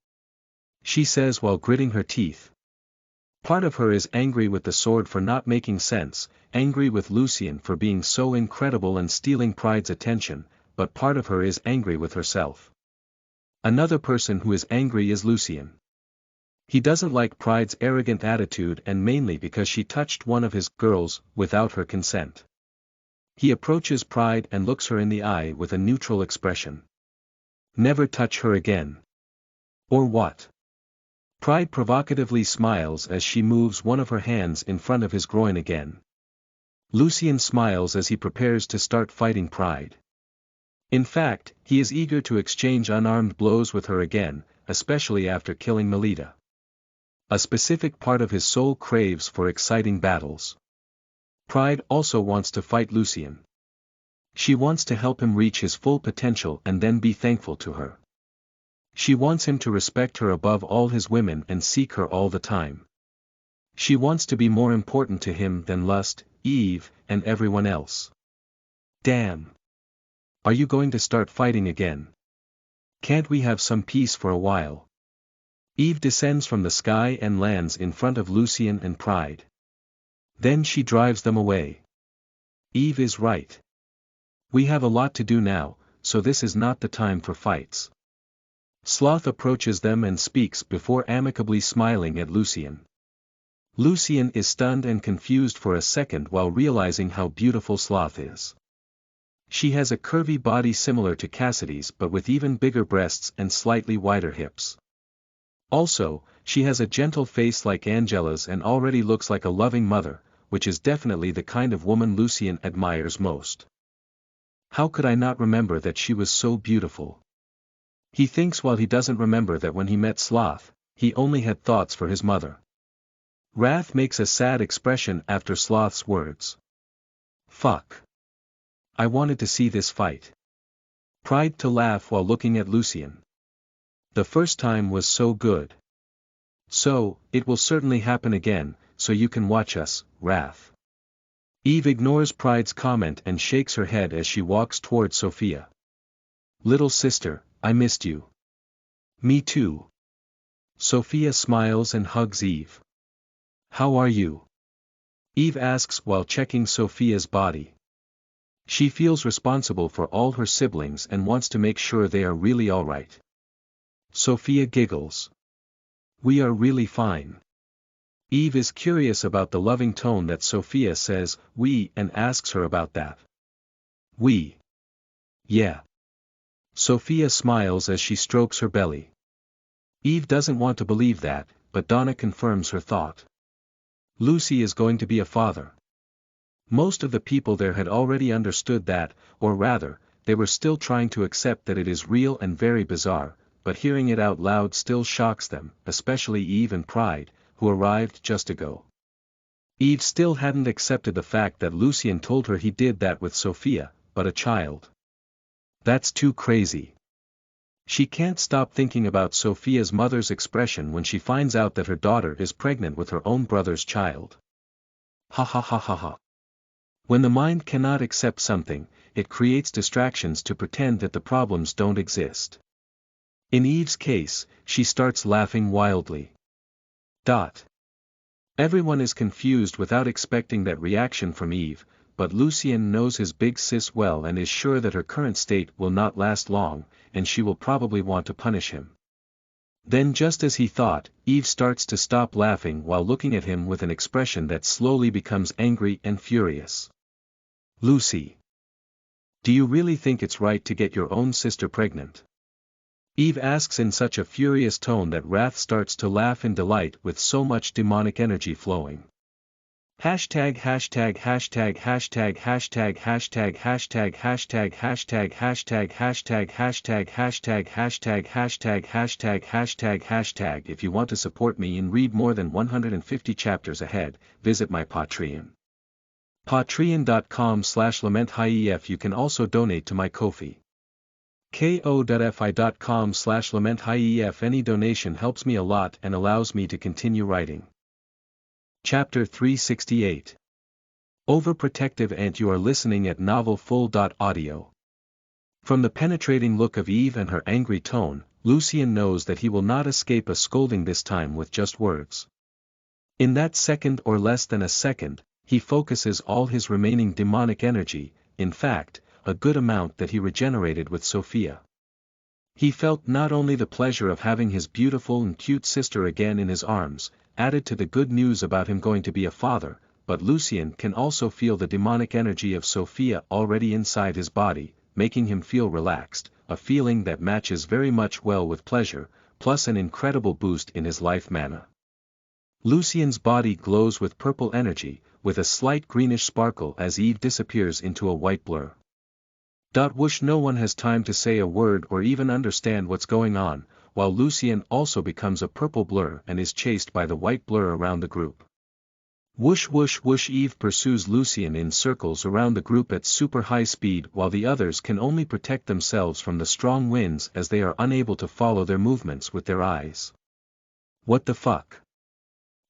She says while gritting her teeth. Part of her is angry with the sword for not making sense, angry with Lucien for being so incredible and stealing Pride's attention, but part of her is angry with herself. Another person who is angry is Lucien. He doesn't like Pride's arrogant attitude and mainly because she touched one of his girls without her consent. He approaches Pride and looks her in the eye with a neutral expression. Never touch her again. Or what? Pride provocatively smiles as she moves one of her hands in front of his groin again. Lucien smiles as he prepares to start fighting Pride. In fact, he is eager to exchange unarmed blows with her again, especially after killing Melita. A specific part of his soul craves for exciting battles. Pride also wants to fight Lucien. She wants to help him reach his full potential and then be thankful to her. She wants him to respect her above all his women and seek her all the time. She wants to be more important to him than Lust, Eve, and everyone else. Damn. Are you going to start fighting again? Can't we have some peace for a while? Eve descends from the sky and lands in front of Lucien and Pride. Then she drives them away. Eve is right. We have a lot to do now, so this is not the time for fights. Sloth approaches them and speaks before amicably smiling at Lucien. Lucien is stunned and confused for a second while realizing how beautiful Sloth is. She has a curvy body similar to Cassidy's but with even bigger breasts and slightly wider hips. Also, she has a gentle face like Angela's and already looks like a loving mother, which is definitely the kind of woman Lucien admires most. How could I not remember that she was so beautiful? He thinks while he doesn't remember that when he met Sloth, he only had thoughts for his mother. Wrath makes a sad expression after Sloth's words. Fuck. I wanted to see this fight. Pride to laugh while looking at Lucien. The first time was so good. So, it will certainly happen again, so you can watch us, Wrath. Eve ignores Pride's comment and shakes her head as she walks towards Sophia. Little sister, I missed you. Me too. Sophia smiles and hugs Eve. How are you? Eve asks while checking Sophia's body. She feels responsible for all her siblings and wants to make sure they are really alright. Sophia giggles. We are really fine. Eve is curious about the loving tone that Sophia says, we, and asks her about that. We. Yeah. Sophia smiles as she strokes her belly. Eve doesn't want to believe that, but Donna confirms her thought. Lucy is going to be a father. Most of the people there had already understood that, or rather, they were still trying to accept that it is real and very bizarre, but hearing it out loud still shocks them, especially Eve and Pride, who arrived just ago. Eve still hadn't accepted the fact that Lucien told her he did that with Sophia, but a child. That's too crazy. She can't stop thinking about Sophia's mother's expression when she finds out that her daughter is pregnant with her own brother's child. Ha ha ha ha ha. When the mind cannot accept something, it creates distractions to pretend that the problems don't exist. In Eve's case, she starts laughing wildly. Everyone is confused without expecting that reaction from Eve, but Lucien knows his big sis well and is sure that her current state will not last long, and she will probably want to punish him. Then just as he thought, Eve starts to stop laughing while looking at him with an expression that slowly becomes angry and furious. Lucy. Do you really think it's right to get your own sister pregnant? Eve asks in such a furious tone that Wrath starts to laugh in delight with so much demonic energy flowing. Hashtag hashtag hashtag hashtag hashtag hashtag hashtag hashtag hashtag hashtag hashtag hashtag hashtag hashtag hashtag hashtag hashtag hashtag. If you want to support me and read more than 150 chapters ahead, visit my Patreon. Patreon.com/LamentHief. You can also donate to my Ko-fi. ko.fi.com/LamentHief. Any donation helps me a lot and allows me to continue writing. Chapter 368. Overprotective Aunt. You are listening at NovelFull.audio. From the penetrating look of Eve and her angry tone, Lucien knows that he will not escape a scolding this time with just words. In that second or less than a second, he focuses all his remaining demonic energy, in fact, a good amount that he regenerated with Sophia. He felt not only the pleasure of having his beautiful and cute sister again in his arms, added to the good news about him going to be a father, but Lucien can also feel the demonic energy of Sophia already inside his body, making him feel relaxed, a feeling that matches very much well with pleasure, plus an incredible boost in his life mana. Lucien's body glows with purple energy, with a slight greenish sparkle as Eve disappears into a white blur. Whoosh! No one has time to say a word or even understand what's going on, while Lucien also becomes a purple blur and is chased by the white blur around the group. Whoosh whoosh whoosh! Eve pursues Lucien in circles around the group at super high speed while the others can only protect themselves from the strong winds as they are unable to follow their movements with their eyes. What the fuck?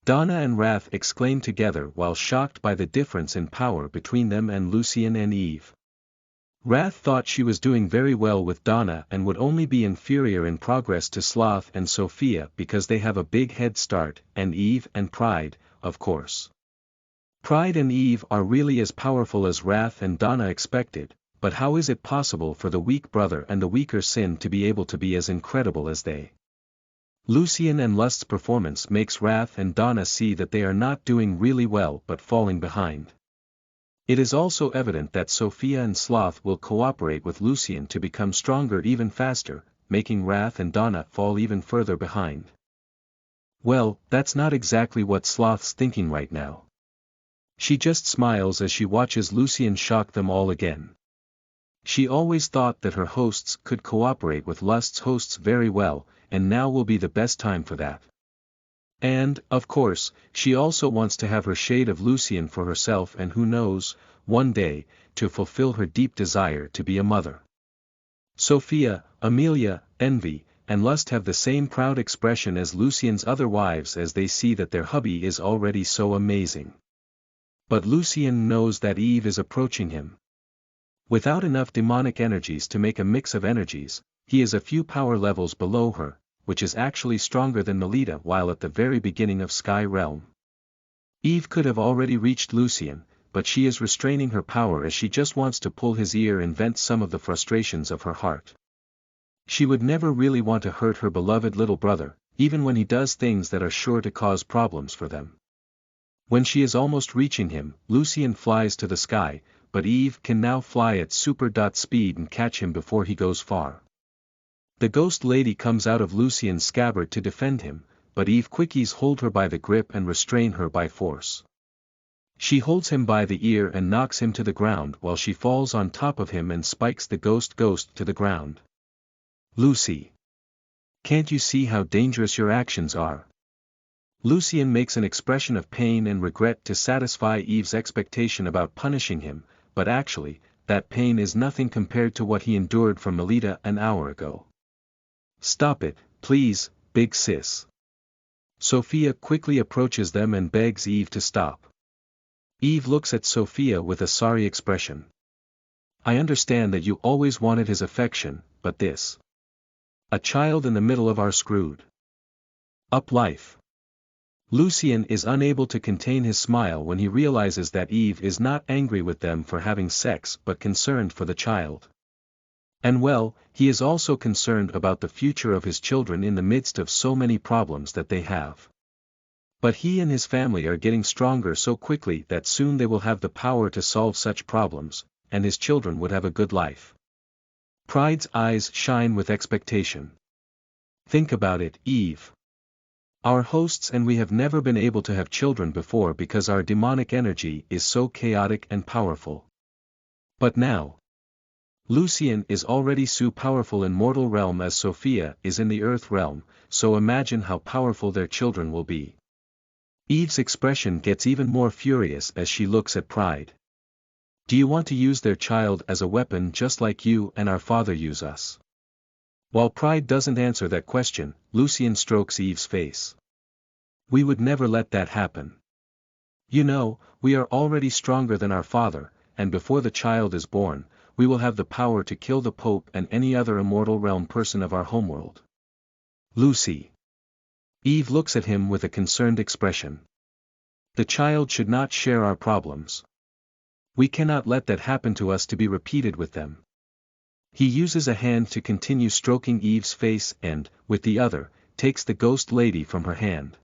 Donna and Wrath exclaim together while shocked by the difference in power between them and Lucien and Eve. Wrath thought she was doing very well with Donna and would only be inferior in progress to Sloth and Sophia because they have a big head start, and Eve and Pride, of course. Pride and Eve are really as powerful as Wrath and Donna expected, but how is it possible for the weak brother and the weaker Sin to be able to be as incredible as they? Lucien and Lust's performance makes Wrath and Donna see that they are not doing really well but falling behind. It is also evident that Sophia and Sloth will cooperate with Lucien to become stronger even faster, making Wrath and Donna fall even further behind. Well, that's not exactly what Sloth's thinking right now. She just smiles as she watches Lucien shock them all again. She always thought that her hosts could cooperate with Lust's hosts very well, and now will be the best time for that. And, of course, she also wants to have her shade of Lucien for herself and who knows, one day, to fulfill her deep desire to be a mother. Sophia, Amelia, Envy, and Lust have the same proud expression as Lucien's other wives as they see that their hubby is already so amazing. But Lucien knows that Eve is approaching him. Without enough demonic energies to make a mix of energies, he is a few power levels below her, which is actually stronger than Melita while at the very beginning of Sky Realm. Eve could have already reached Lucien, but she is restraining her power as she just wants to pull his ear and vent some of the frustrations of her heart. She would never really want to hurt her beloved little brother, even when he does things that are sure to cause problems for them. When she is almost reaching him, Lucien flies to the sky, but Eve can now fly at super speed and catch him before he goes far. The ghost lady comes out of Lucien's scabbard to defend him, but Eve quickies hold her by the grip and restrain her by force. She holds him by the ear and knocks him to the ground while she falls on top of him and spikes the ghost to the ground. Lucy! Can't you see how dangerous your actions are? Lucien makes an expression of pain and regret to satisfy Eve's expectation about punishing him, but actually, that pain is nothing compared to what he endured from Melita an hour ago. Stop it, please, big sis. Sophia quickly approaches them and begs Eve to stop. Eve looks at Sophia with a sorry expression. I understand that you always wanted his affection, but this. A child in the middle of our screwed up life. Lucien is unable to contain his smile when he realizes that Eve is not angry with them for having sex but concerned for the child. And well, he is also concerned about the future of his children in the midst of so many problems that they have. But he and his family are getting stronger so quickly that soon they will have the power to solve such problems, and his children would have a good life. Pride's eyes shine with expectation. Think about it, Eve. Our hosts and we have never been able to have children before because our demonic energy is so chaotic and powerful. But now, Lucian is already so powerful in mortal realm as Sophia is in the earth realm, so imagine how powerful their children will be. Eve's expression gets even more furious as she looks at Pride. Do you want to use their child as a weapon just like you and our father use us? While Pride doesn't answer that question, Lucian strokes Eve's face. We would never let that happen. You know, we are already stronger than our father, and before the child is born, we will have the power to kill the Pope and any other immortal realm person of our homeworld. Lucy. Eve looks at him with a concerned expression. The child should not share our problems. We cannot let that happen to us to be repeated with them. He uses a hand to continue stroking Eve's face and, with the other, takes the ghost lady from her hand.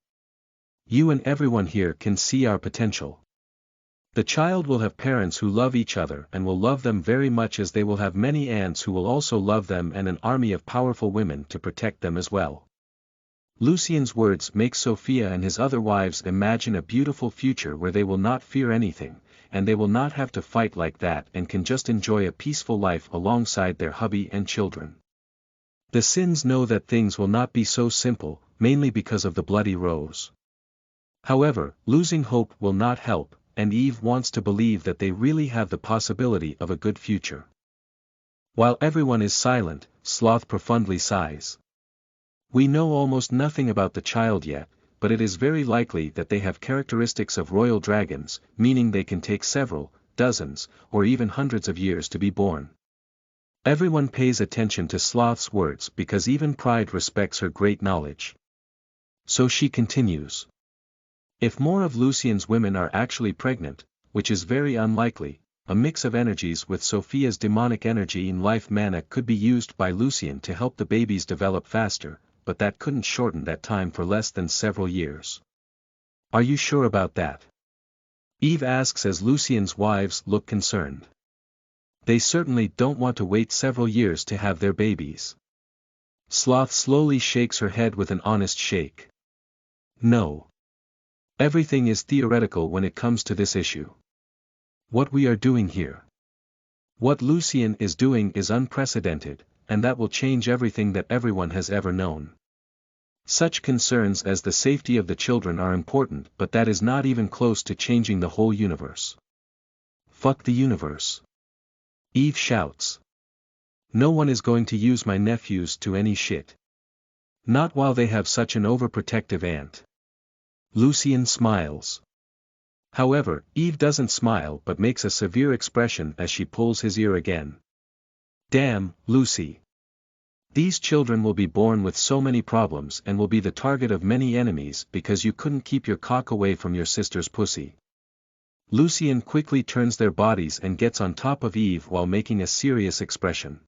You and everyone here can see our potential. The child will have parents who love each other and will love them very much, as they will have many aunts who will also love them and an army of powerful women to protect them as well. Lucian's words make Sophia and his other wives imagine a beautiful future where they will not fear anything, and they will not have to fight like that and can just enjoy a peaceful life alongside their hubby and children. The Sins know that things will not be so simple, mainly because of the bloody rose. However, losing hope will not help, and Eve wants to believe that they really have the possibility of a good future. While everyone is silent, Sloth profoundly sighs. We know almost nothing about the child yet, but it is very likely that they have characteristics of royal dragons, meaning they can take several, dozens, or even hundreds of years to be born. Everyone pays attention to Sloth's words because even Pride respects her great knowledge. So she continues. If more of Lucian's women are actually pregnant, which is very unlikely, a mix of energies with Sophia's demonic energy in life mana could be used by Lucian to help the babies develop faster, but that couldn't shorten that time for less than several years. Are you sure about that? Eve asks as Lucian's wives look concerned. They certainly don't want to wait several years to have their babies. Sloth slowly shakes her head with an honest shake. No. Everything is theoretical when it comes to this issue. What we are doing here. What Lucian is doing is unprecedented, and that will change everything that everyone has ever known. Such concerns as the safety of the children are important, but that is not even close to changing the whole universe. Fuck the universe. Eve shouts. No one is going to use my nephews to any shit. Not while they have such an overprotective aunt. Lucian smiles. However, Eve doesn't smile but makes a severe expression as she pulls his ear again. Damn, Lucy. These children will be born with so many problems and will be the target of many enemies because you couldn't keep your cock away from your sister's pussy. Lucian quickly turns their bodies and gets on top of Eve while making a serious expression.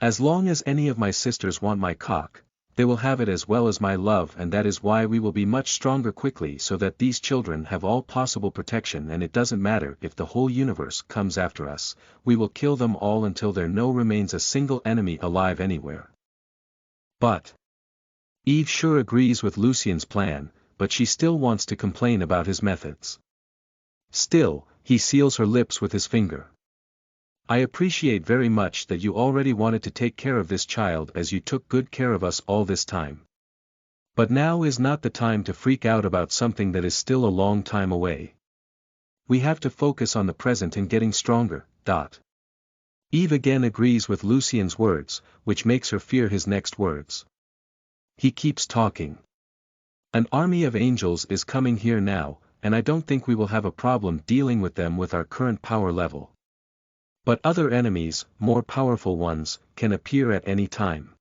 As long as any of my sisters want my cock, they will have it as well as my love, and that is why we will be much stronger quickly so that these children have all possible protection, and it doesn't matter if the whole universe comes after us, we will kill them all until there no remains a single enemy alive anywhere. But Eve sure agrees with Lucian's plan, but she still wants to complain about his methods. Still, he seals her lips with his finger. I appreciate very much that you already wanted to take care of this child as you took good care of us all this time. But now is not the time to freak out about something that is still a long time away. We have to focus on the present and getting stronger. Eve again agrees with Lucian's words, which makes her fear his next words. He keeps talking. An army of angels is coming here now, and I don't think we will have a problem dealing with them with our current power level. But other enemies, more powerful ones, can appear at any time.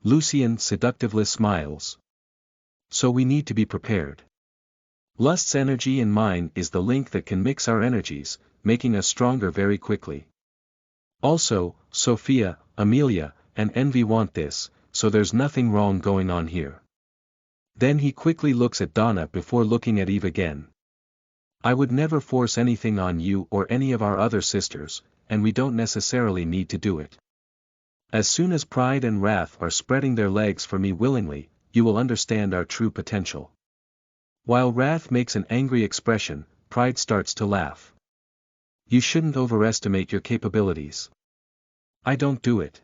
Lucian seductively smiles. So we need to be prepared. Lust's energy in mine is the link that can mix our energies, making us stronger very quickly. Also, Sophia, Amelia, and Envy want this, so there's nothing wrong going on here. Then he quickly looks at Donna before looking at Eve again. I would never force anything on you or any of our other sisters, and we don't necessarily need to do it. As soon as Pride and Wrath are spreading their legs for me willingly, you will understand our true potential. While wrath makes an angry expression, pride starts to laugh. You shouldn't overestimate your capabilities. I don't do it.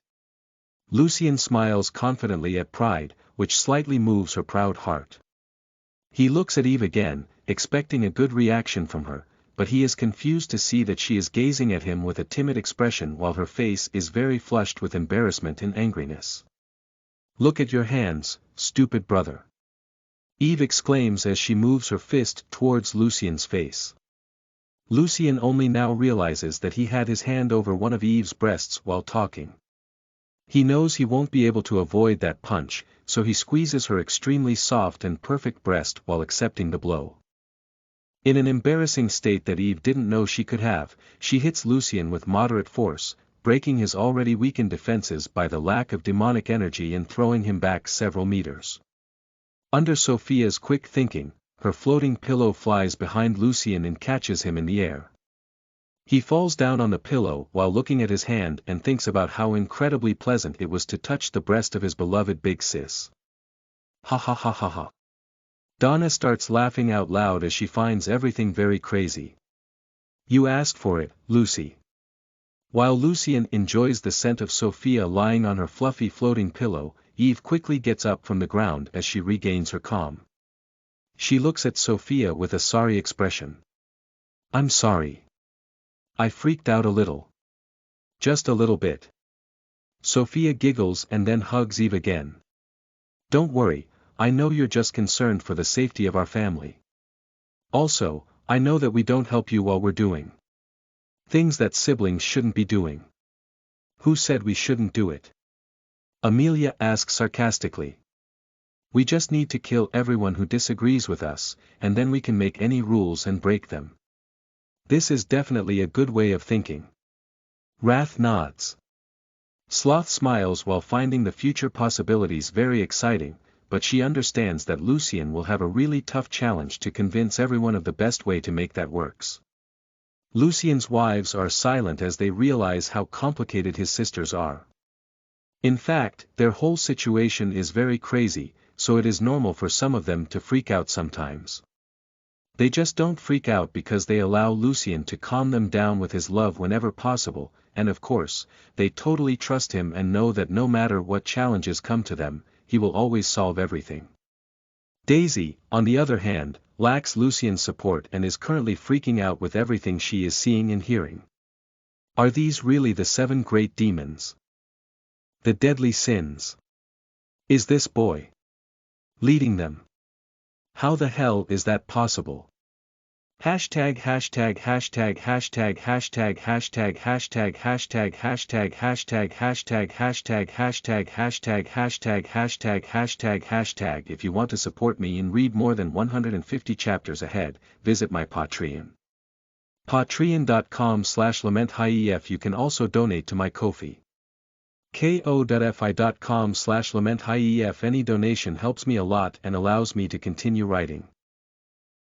Lucien smiles confidently at pride, which slightly moves her proud heart. He looks at Eve again, expecting a good reaction from her, but he is confused to see that she is gazing at him with a timid expression while her face is very flushed with embarrassment and angriness. Look at your hands, stupid brother. Eve exclaims as she moves her fist towards Lucien's face. Lucien only now realizes that he had his hand over one of Eve's breasts while talking. He knows he won't be able to avoid that punch, so he squeezes her extremely soft and perfect breast while accepting the blow. In an embarrassing state that Eve didn't know she could have, she hits Lucien with moderate force, breaking his already weakened defenses by the lack of demonic energy and throwing him back several meters. Under Sophia's quick thinking, her floating pillow flies behind Lucien and catches him in the air. He falls down on the pillow while looking at his hand and thinks about how incredibly pleasant it was to touch the breast of his beloved big sis. Ha ha ha ha ha. Donna starts laughing out loud as she finds everything very crazy. You asked for it, Lucy. While Lucien enjoys the scent of Sophia lying on her fluffy floating pillow, Eve quickly gets up from the ground as she regains her calm. She looks at Sophia with a sorry expression. I'm sorry. I freaked out a little. Just a little bit. Sophia giggles and then hugs Eve again. Don't worry, I know you're just concerned for the safety of our family. Also, I know that we don't help you while we're doing things that siblings shouldn't be doing. Who said we shouldn't do it? Amelia asks sarcastically. We just need to kill everyone who disagrees with us, and then we can make any rules and break them. This is definitely a good way of thinking. Wrath nods. Sloth smiles while finding the future possibilities very exciting, but she understands that Lucien will have a really tough challenge to convince everyone of the best way to make that works. Lucien's wives are silent as they realize how complicated his sisters are. In fact, their whole situation is very crazy, so it is normal for some of them to freak out sometimes. They just don't freak out because they allow Lucien to calm them down with his love whenever possible, and of course, they totally trust him and know that no matter what challenges come to them, he will always solve everything. Daisy, on the other hand, lacks Lucien's support and is currently freaking out with everything she is seeing and hearing. Are these really the 7 great demons? The deadly sins? Is this boy leading them? How the hell is that possible? Hashtag hashtag hashtag hashtag hashtag hashtag hashtag hashtag hashtag hashtag hashtag hashtag hashtag hashtag hashtag hashtag hashtag hashtag. If you want to support me and read more than 150 chapters ahead, visit my Patreon. Patreon.com/LamentHighEF. You can also donate to my Ko-fi. ko.fi.com/LamentHighEF. Any donation helps me a lot and allows me to continue writing.